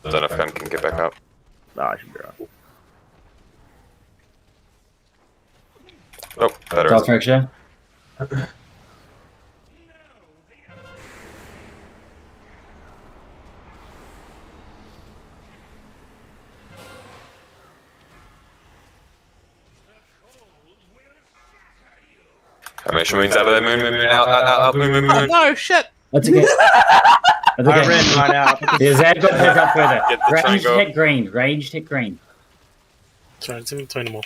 Speaker 1: know if Ben can get back up.
Speaker 13: No, I should be right.
Speaker 1: Oh, better.
Speaker 2: Draw fracture.
Speaker 1: Domination moon's out of there. Moon, out, moon.
Speaker 8: Oh no, shit!
Speaker 2: That's okay. That's okay.
Speaker 8: I ran mine out.
Speaker 2: Yeah, Zed got picked up further.
Speaker 1: Get the
Speaker 2: Ranged
Speaker 1: triangle.
Speaker 2: hit green. Ranged hit green.
Speaker 4: Sorry, it's in 20 more.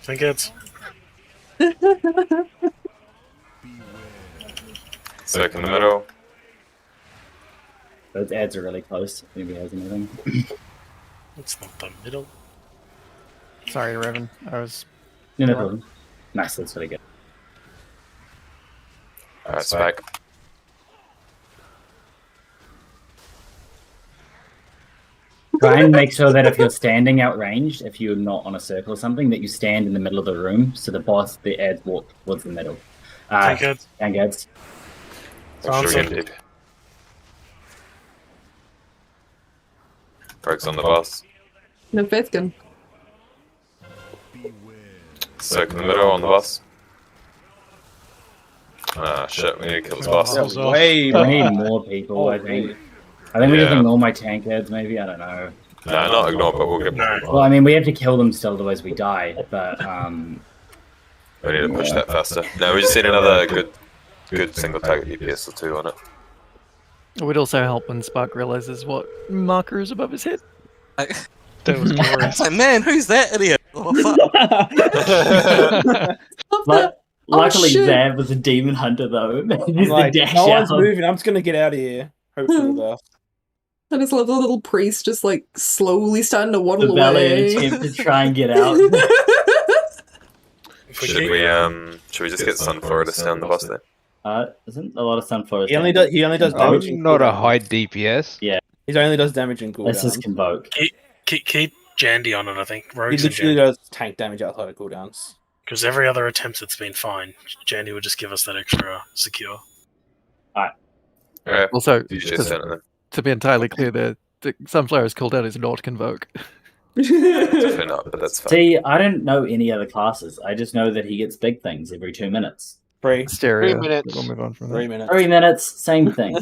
Speaker 4: Think it's.
Speaker 1: Sick in the middle.
Speaker 2: Those ads are really close. If anybody has anything.
Speaker 4: It's not the middle.
Speaker 6: Sorry, Revan. I was.
Speaker 2: No problem. Nice, that's really good.
Speaker 1: Alright, spike.
Speaker 2: Try and make sure that if you're standing outranged, if you're not on a circle or something, that you stand in the middle of the room so the ads walk towards the middle.
Speaker 4: Tank ads.
Speaker 2: Tank ads.
Speaker 1: Make sure we get Rogue's on the boss.
Speaker 7: No faith gun.
Speaker 1: Sick in the middle on the boss. Ah, shit, we need to kill this boss.
Speaker 2: We need more people, I think. I think we just ignore my tank ads, maybe? I don't know.
Speaker 1: No, not ignore, but we'll get more.
Speaker 2: Well, I mean, we have to kill them still, otherwise we die, but,
Speaker 1: We need to push that faster. No, we just need another good single target DPS or 2 on it.
Speaker 6: It would also help when Spark realizes what marker is above his head.
Speaker 16: That was glorious.
Speaker 9: Like, man, who's that idiot? Oh, fuck.
Speaker 2: Luckily,
Speaker 7: shit.
Speaker 2: Zav was a demon hunter, though. He's
Speaker 8: Like,
Speaker 2: the dash
Speaker 8: no one's
Speaker 2: out.
Speaker 8: moving. I'm just gonna get out of here. Hopefully, the
Speaker 7: I just love the little priest just like slowly starting to waddle
Speaker 2: The ballet
Speaker 7: away.
Speaker 2: attempt to try and get out.
Speaker 1: Should we just get Sunflower to stay on the boss there?
Speaker 2: Isn't a lot of Sunflower.
Speaker 8: he only does damage. in
Speaker 18: Not a
Speaker 8: cooldown.
Speaker 18: high DPS.
Speaker 2: Yeah.
Speaker 8: He only does damage in cooldown.
Speaker 2: Let's just convoke.
Speaker 4: Keep Jandy on it, I think.
Speaker 8: He
Speaker 4: Rogues and
Speaker 8: literally
Speaker 4: Jandy.
Speaker 8: does tank damage outside of cooldowns.
Speaker 4: Because every other attempt it's been fine. Jandy would just give us that extra secure.
Speaker 1: Okay.
Speaker 6: Also,
Speaker 1: You just send it then.
Speaker 6: to be entirely clear, the Sunflower's cooldown is not convoke.
Speaker 1: Definitely not, but that's fine.
Speaker 2: See, I don't know any other classes. I just know that he gets big things every 2 minutes.
Speaker 6: Stereo.
Speaker 17: 3 minutes.
Speaker 6: We'll move on from
Speaker 8: 3
Speaker 6: that.
Speaker 8: minutes.
Speaker 2: 3 minutes, same thing.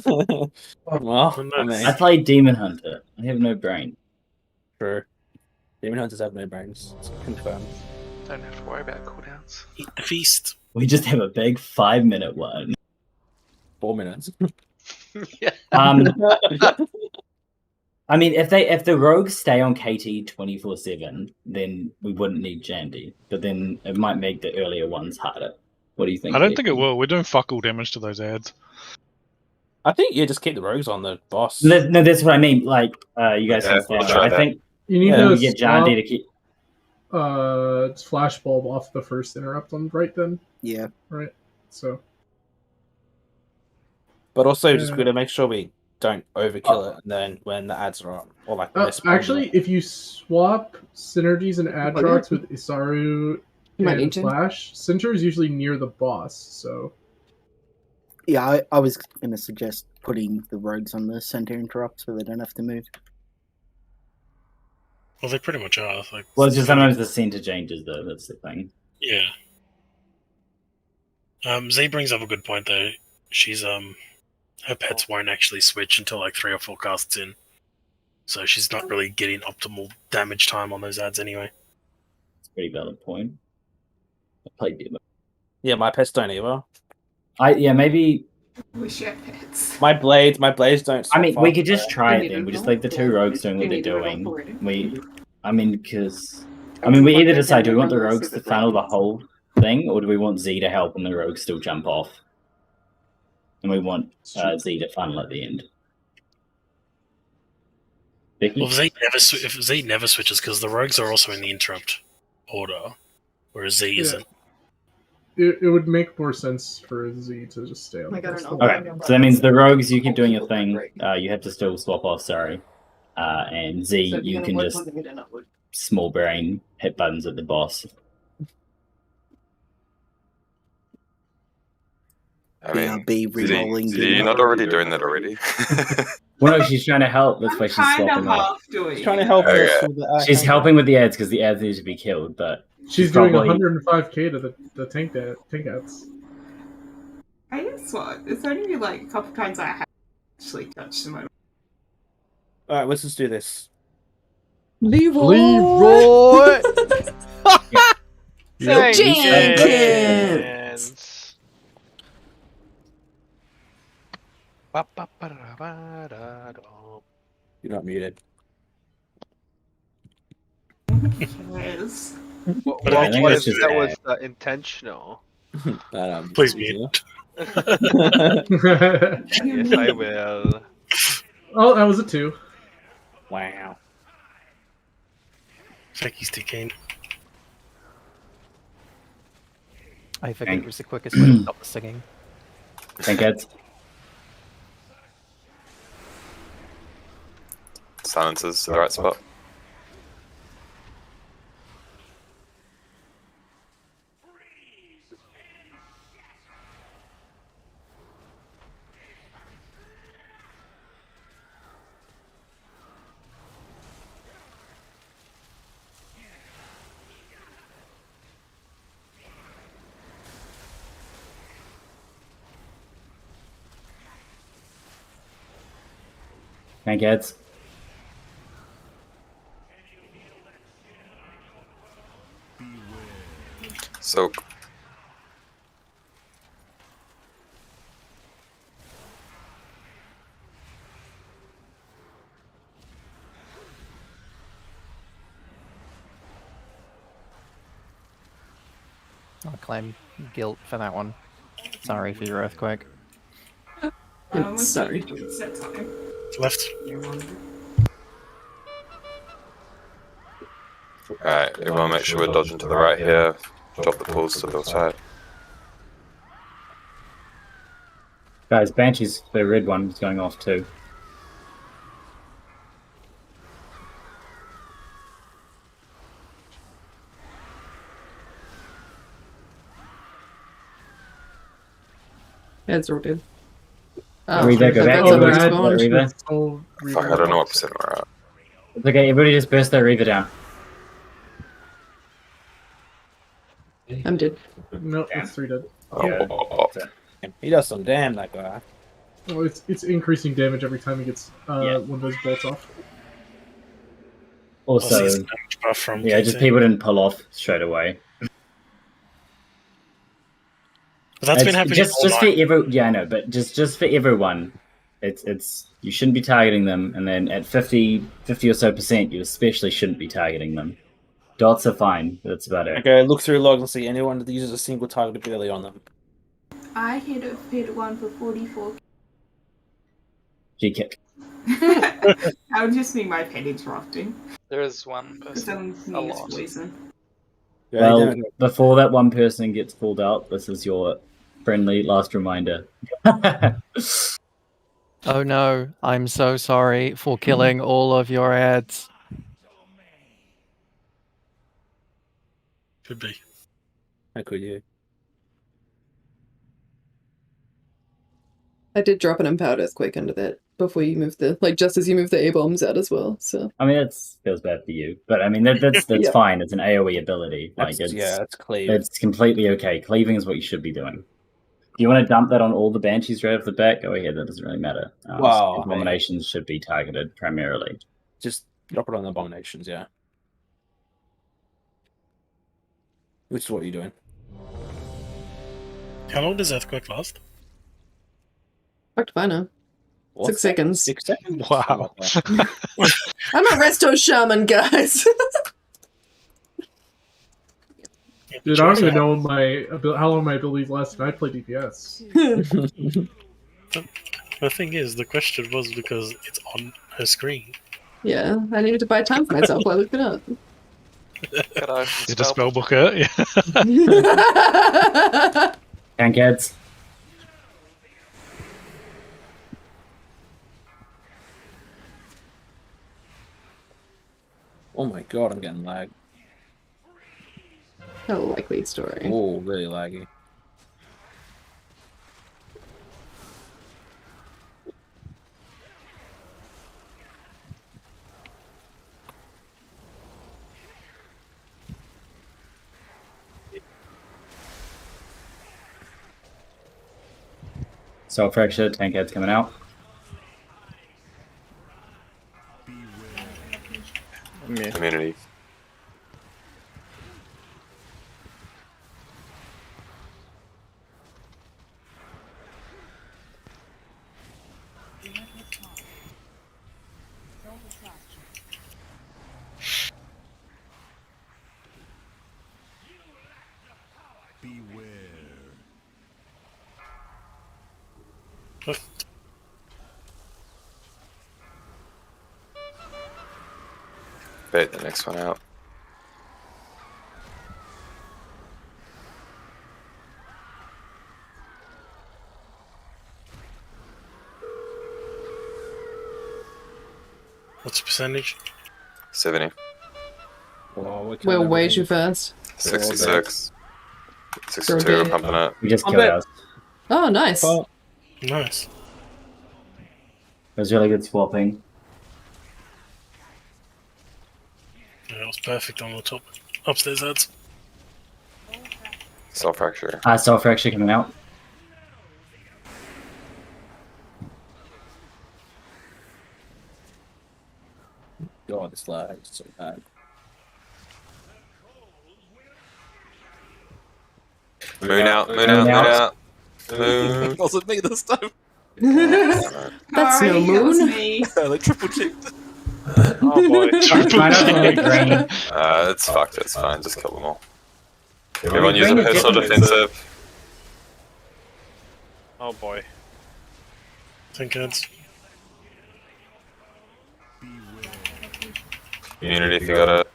Speaker 8: Well, I mean,
Speaker 2: I play Demon Hunter. I have no brain.
Speaker 8: true. Demon Hunters have no brains. It's confirmed.
Speaker 11: Don't have to worry about cooldowns.
Speaker 4: Eat the feast.
Speaker 2: We just have a big 5-minute one.
Speaker 8: 4 minutes.
Speaker 2: I mean, if the rogues stay on KT 24/7, then we wouldn't need Jandy. But then it might make the earlier ones harder. What do you think?
Speaker 16: I don't think it will. We're doing fuck all damage to those ads.
Speaker 8: I think just keep the rogues on the boss.
Speaker 2: No, that's what I mean. Like, you guys
Speaker 1: Yeah,
Speaker 2: can stay
Speaker 1: I'll
Speaker 2: on
Speaker 1: try
Speaker 2: it. I
Speaker 1: that.
Speaker 2: think
Speaker 3: You need
Speaker 2: we
Speaker 3: to
Speaker 2: get Jandy to keep.
Speaker 3: flashbulb off the first interrupt on right then.
Speaker 12: Yeah.
Speaker 3: Right. So.
Speaker 8: But also, just
Speaker 3: Yeah.
Speaker 8: got to make sure we don't overkill it. And then when the ads are on, or like when they spawn
Speaker 3: Actually, if you swap synergies and ad drops with Isaru
Speaker 7: You might
Speaker 3: and
Speaker 7: need to.
Speaker 3: Flash, Center is usually near the boss. So
Speaker 12: Yeah, I was going to suggest putting the rogues on the center interrupt so they don't have to move.
Speaker 4: Well, they pretty much are. Like,
Speaker 2: Well, it's just sometimes the center changes, though. That's the thing.
Speaker 4: yeah. Z brings up a good point though. She's her pets won't actually switch until like 3 or 4 casts in, so she's not really getting optimal damage time on those ads anyway.
Speaker 2: It's a pretty valid point. I played Demo.
Speaker 8: Yeah, my pets don't either.
Speaker 2: Maybe.
Speaker 10: Wish you had pets.
Speaker 8: My blades don't.
Speaker 2: I mean,
Speaker 8: swap
Speaker 2: we
Speaker 8: fast.
Speaker 2: could just try it then. We just leave the 2 rogues doing what they're doing. We either decide, do we want the rogues to funnel the whole thing, or do we want Z to help and the rogues still jump off? And we want Z to funnel at the end. Becky?
Speaker 4: Well, if Z never switches, because the rogues are also in the interrupt order, whereas Z isn't.
Speaker 3: it would make more sense for Z to just stay on the bus.
Speaker 2: Okay, so that means the rogues, you keep doing your thing. You have to still swap off, sorry. And Z, you can just small brain hit buttons at the boss.
Speaker 1: I mean,
Speaker 12: re-rolling.
Speaker 1: you're not already doing that already.
Speaker 2: Well, no, she's trying to help. That's why she's swapping off.
Speaker 8: She's trying to help us with the
Speaker 2: She's helping with the ads because the ads need to be killed, but
Speaker 3: She's doing 105k to the tank ads.
Speaker 10: I guess what? It's only been like a couple times I have actually touched them.
Speaker 8: Alright, let's just do this.
Speaker 7: Leroy!
Speaker 11: Jenkins!
Speaker 8: You're not muted.
Speaker 10: Yes.
Speaker 17: What if that was intentional?
Speaker 4: Please mute.
Speaker 17: Yes, I will.
Speaker 3: Oh, that was a 2.
Speaker 8: Wow.
Speaker 4: Jackie's too keen.
Speaker 6: I figured it was the quickest way to stop the singing.
Speaker 2: Thank heads.
Speaker 1: Silences to the right spot.
Speaker 2: Thank heads.
Speaker 1: Soak.
Speaker 6: I'll claim guilt for that one. Sorry for your earthquake.
Speaker 7: Sorry.
Speaker 4: Left.
Speaker 1: Alright, everyone make sure we're dodging to the right here. Drop the pulls to the side.
Speaker 2: Guys, Banshee's the red one is going off too.
Speaker 7: Heads are good.
Speaker 2: Reva, go back. Reva.
Speaker 1: Fuck, I don't know what percent we're at.
Speaker 2: It's okay, everybody just burst their Reva down.
Speaker 7: I'm dead.
Speaker 3: No, it's 3 dead.
Speaker 8: He does some damn, that guy.
Speaker 3: Well, it's increasing damage every time he gets one of those bolts off.
Speaker 2: Also, yeah, just people didn't pull off straight away.
Speaker 4: But that's been happening
Speaker 2: just
Speaker 4: all
Speaker 2: for
Speaker 4: night.
Speaker 2: I know, but just for everyone, it's you shouldn't be targeting them, and then at 50 or so %, you especially shouldn't be targeting them. Dots are fine, but that's about it.
Speaker 8: Okay, look through logs and see anyone that uses a single target ability on them.
Speaker 10: I hit one for 44.
Speaker 2: G-kick.
Speaker 10: That would just mean my pen interrupting.
Speaker 15: There is one person. A lot.
Speaker 10: Poison.
Speaker 2: Well, before that one person gets pulled out, this is your friendly last reminder.
Speaker 6: Oh no, I'm so sorry for killing all of your ads.
Speaker 4: Could be.
Speaker 8: How could you?
Speaker 7: I did drop an empowered earthquake under that before you moved just as you moved the A-bombs out as well, so.
Speaker 2: I mean, it feels bad for you, but I mean, that's
Speaker 7: Yeah.
Speaker 2: fine. It's an AoE ability.
Speaker 8: It's cleave.
Speaker 2: It's completely okay. Cleaving is what you should be doing. Do you want to dump that on all the Banshees right off the bat? Go ahead, that doesn't really matter.
Speaker 8: Wow,
Speaker 2: Abominations should be targeted primarily.
Speaker 8: Just drop it on the abominations, yeah. Which is what you're doing.
Speaker 4: How long does Earthquake last?
Speaker 7: Fucked by now. 6 seconds.
Speaker 8: 6 seconds?
Speaker 16: Wow.
Speaker 7: I'm a Resto Shaman, guys.
Speaker 3: Dude, I don't even know how long my abilities last, and I play DPS.
Speaker 4: The thing is, the question was because it's on her screen.
Speaker 7: Yeah, I needed to buy time for myself while I looked it up.
Speaker 16: Did a spell booker? Yeah.
Speaker 2: Tank heads.
Speaker 8: Oh my god, I'm getting lag.
Speaker 7: A likely story.
Speaker 8: Oh, really laggy.
Speaker 2: Soul fracture, tank heads coming out.
Speaker 1: Immunity. Bait the next one out.
Speaker 4: What's the percentage?
Speaker 1: 70.
Speaker 7: We're way too fast.
Speaker 1: 66. 62, I'm pumping it.
Speaker 2: We just killed ours.
Speaker 7: Oh, nice.
Speaker 4: Nice.
Speaker 2: It was really good swapping.
Speaker 4: Yeah, it was perfect on the top upstairs ads.
Speaker 1: Soul fracture.
Speaker 2: Soul fracture coming out.
Speaker 8: God, this lag is so bad.
Speaker 1: Moon out, moon out, moon out. Moon.
Speaker 9: Was it me this time?
Speaker 7: That's no moon.
Speaker 9: They triple checked.
Speaker 11: Oh boy.
Speaker 1: It's fucked, it's fine, just kill them all. Everyone use a personal defensive.
Speaker 11: Oh boy.
Speaker 4: Tank heads.
Speaker 1: Immunity if you got it.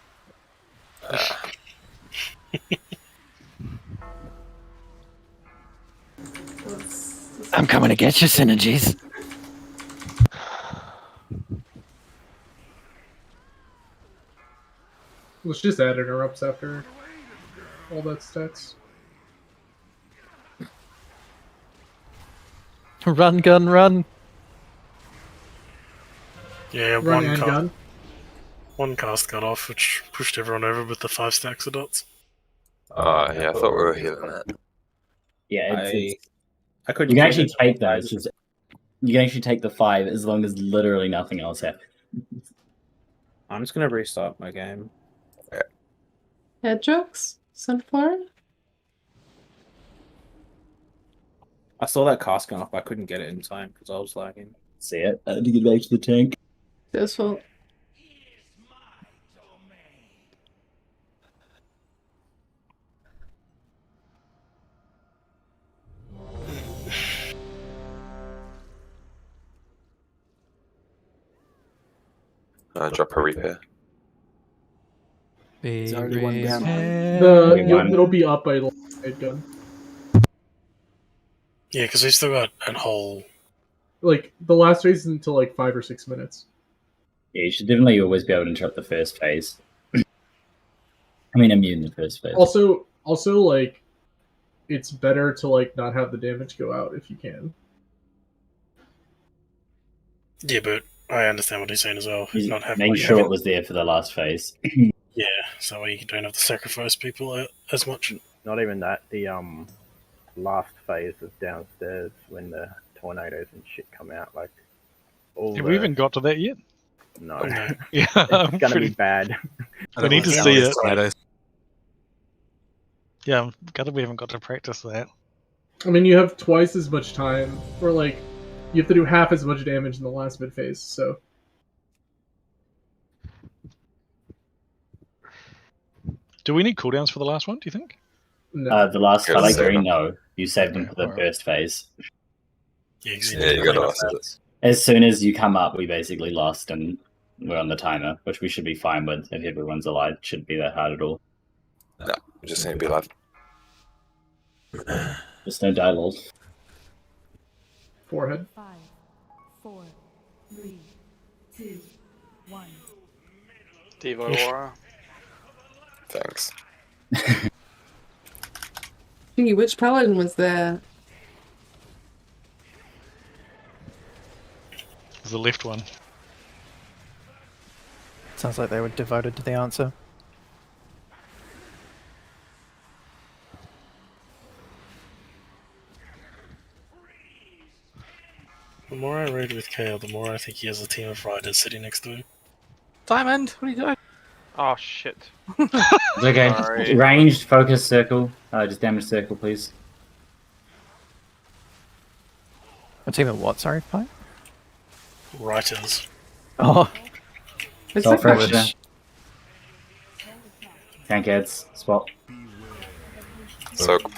Speaker 6: I'm coming to get your synergies.
Speaker 3: Let's just add interrupts after all that stats.
Speaker 6: Run, gun, run.
Speaker 4: Yeah,
Speaker 3: Run and gun.
Speaker 4: One cast got off, which pushed everyone over with the 5 stacks of dots.
Speaker 1: Yeah, I thought we were healing that.
Speaker 2: Yeah,
Speaker 8: I could.
Speaker 2: You can actually take that. It's just you can actually take the 5 as long as literally nothing else happens.
Speaker 8: I'm just gonna restart my game.
Speaker 7: Head jokes? Sunflower?
Speaker 8: I saw that cast going off, but I couldn't get it in time because I was lagging.
Speaker 2: See it? I had to get back to the tank.
Speaker 7: His fault.
Speaker 1: Drop a repair.
Speaker 12: There's already one down.
Speaker 3: It'll be up by the head gun.
Speaker 4: Yeah, because they still got a whole.
Speaker 3: Like the last phase is until like 5 or 6 minutes.
Speaker 2: Yeah, you should definitely always be able to interrupt the first phase. I mean, immune the first phase.
Speaker 3: Also, like, it's better to like not have the damage go out if you can.
Speaker 4: Yeah, but I understand what he's saying as well. Not having
Speaker 2: Make sure it was there for the last phase.
Speaker 4: Yeah, so you don't have to sacrifice people as much.
Speaker 13: Not even that. The last phase of downstairs when the tornadoes and shit come out. Like,
Speaker 16: Have we even got to that yet?
Speaker 13: No.
Speaker 16: Yeah,
Speaker 13: it's gonna be bad.
Speaker 16: We need to see it. Yeah, I'm glad we haven't got to practice that.
Speaker 3: I mean, you have twice as much time, or like, you have to do half as much damage in the last mid phase. So.
Speaker 16: Do we need cooldowns for the last one, do you think?
Speaker 3: No.
Speaker 2: The last highlight green, no. You saved them for the first phase.
Speaker 4: Yeah,
Speaker 1: you got to last it.
Speaker 2: As soon as you come up, we basically lost, and we're on the timer, which we should be fine with if everyone's alive. Shouldn't be that hard at all.
Speaker 1: No, we just need to be alive.
Speaker 2: Just no die rolls.
Speaker 3: Forehead.
Speaker 18: 5, 4, 3, 2, 1.
Speaker 15: Devo Aura.
Speaker 1: Thanks.
Speaker 7: Gee, which paladin was there?
Speaker 16: The left one.
Speaker 6: Sounds like they were devoted to the answer.
Speaker 4: The more I raid with Kale, the more I think he has a team of riders sitting next to him.
Speaker 8: Diamond, what are you doing?
Speaker 17: Oh shit.
Speaker 2: It's okay.
Speaker 17: Sorry.
Speaker 2: Ranged, focus, circle. Just damage circle, please.
Speaker 6: A team of what, sorry, Pi?
Speaker 4: Writers.
Speaker 6: Oh.
Speaker 2: Soul Fracture. Tank heads. Spot.
Speaker 1: Soak.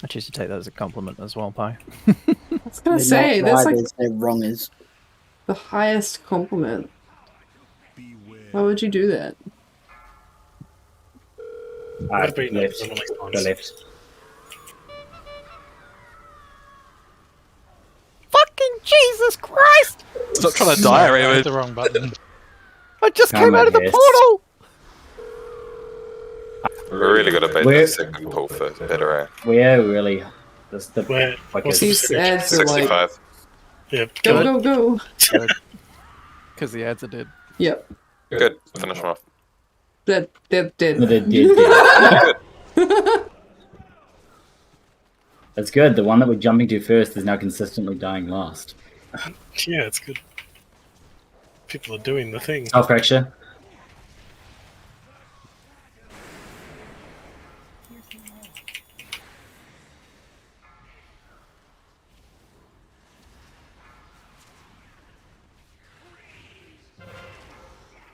Speaker 6: I choose to take that as a compliment as well, Pi.
Speaker 7: I was gonna say, that's like
Speaker 12: they're wrongers.
Speaker 7: the highest compliment. Why would you do that?
Speaker 2: Left. Go left.
Speaker 6: Fucking Jesus Christ!
Speaker 9: Stop trying to die,
Speaker 16: I hit
Speaker 9: Raymond.
Speaker 16: the wrong button.
Speaker 6: I just
Speaker 2: Come
Speaker 6: came out
Speaker 2: on,
Speaker 6: of the
Speaker 2: yes.
Speaker 6: portal!
Speaker 1: We're really gonna bait
Speaker 2: We're-
Speaker 1: that second pull for better,
Speaker 2: We're really. That's the
Speaker 4: Where-
Speaker 2: quickest.
Speaker 7: These ads are like,
Speaker 1: 65.
Speaker 4: Yeah,
Speaker 7: go, go, go.
Speaker 6: Because the ads are dead.
Speaker 7: Yep.
Speaker 1: Good. Finish them off.
Speaker 7: They're dead.
Speaker 2: They're dead. That's good. The one that we're jumping to first is now consistently dying last.
Speaker 4: Yeah, it's good. People are doing the thing.
Speaker 2: Soul Fracture.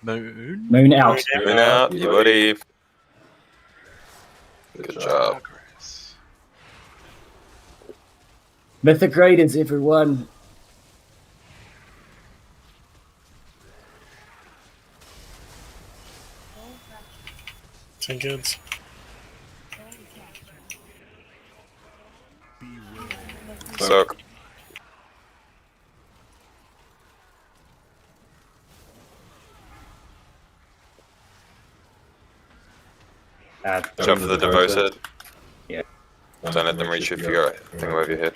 Speaker 9: Moon.
Speaker 2: Moon out.
Speaker 1: Moon out, you buddy. Good job.
Speaker 2: Mythic Raiders, everyone.
Speaker 4: Ten goods.
Speaker 1: Soak. Jump for the devoted.
Speaker 2: Yeah.
Speaker 1: Don't let them reach you if you got a thing above your head.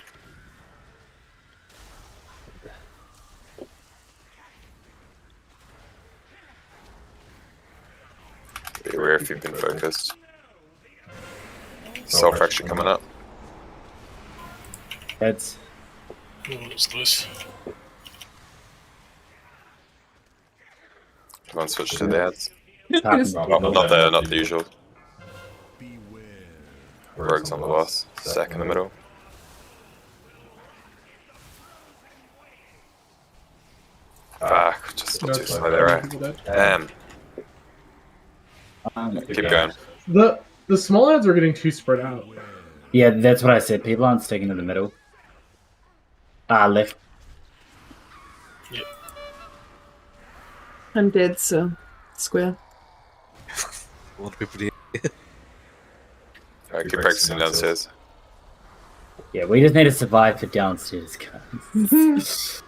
Speaker 1: Be aware if you've been focused. Soul Fracture coming up.
Speaker 2: Heads.
Speaker 4: Oh, it's loose.
Speaker 1: Everyone switch to the ads.
Speaker 2: Yes.
Speaker 1: Not the usual. Rogues on the boss. Stack in the middle. Fuck, just too slow there, right? Damn. Keep going.
Speaker 3: The small ads are getting too spread out.
Speaker 2: Yeah, that's what I said. People aren't sticking to the middle. Left.
Speaker 7: I'm dead, so square.
Speaker 9: A lot of people did.
Speaker 1: Alright, keep practicing downstairs.
Speaker 2: Yeah, we just need to survive for downstairs, guys.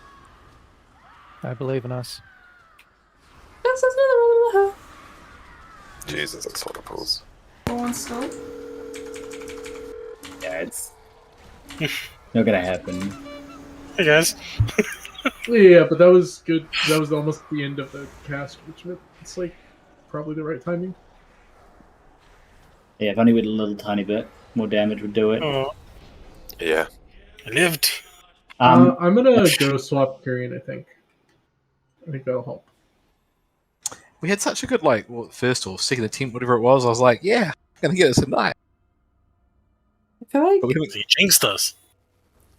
Speaker 6: I believe in us.
Speaker 1: Jesus, that's all the pulls.
Speaker 10: One still.
Speaker 2: Yeah, it's not gonna happen.
Speaker 4: Hey guys.
Speaker 3: Yeah, but that was good. That was almost the end of the cast, which meant it's like probably the right timing.
Speaker 2: Yeah, if only with a little tiny bit more damage would do it.
Speaker 4: Oh,
Speaker 1: Yeah.
Speaker 4: I lived.
Speaker 3: I'm gonna go swap Carrion, I think. I think that'll help.
Speaker 9: We had such a good, first or second attempt, whatever it was. I was like, yeah, I'm going to get this tonight.
Speaker 7: I feel like
Speaker 9: But we haven't,
Speaker 4: You jinxed us.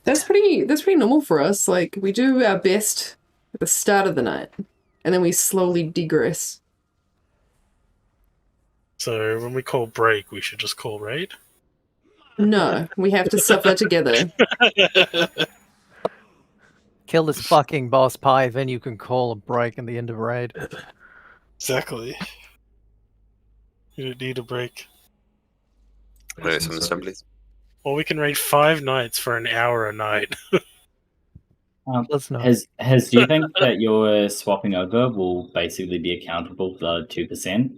Speaker 7: That's pretty normal for us. Like, we do our best at the start of the night, and then we slowly degress.
Speaker 4: So when we call break, we should just call raid?
Speaker 7: No, we have to suffer together.
Speaker 6: Kill this fucking boss pie, then you can call a break in the end of raid.
Speaker 4: Exactly. You don't need a break.
Speaker 1: Maybe some assemblies.
Speaker 4: Well, we can raid 5 nights for an hour a night.
Speaker 6: Let's not.
Speaker 2: Do you think that your swapping over will basically be accountable for the 2%?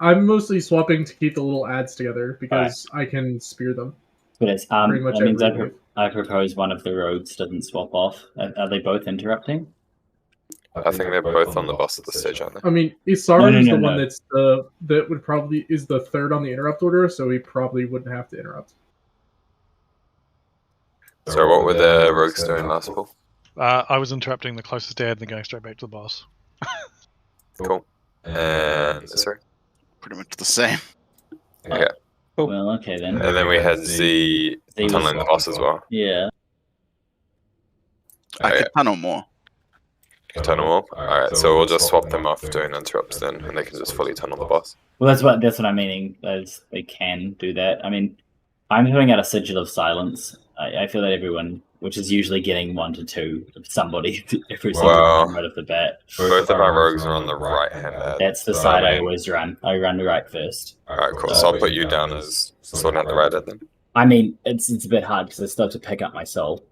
Speaker 3: I'm mostly swapping to keep the little ads together because I can spear them.
Speaker 2: But it's
Speaker 3: pretty much
Speaker 2: that means
Speaker 3: every wave.
Speaker 2: I propose one of the rogues doesn't swap off. Are they both interrupting?
Speaker 1: I think they're both on the boss at this stage, aren't they?
Speaker 3: I mean, Isaru's
Speaker 2: No,
Speaker 3: the one that's that would probably is the third on the interrupt order, so he probably wouldn't have to interrupt.
Speaker 1: So what were the rogues doing last pool?
Speaker 16: I was interrupting the closest dad and then going straight back to the boss.
Speaker 1: Cool. And sorry.
Speaker 5: Pretty much the same.
Speaker 1: Okay.
Speaker 2: Well, okay then.
Speaker 1: And then we had Z tunneling the boss as well.
Speaker 2: Yeah.
Speaker 5: I could tunnel more.
Speaker 1: Tunnel more? Alright, so we'll just swap them off doing interrupts then, and they can just fully tunnel the boss.
Speaker 2: Well, that's what I'm meaning. Is they can do that. I mean, I'm doing out a sigil of silence. I feel that everyone, which is usually getting 1 to 2 of somebody every single time right off the bat.
Speaker 1: Both of our rogues are on the right hand ad.
Speaker 2: That's the side I always run. I run the right first.
Speaker 1: Alright, cool. So I'll put you down as sorting out the right ad then.
Speaker 2: I mean, it's a bit hard because I still have to pick up my soul.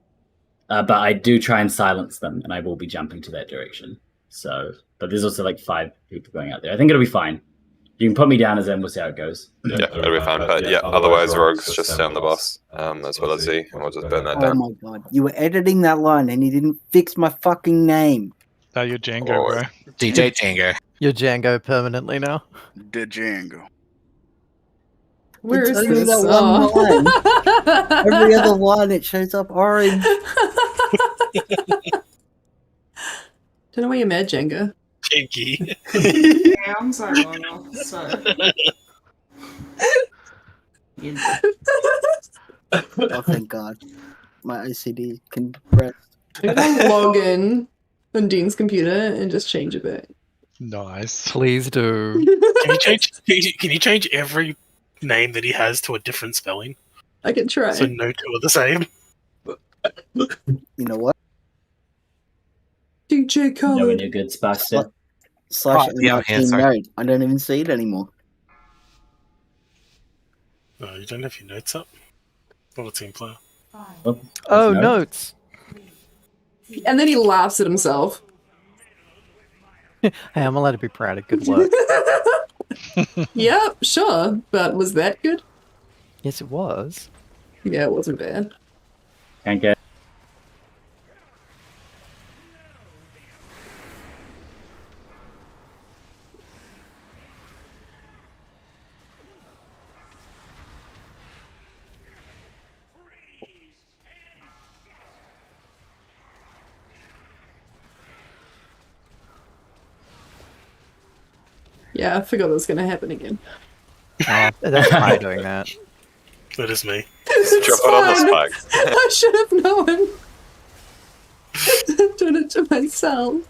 Speaker 2: But I do try and silence them, and I will be jumping to that direction. So, but there's also like 5 people going out there. I think it'll be fine. You can put me down as in, we'll see how it goes.
Speaker 1: Yeah, it'll be fine. But yeah, otherwise rogues just stay on the boss, as well as Z, and we'll just burn that
Speaker 12: Oh
Speaker 1: down.
Speaker 12: my god, you were editing that line and you didn't fix my fucking name.
Speaker 16: Oh, you're Django, bro.
Speaker 9: DJ Django.
Speaker 6: You're Django permanently now.
Speaker 5: The Django.
Speaker 7: Where
Speaker 12: It's
Speaker 7: is
Speaker 12: only
Speaker 7: this?
Speaker 12: that one line. Every other line it shows up orange.
Speaker 7: Don't know why you're mad, Jenga.
Speaker 4: Pinky.
Speaker 10: Yeah, I'm so long off, so.
Speaker 12: Oh, thank God. My OCD can rest.
Speaker 7: I'm gonna log in on Dean's computer and just change it back.
Speaker 16: Nice.
Speaker 6: Please do.
Speaker 4: Can you change every name that he has to a different spelling?
Speaker 7: I can try.
Speaker 4: So no two are the same.
Speaker 12: You know what?
Speaker 7: DJ
Speaker 2: Know
Speaker 7: Colin.
Speaker 2: when you're good, Sparkster.
Speaker 12: Slash
Speaker 9: yeah,
Speaker 12: team note. I don't even see it anymore.
Speaker 4: Oh, you don't have your notes up? Not a team player.
Speaker 6: Oh, notes.
Speaker 7: And then he laughs at himself.
Speaker 6: Hey, I'm allowed to be proud of good work.
Speaker 7: Yeah, sure. But was that good?
Speaker 6: Yes, it was.
Speaker 7: Yeah, it wasn't bad.
Speaker 2: Can't get.
Speaker 7: Yeah, I forgot that was going to happen again.
Speaker 6: Oh, that's my doing that.
Speaker 4: That is me.
Speaker 7: It's
Speaker 1: Drop it on the
Speaker 7: fine.
Speaker 1: spikes.
Speaker 7: I should have known. I'm doing it to myself.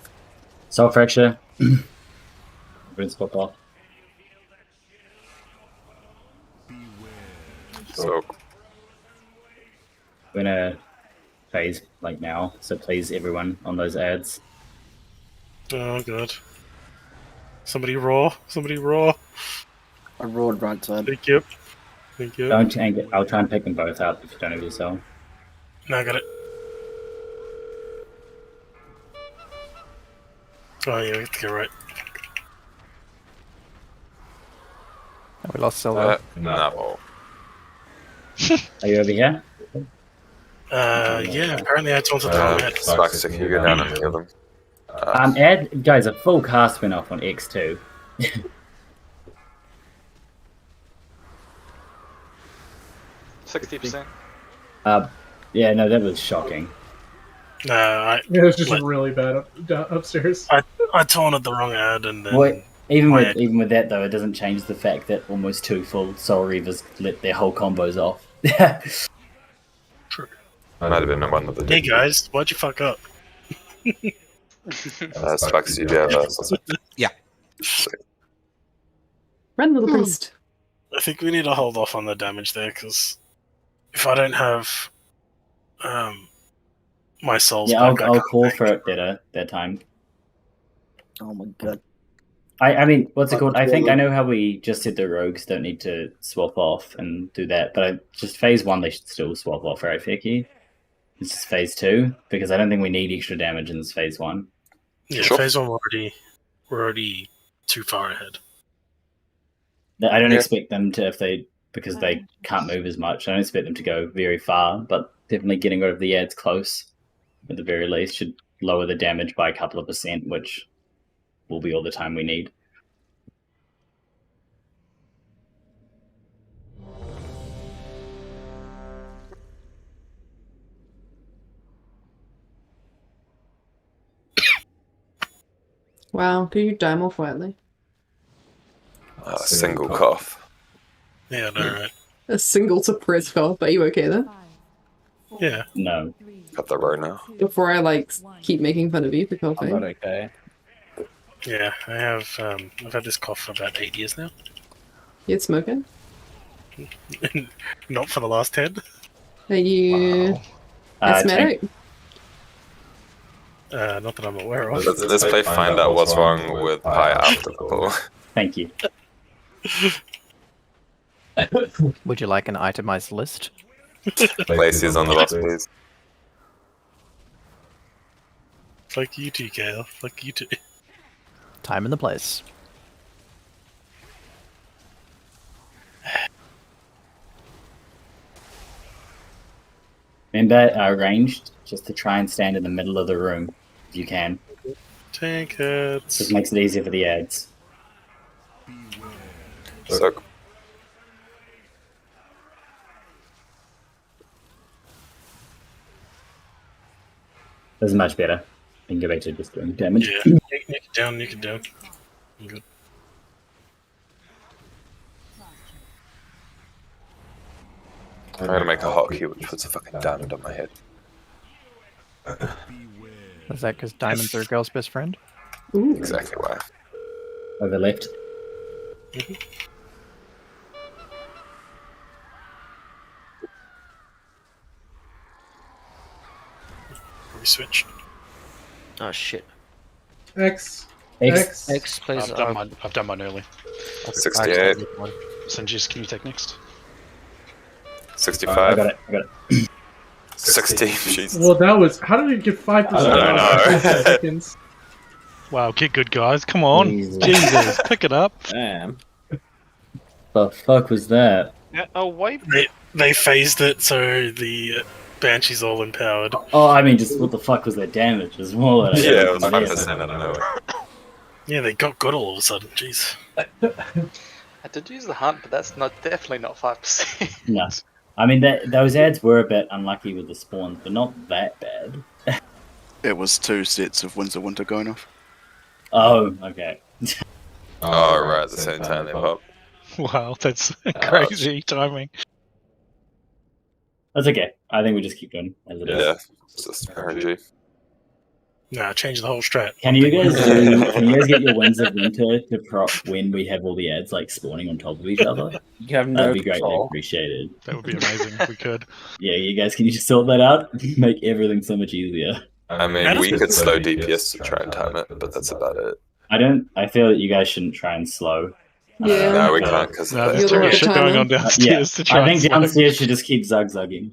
Speaker 2: Soul fracture. Rinse pop off.
Speaker 1: So
Speaker 2: We're in a phase like now, so please everyone on those ads.
Speaker 4: Oh god. Somebody raw. Somebody raw.
Speaker 12: I roared right side.
Speaker 4: Thank you. Thank you.
Speaker 2: Don't change it. I'll try and pick them both out if you don't have your soul.
Speaker 4: No, I got it. Oh yeah, we have to go right.
Speaker 6: Oh, we lost Solo.
Speaker 1: no.
Speaker 2: Are you over here?
Speaker 4: Yeah, apparently I told the wrong head.
Speaker 1: Sparks, can you go down and kill them?
Speaker 2: Ad guys, a full cast went off on X2.
Speaker 15: 60%.
Speaker 2: Yeah, no, that was shocking.
Speaker 4: No,
Speaker 3: It was just really bad upstairs.
Speaker 4: I taunted the wrong ad and then.
Speaker 2: Well, even with that though, it doesn't change the fact that almost 2 full Soul Reavers let their whole combos off.
Speaker 1: Might have been one of the
Speaker 4: Hey guys, why'd you fuck up?
Speaker 1: Spax, you do have a
Speaker 9: Yeah.
Speaker 7: Run, little priest.
Speaker 4: I think we need to hold off on the damage there, because if I don't have my souls
Speaker 2: Yeah,
Speaker 4: back,
Speaker 2: I'll call for it that time.
Speaker 12: Oh my god.
Speaker 2: I mean, what's it called? I think I know how we just said the rogues don't need to swap off and do that, but just phase 1 they should still swap off, right, Vicky? It's just phase 2, because I don't think we need extra damage in this phase 1.
Speaker 4: Yeah, phase 1 we're already too far ahead.
Speaker 2: I don't expect them to, because they can't move as much, I don't expect them to go very far, but definitely getting rid of the ads close, at the very least, should lower the damage by a couple of %, which will be all the time we need.
Speaker 7: Wow, could you die more quietly?
Speaker 1: A single cough.
Speaker 4: Yeah, I know, right?
Speaker 7: A single suppressed cough. Are you okay then?
Speaker 4: Yeah.
Speaker 2: No.
Speaker 1: Got the row now.
Speaker 7: Before I keep making fun of you for coughing.
Speaker 8: I'm not okay.
Speaker 4: Yeah, I have. I've had this cough for about 8 years now.
Speaker 7: You smoking?
Speaker 4: Not for the last 10.
Speaker 7: Are you asthmatic?
Speaker 4: Not that I'm aware of.
Speaker 1: Let's play find out what's wrong with Pi after the call.
Speaker 2: Thank you.
Speaker 6: Would you like an itemized list?
Speaker 1: Places on the boss, please.
Speaker 4: Fuck you too, Kale. Fuck you too.
Speaker 6: Time and the place.
Speaker 2: Remember, ranged, just to try and stand in the middle of the room, if you can.
Speaker 4: Tank heads.
Speaker 2: Just makes it easier for the ads.
Speaker 1: So,
Speaker 2: This is much better. I can go back to just doing damage.
Speaker 4: Yeah, nuke it down, nuke it down. I'm good.
Speaker 1: I'm gonna make a hotkey which puts a fucking diamond on my head.
Speaker 6: Is that because diamonds are a girl's best friend?
Speaker 7: Ooh.
Speaker 1: Exactly why.
Speaker 2: Over left.
Speaker 4: We switch.
Speaker 14: Oh shit.
Speaker 3: X.
Speaker 14: X, please.
Speaker 16: I've done mine early.
Speaker 1: 68.
Speaker 16: Sinjis, can you take next?
Speaker 1: 65.
Speaker 2: I got it.
Speaker 1: 60. Jesus.
Speaker 3: Well, that was. How did we get 5%?
Speaker 1: I don't know.
Speaker 3: Seconds.
Speaker 16: Wow, get good, guys. Come on. Jesus, pick it up.
Speaker 8: Damn.
Speaker 2: The fuck was that?
Speaker 11: Yeah, oh, wait.
Speaker 4: They phased it so the Banshee's all empowered.
Speaker 2: Oh, I mean, just what the fuck was that damage as well?
Speaker 1: Yeah, it was 5% out of nowhere.
Speaker 4: Yeah, they got good all of a sudden. Jeez.
Speaker 11: I did use the hunt, but that's definitely not 5%.
Speaker 2: No. I mean, those ads were a bit unlucky with the spawns, but not that bad.
Speaker 5: It was 2 sets of Winds of Winter going off.
Speaker 2: Oh, okay.
Speaker 1: Oh, right, at the same time they pop.
Speaker 16: Wow, that's crazy timing.
Speaker 2: That's okay. I think we just keep going as it is.
Speaker 1: Yeah, it's just RNG.
Speaker 4: Nah, change the whole strat.
Speaker 2: Can you guys get your Winds of Winter to prop when we have all the ads spawning on top of each other?
Speaker 8: You have no
Speaker 2: That'd be greatly
Speaker 8: control.
Speaker 2: appreciated.
Speaker 16: That would be amazing if we could.
Speaker 2: Yeah, you guys, can you just sort that out? Make everything so much easier.
Speaker 1: I mean, we could slow DPS to try and time it, but that's about it.
Speaker 2: I feel that you guys shouldn't try and slow.
Speaker 7: Yeah.
Speaker 1: No, we can't because
Speaker 16: there's too much shit going on downstairs to try
Speaker 2: I think
Speaker 16: and slow.
Speaker 2: downstairs should just keep zugzugging.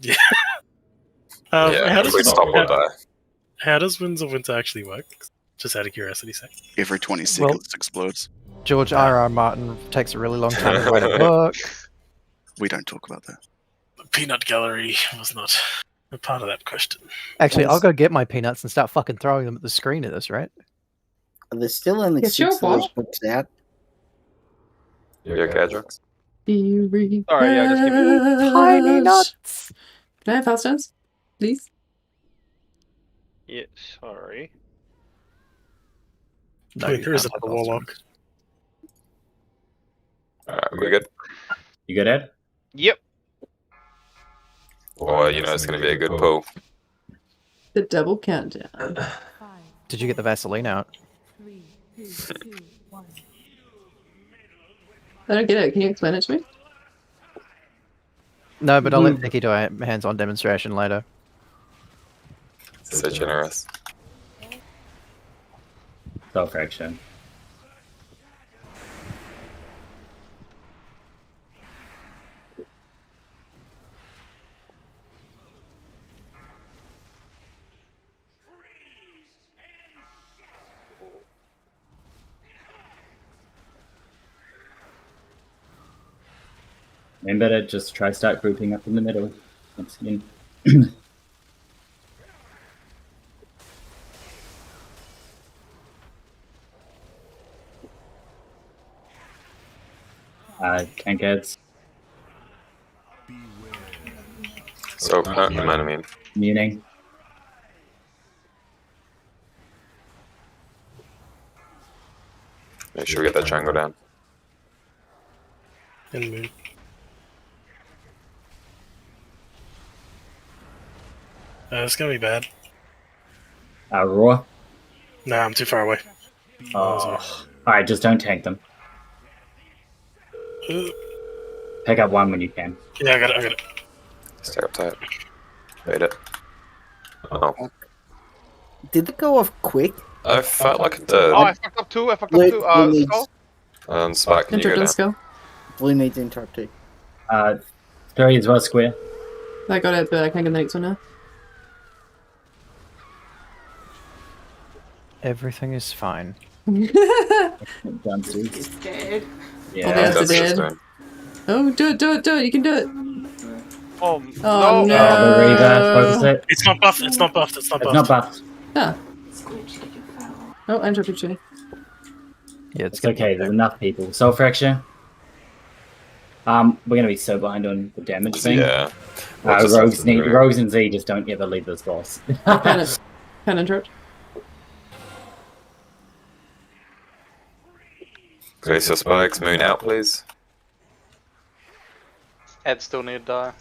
Speaker 4: Yeah.
Speaker 1: yeah, if we stop, we'll die.
Speaker 4: How does Winds of Winter actually work? Just out of curiosity's sake.
Speaker 5: Every 20 seconds it explodes.
Speaker 6: George R.R. Martin takes a really long time to write a book.
Speaker 5: We don't talk about that.
Speaker 4: The peanut gallery was not a part of that question.
Speaker 6: Actually, I'll go get my peanuts and start fucking throwing them at the screen of this, right?
Speaker 12: There's still only
Speaker 7: Yeah,
Speaker 12: 6
Speaker 7: sure,
Speaker 12: of those
Speaker 7: Paul.
Speaker 12: books out.
Speaker 1: You okay, Drugs?
Speaker 11: Sorry, yeah, just give me
Speaker 6: Tiny nuts.
Speaker 7: Can I have house stones, please?
Speaker 11: Yeah, sorry.
Speaker 6: No,
Speaker 4: Wait,
Speaker 6: you
Speaker 4: there is
Speaker 6: can't have
Speaker 4: another warlock.
Speaker 1: Alright, we good?
Speaker 2: You good, Ed?
Speaker 11: Yep.
Speaker 1: or it's going to be a good pull.
Speaker 7: The double countdown.
Speaker 6: Did you get the Vaseline out?
Speaker 18: 3, 2, 1.
Speaker 7: I don't get it. Can you explain it to me?
Speaker 6: No, but I'll let Vicky do a hands-on demonstration later.
Speaker 1: So generous.
Speaker 2: Self-action. Remember to just try start grouping up in the middle. Once again. Tank heads.
Speaker 1: So, enemy.
Speaker 2: Muning.
Speaker 1: Make sure we get that triangle down.
Speaker 4: And moon. It's gonna be bad.
Speaker 2: Raw.
Speaker 4: Nah, I'm too far away.
Speaker 2: Oh. Alright, just don't tank them. Pick up one when you can.
Speaker 4: Yeah, I got it.
Speaker 1: Stay up tight. Bait it. Oh.
Speaker 12: Did it go off quick?
Speaker 1: I felt like it did.
Speaker 17: Oh, I fucked up too. Skull.
Speaker 1: Spike, can you go down?
Speaker 7: Skull.
Speaker 12: Blue needs interrupt too.
Speaker 2: 3 as well, square.
Speaker 7: I got it, but I can't get the next one now.
Speaker 6: Everything is fine.
Speaker 2: Downstairs.
Speaker 10: Scared.
Speaker 2: Yeah,
Speaker 7: Oh, that's dead. Oh, do it, you can do it.
Speaker 17: Oh,
Speaker 7: no.
Speaker 2: The Reaver, focus it.
Speaker 4: It's not buffed. It's not buffed.
Speaker 2: It's not buffed.
Speaker 7: Ah. Oh, I interrupted you.
Speaker 6: Yeah,
Speaker 2: it's okay. There's enough people. Soul fracture. We're gonna be so behind on the damage thing.
Speaker 1: Yeah.
Speaker 2: Rogues and Z just don't ever leave this boss.
Speaker 7: Can interrupt.
Speaker 1: Grace your spikes, moon out, please.
Speaker 15: Ed still need to die.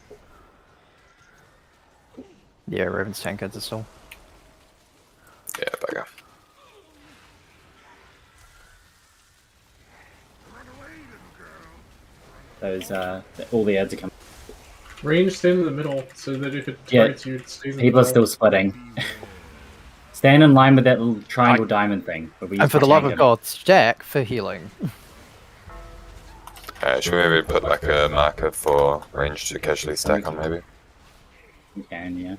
Speaker 6: Yeah, Raven's tank heads are still.
Speaker 1: Yeah, bugger.
Speaker 2: Those all the ads are coming.
Speaker 3: Range stand in the middle so that if it
Speaker 2: Yeah,
Speaker 3: targets you, it stays in the
Speaker 2: people are
Speaker 3: middle.
Speaker 2: still splitting. Stand in line with that little triangle diamond thing.
Speaker 6: And for the love of God, stack for healing.
Speaker 1: Should we maybe put like a marker for range to casually stack on, maybe?
Speaker 2: You can, yeah.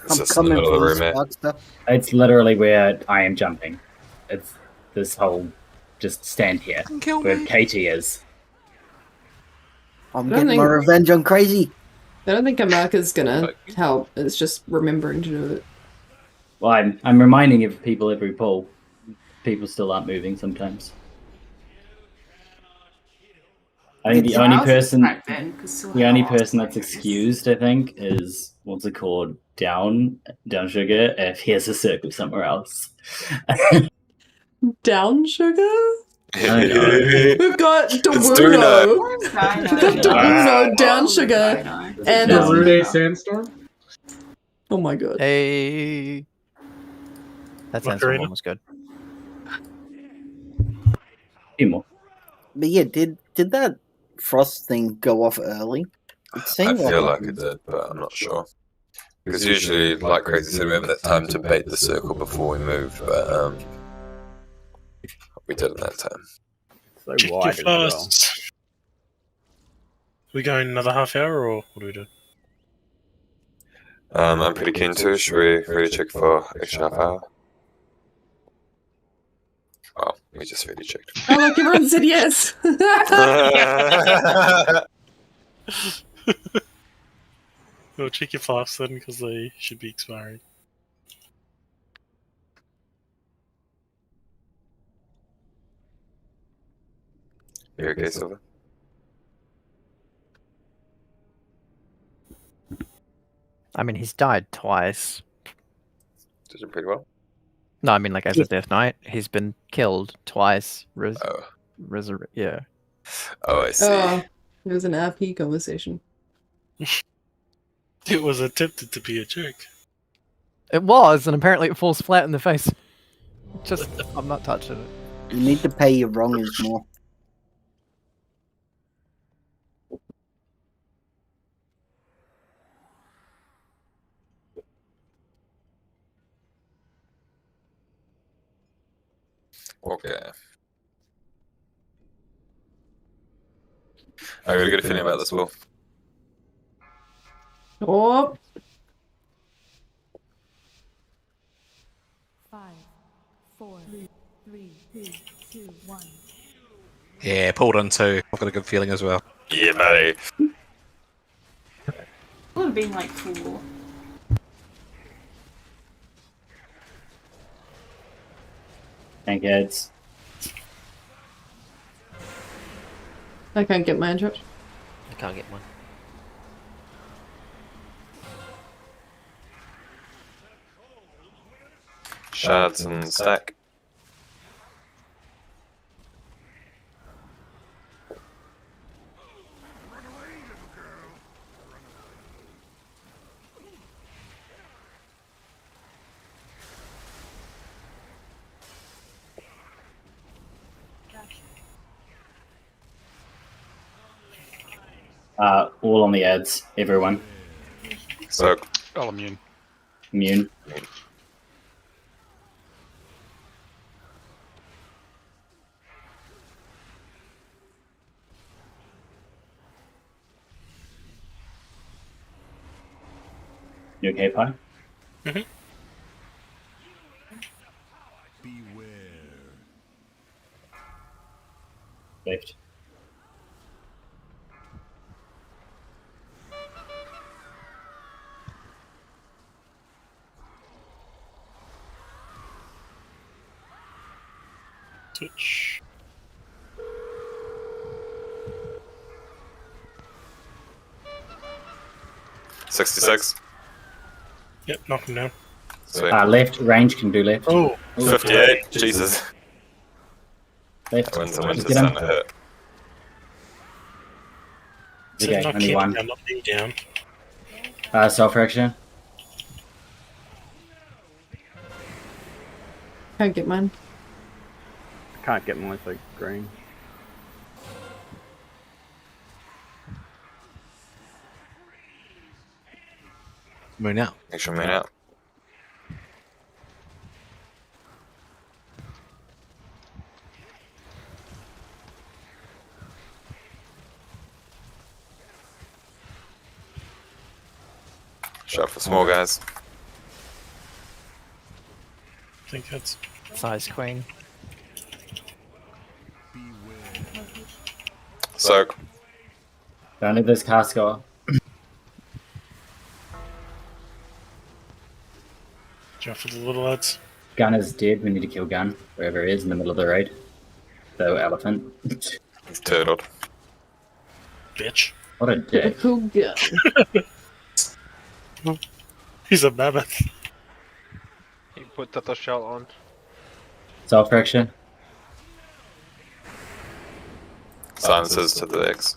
Speaker 1: It's just in the middle of the room, mate.
Speaker 2: It's literally where I am jumping. It's this whole just stand here where KT is.
Speaker 12: I'm getting my revenge on Crazy.
Speaker 7: I don't think a marker's gonna help. It's just remembering to do it.
Speaker 2: Well, I'm reminding people every pull. People still aren't moving sometimes. I think the only person that's excused, I think, is what's it called? Down sugar. If he has a circle somewhere else.
Speaker 7: Down sugar?
Speaker 2: I know.
Speaker 7: We've got Daruno. We've got Daruno, Down Sugar, and
Speaker 3: Daruno Sandstorm.
Speaker 7: Oh my god.
Speaker 6: Hey. That Sandstorm one was good.
Speaker 2: Few more.
Speaker 12: But yeah, did that frost thing go off early? It
Speaker 1: I
Speaker 12: seemed
Speaker 1: feel like it did, but I'm not sure. Because usually, like Crazy said, we have that time to bait the circle before we move, but we didn't that time.
Speaker 13: So
Speaker 4: Check your
Speaker 13: wide as well.
Speaker 4: firsts. We going another half hour, or what do we do?
Speaker 1: I'm pretty keen to. Should we really check for extra half hour? Oh, we just really checked.
Speaker 7: Oh look, everyone said yes.
Speaker 4: Well, check your flasks then, because they should be expiring.
Speaker 1: You okay, Silver?
Speaker 6: I mean, he's died twice.
Speaker 1: Did it pretty well.
Speaker 6: No, I mean, like, as a Death Knight, he's been killed twice. Yeah.
Speaker 1: Oh, I see.
Speaker 7: Oh, it was an RP conversation.
Speaker 4: It was attempted to be a joke.
Speaker 6: It was, and apparently it falls flat in the face. Just, I'm not touching it.
Speaker 12: You need to pay your wrongers more.
Speaker 1: Okay. I got a good feeling about this, Will.
Speaker 7: Oh.
Speaker 18: 5, 4, 3, 2, 1.
Speaker 9: Yeah, pulled on two. I've got a good feeling as well.
Speaker 1: Yeah, buddy.
Speaker 10: Would have been like cool.
Speaker 2: Tank heads.
Speaker 7: I can't get my interrupt.
Speaker 14: I can't get mine.
Speaker 1: Shards and stack.
Speaker 2: All on the ads, everyone.
Speaker 1: So,
Speaker 16: All immune.
Speaker 2: Immune. You okay, Pi?
Speaker 4: Mhm.
Speaker 2: Left.
Speaker 4: Touch.
Speaker 1: $66.
Speaker 4: Yep, knock him down.
Speaker 1: Sweet.
Speaker 2: Left. Range can do left.
Speaker 4: Oh.
Speaker 1: 58. Jesus.
Speaker 2: Left.
Speaker 1: When's the
Speaker 2: Just get him.
Speaker 1: starting to hit?
Speaker 4: So
Speaker 2: Okay,
Speaker 4: knock
Speaker 2: only
Speaker 4: him
Speaker 2: one.
Speaker 4: down, not me down.
Speaker 2: Self-reaction.
Speaker 7: Can't get mine.
Speaker 13: I can't get mine, so green.
Speaker 9: Moon out.
Speaker 1: Make sure moon out. Shot for small guys.
Speaker 4: I think that's
Speaker 6: Size queen.
Speaker 1: Soak.
Speaker 2: Don't let this cast go.
Speaker 4: jump for the little lads.
Speaker 2: Gun is dead. We need to kill Gun wherever he is in the middle of the raid. So elephant.
Speaker 1: He's turtled.
Speaker 4: Bitch.
Speaker 2: What a dick.
Speaker 7: Cool gun.
Speaker 4: He's a mammoth.
Speaker 17: You put Tata Shell on.
Speaker 2: Self-reaction.
Speaker 1: Silences to the X.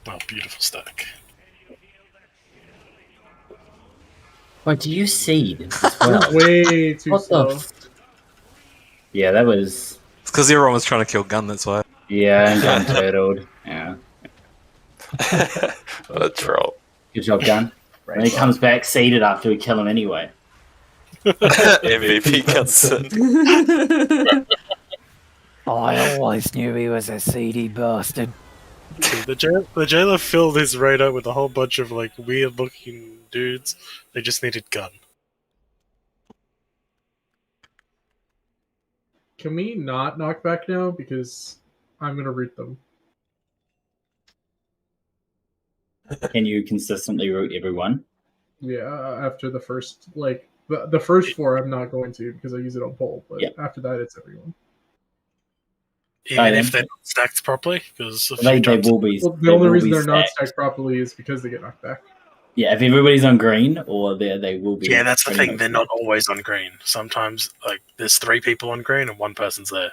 Speaker 4: Oh, beautiful stack.
Speaker 2: Wait, do you seed as well?
Speaker 3: Way too
Speaker 2: What
Speaker 3: slow.
Speaker 2: the? Yeah, that was.
Speaker 9: It's because everyone was trying to kill Gun, that's why.
Speaker 2: Yeah, and Gun turtled. Yeah.
Speaker 1: What a troll.
Speaker 2: Good job, Gun. When he comes back seeded after we kill him anyway.
Speaker 1: MVP Gunson.
Speaker 6: I always knew he was a seedy bastard.
Speaker 4: The jailer filled his raid out with a whole bunch of like weird looking dudes. They just needed Gun.
Speaker 3: Can we not knock back now? Because I'm gonna root them.
Speaker 2: Can you consistently root everyone?
Speaker 3: Yeah, after the first, like, the first four I'm not going to because I use it on poll, but after that it's everyone.
Speaker 4: Even if they're not stacked properly? Because
Speaker 2: They will be.
Speaker 3: Well, the only reason they're not stacked properly is because they get knocked back.
Speaker 2: Yeah, if everybody's on green, or they will be.
Speaker 4: Yeah, that's the
Speaker 2: pretty
Speaker 4: thing.
Speaker 2: much-
Speaker 4: They're not always on green. Sometimes, like, there's 3 people on green and 1 person's there.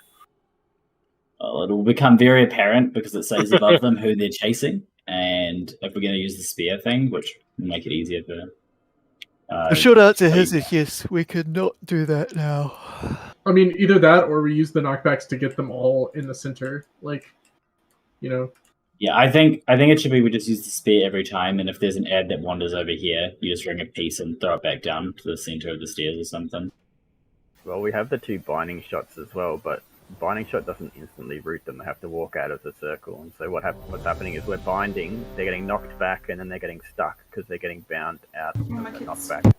Speaker 2: Well, it will become very apparent because it says above them who they're chasing, And if we're going to use the spear thing, which will make it easier for...
Speaker 6: The short answer is yes, we could not do that now.
Speaker 3: I mean, either that or we use the knockbacks to get them all in the center. Like, you know.
Speaker 2: Yeah, I think it should be we just use the spear every time, and if there's an ad that wanders over here, you just ring a piece and throw it back down to the center of the stairs or something.
Speaker 13: Well, we have the 2 binding shots as well, but binding shot doesn't instantly root them. They have to walk out of the circle, and so what's happening is we're binding, they're getting knocked back, and then they're getting stuck because they're getting bound out of the knockback.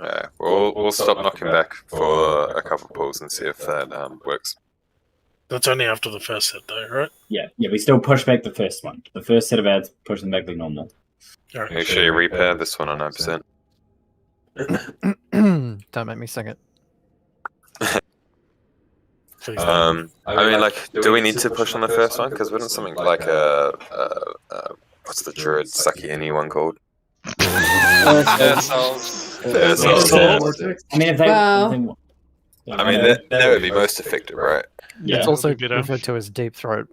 Speaker 1: Yeah, we'll stop knocking back for a couple pulls and see if that works.
Speaker 4: That's only after the first set, though, right?
Speaker 2: Yeah, we still push back the first one. The first set of ads, push them back like normal.
Speaker 4: Right.
Speaker 1: Make sure you repair this one on 9%.
Speaker 6: Don't make me sing it.
Speaker 1: I mean, like, do we need to push on the first one? Because wouldn't something like what's the druid sucky any one called?
Speaker 15: Ursols.
Speaker 2: I mean, if they...
Speaker 7: Wow.
Speaker 1: I mean, that would be most effective, right?
Speaker 2: Yeah.
Speaker 6: It's also referred to as deep throat.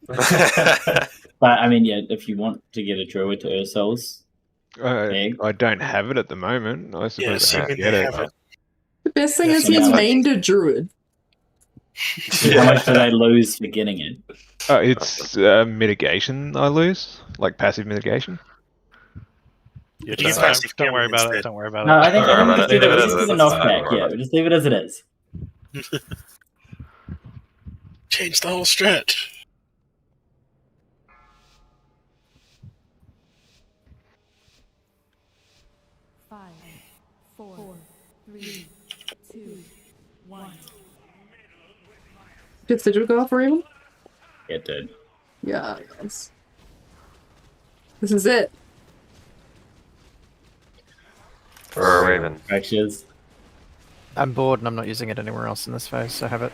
Speaker 2: But I mean, yeah, if you want to get a druid to Ursols,
Speaker 19: I don't have it at the moment. I suppose I can get it.
Speaker 7: The best thing is he's mained a druid.
Speaker 2: How much do they lose for getting it?
Speaker 19: It's mitigation I lose, like passive mitigation.
Speaker 16: Yeah, don't worry about it. Don't worry about it.
Speaker 2: No, I think just leave it as a knockback. Yeah, just leave it as it is.
Speaker 4: Change the whole stretch.
Speaker 18: Five, four, three, two, one.
Speaker 7: Did Sigil go off for him?
Speaker 2: It did.
Speaker 7: Yeah, yes. This is it.
Speaker 1: For a raven.
Speaker 2: Fractures.
Speaker 6: I'm bored and I'm not using it anywhere else in this phase, so have it.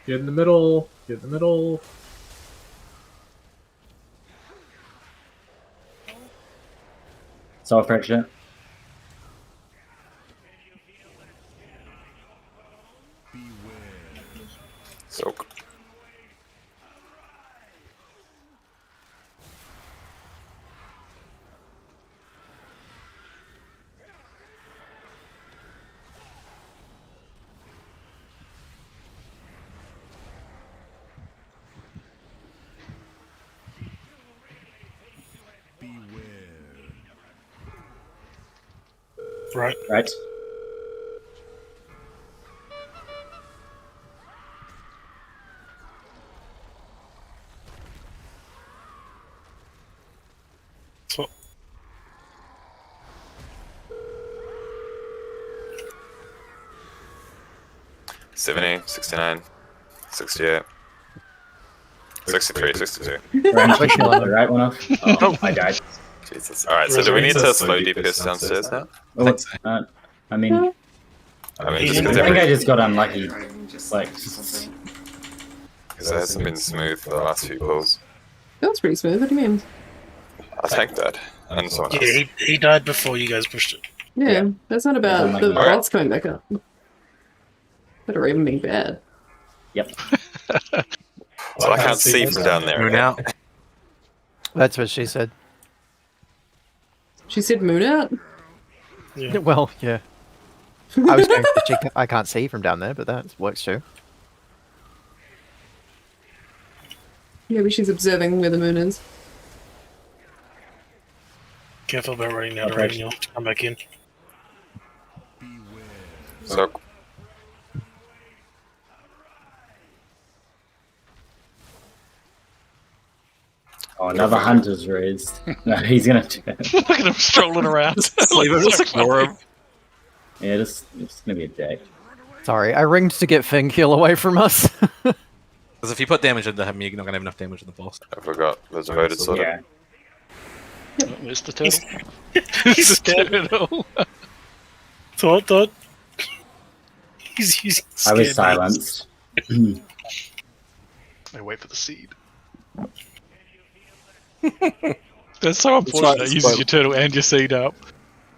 Speaker 3: Get in the middle. Get in the middle.
Speaker 2: Soul fracture.
Speaker 1: Soak.
Speaker 4: Right.
Speaker 2: Right.
Speaker 4: So,
Speaker 1: 70, 69, 68, 63, 62.
Speaker 2: Range the right one off. Oh, I died.
Speaker 1: Jesus. Alright, so do we need to slow DPS downstairs now?
Speaker 2: Oh, I mean,
Speaker 1: I just
Speaker 2: I think I just got unlucky. Like,
Speaker 1: because it hasn't been smooth for the last few pulls.
Speaker 7: That was pretty smooth. What do you mean?
Speaker 1: I tanked that. And someone else.
Speaker 4: yeah, he died before you guys pushed it.
Speaker 7: Yeah, that's not about the
Speaker 1: Alright.
Speaker 7: bots coming back up. Better even being bad.
Speaker 2: Yep.
Speaker 1: So I can't see from down there.
Speaker 9: Moon out.
Speaker 6: That's what she said.
Speaker 7: She said moon out?
Speaker 4: Yeah.
Speaker 6: Well, yeah. I was going to check. I can't see from down there, but that works too.
Speaker 7: Maybe she's observing where the moon is.
Speaker 4: Careful about running out of rain, you'll have to come back in.
Speaker 1: So
Speaker 2: oh, another hunter's raised. No, he's gonna do it.
Speaker 16: Look at him strolling around.
Speaker 9: Leave him, just ignore him.
Speaker 2: Yeah, it's gonna be a dick.
Speaker 6: Sorry, I ringed to get Fingkill away from us.
Speaker 9: Because if you put damage into him, you're not going to have enough damage in the boss.
Speaker 1: I forgot. There's a voted sort of.
Speaker 2: Yeah.
Speaker 16: Where's the turtle?
Speaker 4: He's
Speaker 16: the turtle.
Speaker 4: Thought. He's using
Speaker 2: I was
Speaker 4: scare
Speaker 2: silenced.
Speaker 16: I wait for the seed. That's so unfortunate. It uses your turtle and your seed up.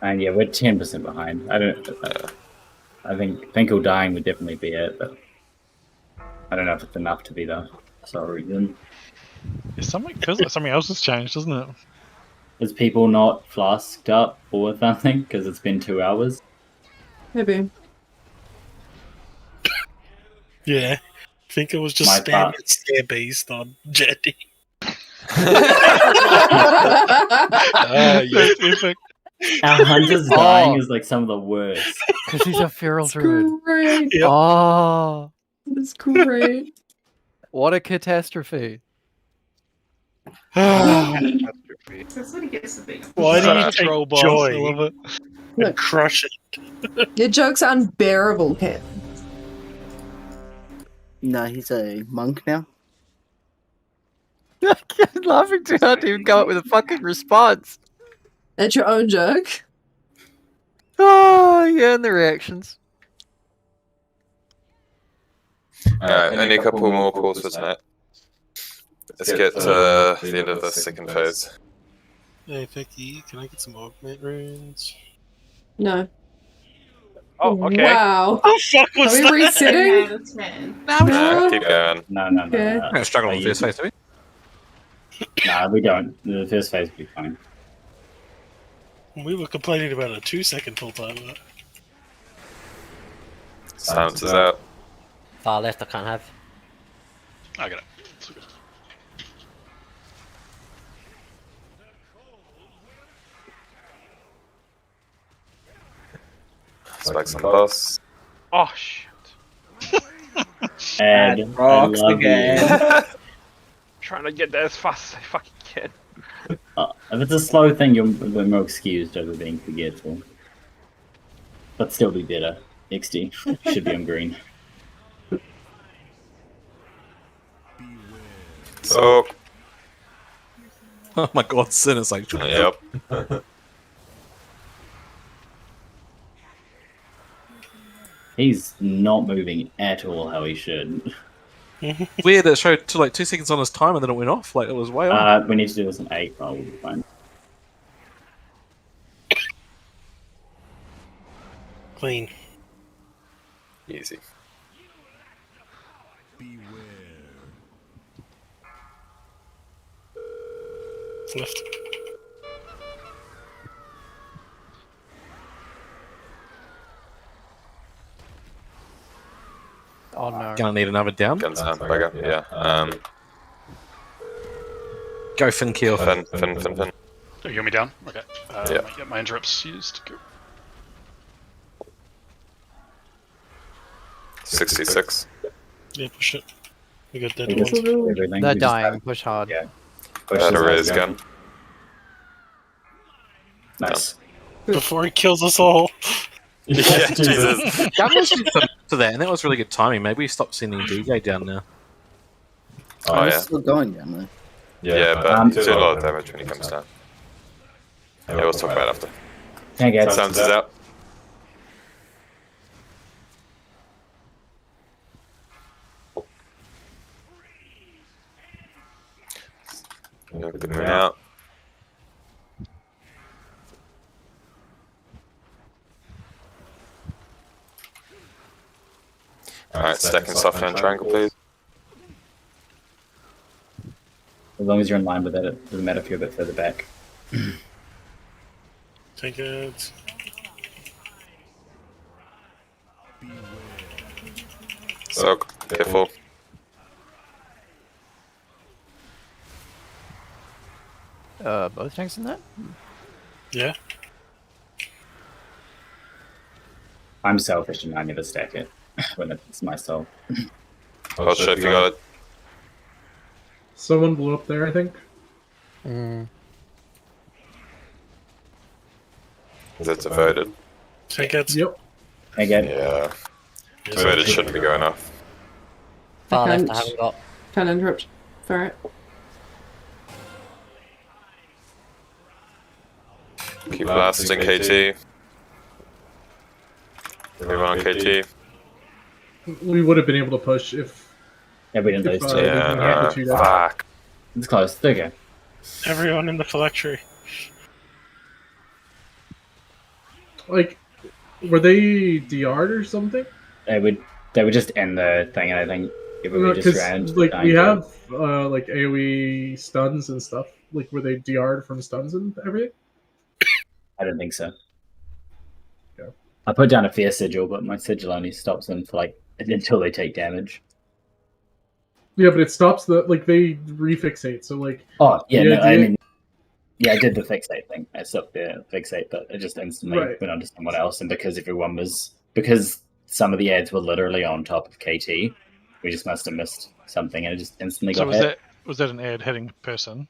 Speaker 2: And yeah, we're 10% behind. I think he'll dying would definitely be it, but I don't know if it's enough to be the sole reason.
Speaker 16: Something feels like something else has changed, doesn't it?
Speaker 2: Is people not flasked up or something because it's been 2 hours?
Speaker 7: Maybe.
Speaker 4: Yeah. I think it was just
Speaker 2: My
Speaker 4: spamming
Speaker 2: part.
Speaker 4: scare beast on Jetty.
Speaker 16: That's epic.
Speaker 2: Our hunters dying is like some of the worst.
Speaker 6: Because he's a feral druid.
Speaker 7: Great.
Speaker 4: Yep.
Speaker 6: Oh,
Speaker 7: That's great.
Speaker 6: what a catastrophe.
Speaker 10: That's what he gets to be.
Speaker 4: Why do you
Speaker 16: Troll
Speaker 4: take
Speaker 16: boss,
Speaker 4: joy
Speaker 16: I love it.
Speaker 4: and crush it?
Speaker 7: Your joke's unbearable, Ken.
Speaker 12: No, he's a monk now.
Speaker 6: I'm laughing too hard to even come up with a fucking response.
Speaker 7: At your own joke.
Speaker 6: Oh, yeah, and the reactions.
Speaker 1: Alright, only a couple more pulls for tonight. Let's get to the end of the second phase.
Speaker 4: Hey, Vicky, can I get some augment runes?
Speaker 7: No.
Speaker 17: Oh, okay.
Speaker 7: Wow.
Speaker 4: Oh, fuck, what's
Speaker 7: Are we
Speaker 4: that?
Speaker 7: resetting?
Speaker 10: Out of 10.
Speaker 1: Nah, keep going.
Speaker 2: No.
Speaker 7: Okay.
Speaker 9: I'm gonna struggle with first phase, do we?
Speaker 2: Nah, we don't. The first phase will be fine.
Speaker 4: We were complaining about a 2-second pull time.
Speaker 1: Silence is out.
Speaker 14: Far left, I can't have.
Speaker 16: I got it. It's all good.
Speaker 1: Spikes on the boss.
Speaker 17: Oh shit!
Speaker 2: Ed, I
Speaker 8: rocks
Speaker 2: love
Speaker 8: again.
Speaker 17: Trying to get there as fast as I fucking can.
Speaker 2: you. If it's a slow thing, we're more excused over being forgetful. But still be better. XD should be on green.
Speaker 1: So,
Speaker 9: Oh my god, Sin is like.
Speaker 1: yep.
Speaker 2: He's not moving at all how he should.
Speaker 9: Weird, it showed to like 2 seconds on his time and then it went off. Like it was way off.
Speaker 2: We need to do this in 8, but we'll be fine.
Speaker 4: Clean.
Speaker 1: Easy.
Speaker 4: Left.
Speaker 6: Oh no.
Speaker 9: Gonna need another down.
Speaker 1: Guns down, bugger. Yeah.
Speaker 9: Go Finn Keel.
Speaker 1: Fin.
Speaker 16: Oh, you got me down? Okay.
Speaker 1: Yeah.
Speaker 16: Get my interrupts used. Go.
Speaker 1: 66.
Speaker 4: Yeah, push it. We got that
Speaker 2: We
Speaker 4: one.
Speaker 2: just- everything.
Speaker 6: They're
Speaker 2: We just
Speaker 6: dying.
Speaker 2: have-
Speaker 6: Push hard.
Speaker 2: Yeah.
Speaker 1: Had a raise gun.
Speaker 2: Nice.
Speaker 4: Before he kills us all.
Speaker 1: Yeah, Jesus.
Speaker 9: Gun was to that, and that was really good timing. Maybe we stopped sending DJ down now.
Speaker 1: Oh,
Speaker 12: It's
Speaker 1: yeah.
Speaker 12: still going down there.
Speaker 1: Yeah, but too low damage when he comes down. Yeah, we'll talk about it after.
Speaker 2: Can't get
Speaker 1: Sounds is out. Good move out. Alright, stacking soft and triangle, please.
Speaker 2: As long as you're in line with it, it doesn't matter if you're a bit further back.
Speaker 4: Take it.
Speaker 1: Soak, careful.
Speaker 6: Both tanks in that?
Speaker 4: Yeah.
Speaker 2: I'm selfish and I never stack it when it's myself.
Speaker 1: Oh shit, you got it.
Speaker 3: Someone blew up there, I think.
Speaker 1: That's voted.
Speaker 4: Take it.
Speaker 3: Yep.
Speaker 2: Again.
Speaker 1: Yeah. Voted shouldn't be going off.
Speaker 14: Far left,
Speaker 7: can't.
Speaker 14: I haven't got.
Speaker 7: Can't interrupt. Alright.
Speaker 1: Keep blasting KT. Everyone on KT.
Speaker 3: We would have been able to push if
Speaker 2: we didn't lose two.
Speaker 3: we didn't have the two decks.
Speaker 1: Fuck.
Speaker 2: It's close. There you go.
Speaker 4: Everyone in the phylactery.
Speaker 3: Like, were they DR'd or something?
Speaker 2: They would just end the thing, and I think if we just ran into
Speaker 3: like
Speaker 2: the
Speaker 3: we
Speaker 2: dying
Speaker 3: have like AoE stuns and stuff. Like, were they DR'd from stuns and everything?
Speaker 2: I don't think so.
Speaker 3: Yeah.
Speaker 2: I put down a fear sigil, but my sigil only stops them for like until they take damage.
Speaker 3: Yeah, but it stops the they refixate. So like.
Speaker 2: Oh yeah, no, I
Speaker 3: idea-
Speaker 2: mean, yeah, I did the fixate thing. I stopped the fixate, but it just instantly went on to someone else. And because some of the ads were literally on top of KT, we just must have missed something, and it just instantly
Speaker 16: So
Speaker 2: got hit.
Speaker 16: was that an ad hitting person?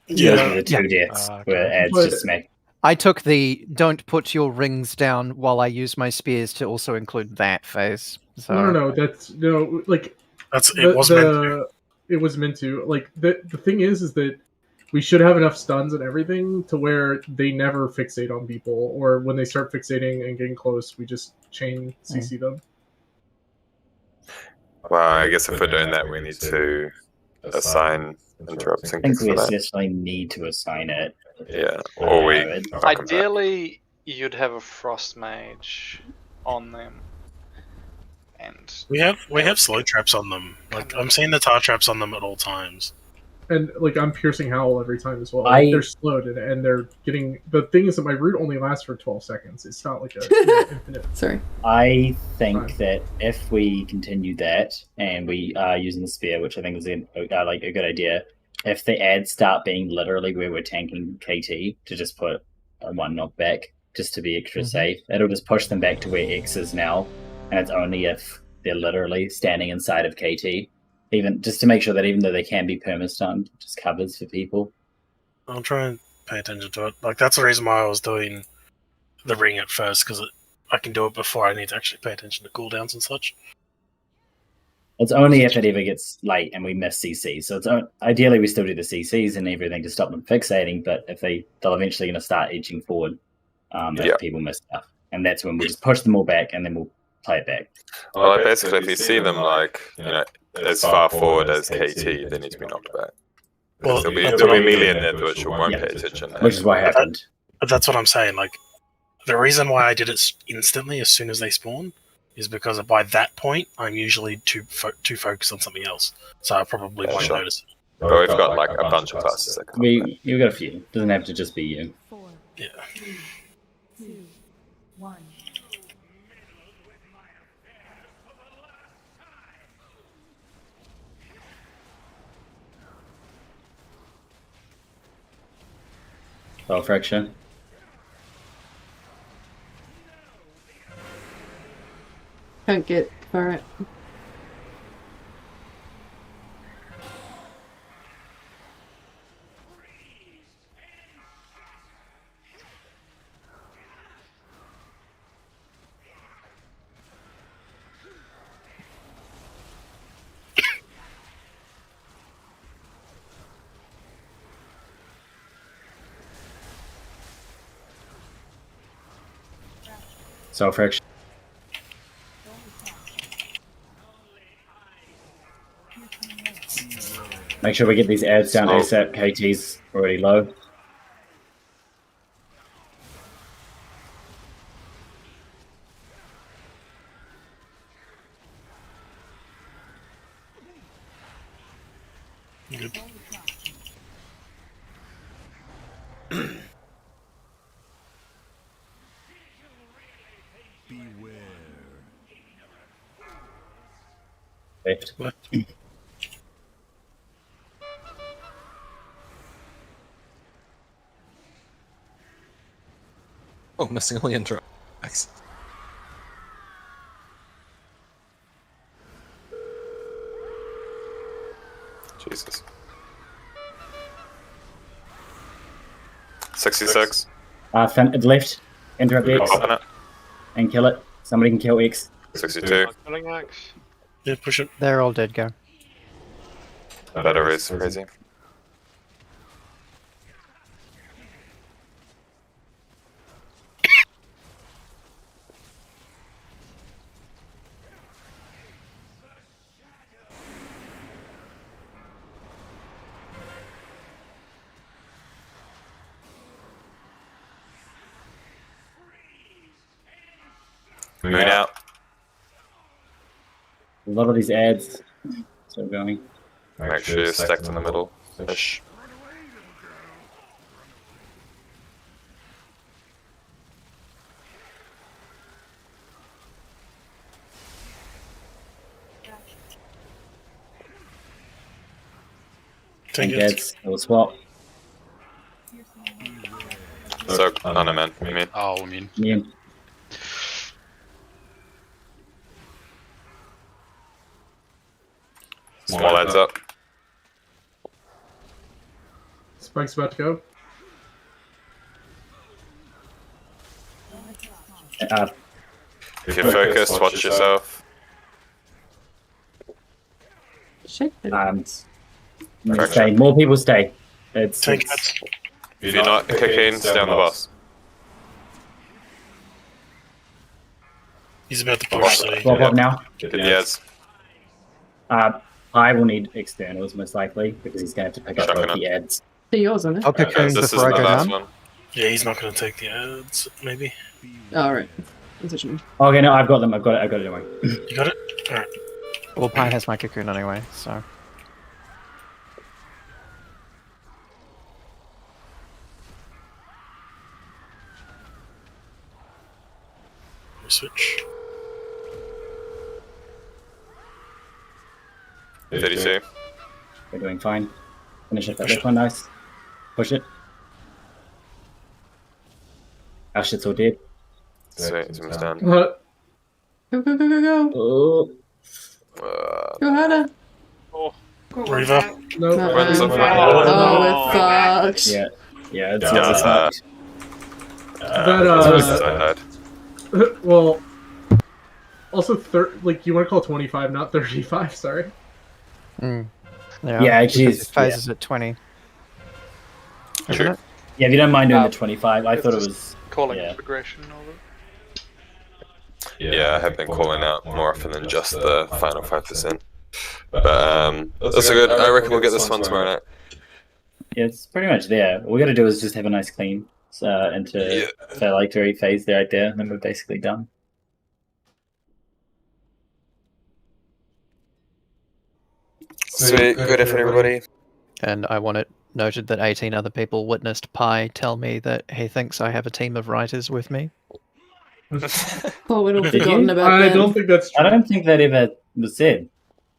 Speaker 2: Yeah, those were the two deaths where ads just smacked.
Speaker 6: I took the don't put your rings down while I use my spears to also include that phase. So
Speaker 3: No. That's like
Speaker 4: it was meant to.
Speaker 3: It was meant to. Like the thing is that we should have enough stuns and everything to where they never fixate on people, or when they start fixating and getting close, we just chain CC them.
Speaker 1: Well, I guess if we're doing that, we need to assign interrupting
Speaker 2: I think
Speaker 1: things
Speaker 2: we
Speaker 1: for that.
Speaker 2: essentially need to assign it.
Speaker 1: Yeah, or we.
Speaker 15: Ideally, you'd have a frost mage on them. And
Speaker 4: we have slow traps on them. Like I'm seeing the tar traps on them at all times.
Speaker 3: And like I'm piercing howl every time as well.
Speaker 2: I-
Speaker 3: They're slowed and they're getting. The thing is that my root only lasts for 12 seconds. It's not like a infinite.
Speaker 7: Sorry.
Speaker 2: I think that if we continue that and we are using the spear, which I think is a good idea, if the ads start being literally where we're tanking KT to just put a one knockback just to be extra safe, it'll just push them back to where X is now, and it's only if they're literally standing inside of KT, even just to make sure that even though they can be perma-stunned, it just covers for people.
Speaker 4: I'll try and pay attention to it. Like that's the reason why I was doing the ring at first, because I can do it before I need to actually pay attention to cooldowns and such.
Speaker 2: It's only if it ever gets late and we miss CC. So it's ideally we still do the CCs and everything to stop them fixating, but if they'll eventually going to start edging forward if people miss stuff, and that's when we'll just push them all back and then we'll play it back.
Speaker 1: Well, like basically, if you see them as far forward as KT, they need to be knocked back.
Speaker 4: Well,
Speaker 1: there'll be melee in there which you won't pay attention.
Speaker 2: Which is what happened.
Speaker 4: But that's what I'm saying. Like the reason why I did it instantly as soon as they spawn is because by that point I'm usually too focused on something else, so I probably won't notice it.
Speaker 1: But we've got like a bunch of classes.
Speaker 2: You've got a few. Doesn't have to just be you.
Speaker 18: 4,
Speaker 4: Yeah.
Speaker 18: 3, 2, 1.
Speaker 2: Well, friction.
Speaker 7: Can't get far out.
Speaker 2: So friction. Make sure we get these ads down ASAP. KT's already low.
Speaker 4: Good.
Speaker 2: Left.
Speaker 9: Oh, missing all the intro. Thanks.
Speaker 1: Jesus. 66.
Speaker 2: Left. Interrupt X.
Speaker 1: Popping it.
Speaker 2: And kill it. Somebody can kill X.
Speaker 1: 62.
Speaker 4: Yeah, push it.
Speaker 6: They're all dead, go.
Speaker 1: Better is crazy. Moon out.
Speaker 2: A lot of these ads still going.
Speaker 1: Make sure you're stacked in the middle. Ish.
Speaker 2: Take ads. We'll swap.
Speaker 1: So, oh no, man. I mean.
Speaker 20: Oh, I mean.
Speaker 2: Yeah.
Speaker 1: Small heads up.
Speaker 3: Spike's about to go.
Speaker 1: If you're focused, watch yourself.
Speaker 2: Stay. More people stay. It's
Speaker 1: If you're not kicking, stay on the boss.
Speaker 4: He's about to push.
Speaker 2: Swap up now.
Speaker 1: Yes.
Speaker 2: I will need externals most likely because he's going to have to pick up both the ads.
Speaker 7: They're yours, isn't it?
Speaker 6: I'll cocoon
Speaker 1: This is
Speaker 6: before I
Speaker 1: the
Speaker 6: go
Speaker 1: last
Speaker 6: down.
Speaker 1: one.
Speaker 4: Yeah, he's not going to take the ads, maybe.
Speaker 7: Alright.
Speaker 2: Okay, no, I've got them. I've got it. Don't worry.
Speaker 4: You got it? Alright.
Speaker 6: Well, Pi has my cocoon anyway, so.
Speaker 4: Switch.
Speaker 1: 32.
Speaker 2: We're doing fine. Finish it. That one, nice. Push it. Our shit's all dead.
Speaker 1: Sweet, it's almost done.
Speaker 7: Go, go, go, go, go. Go harder.
Speaker 4: River.
Speaker 3: No.
Speaker 7: Oh, we're fucked.
Speaker 2: Yeah. Yeah, it's
Speaker 1: fucked.
Speaker 3: But, well, also, you want to call 25, not 35, sorry.
Speaker 6: Yeah,
Speaker 2: Yeah,
Speaker 6: because
Speaker 2: geez,
Speaker 6: it phases at 20. Isn't it?
Speaker 2: Yeah, if you don't mind doing the 25, I thought it was
Speaker 15: calling
Speaker 2: yeah.
Speaker 15: progression and all that.
Speaker 1: Yeah, I have been calling out more often than just the final 5%. But that's a good. I reckon we'll get this one tomorrow night.
Speaker 2: Yeah, it's pretty much there. All we got to do is just have a nice clean into Phylactery phase right there, and then we're basically done.
Speaker 1: Sweet, good effort, everybody.
Speaker 6: And I want it noted that 18 other people witnessed Pi tell me that he thinks I have a team of writers with me.
Speaker 7: Oh, we'd all
Speaker 2: Did you?
Speaker 7: forgotten about
Speaker 3: I
Speaker 7: that.
Speaker 3: don't think that's true.
Speaker 2: I don't think that ever was said.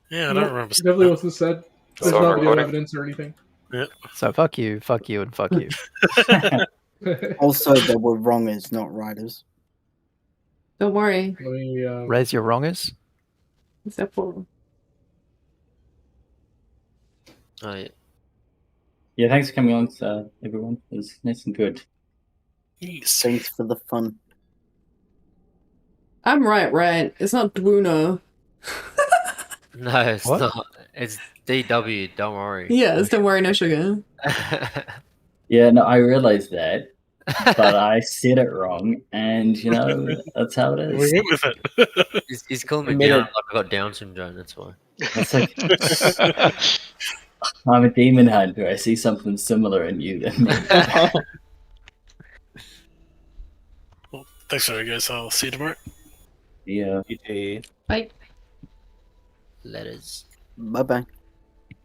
Speaker 4: Yeah, I don't remember.
Speaker 3: It definitely wasn't said. There's
Speaker 1: on
Speaker 3: no video
Speaker 1: recording.
Speaker 3: evidence or anything.
Speaker 4: Yeah.
Speaker 6: So fuck you, and fuck you.
Speaker 12: Also, they were wrongers, not writers.
Speaker 7: Don't worry.
Speaker 3: Let me,
Speaker 6: Raise your wrongers.
Speaker 7: Except for
Speaker 14: Oh, yeah.
Speaker 2: Yeah, thanks for coming on, everyone. It was nice and good.
Speaker 4: Yes.
Speaker 12: Thanks for the fun.
Speaker 7: I'm right. It's not Dwuno.
Speaker 14: No, it's
Speaker 6: What?
Speaker 14: not. It's DW. Don't worry.
Speaker 7: Yeah, it's Don't Worry No Sugar.
Speaker 2: Yeah, no, I realized that, but I said it wrong, and you know that's how it
Speaker 4: We
Speaker 2: is.
Speaker 4: went with it.
Speaker 14: He's calling me
Speaker 2: Admit
Speaker 14: down
Speaker 2: it.
Speaker 14: like I got Down syndrome. That's why.
Speaker 2: It's like I'm a demon hunter. I see something similar in you than me.
Speaker 4: Well, thanks for it, guys. I'll see you tomorrow.
Speaker 2: Yeah.
Speaker 7: Bye.
Speaker 14: Letters.
Speaker 12: Bye bye.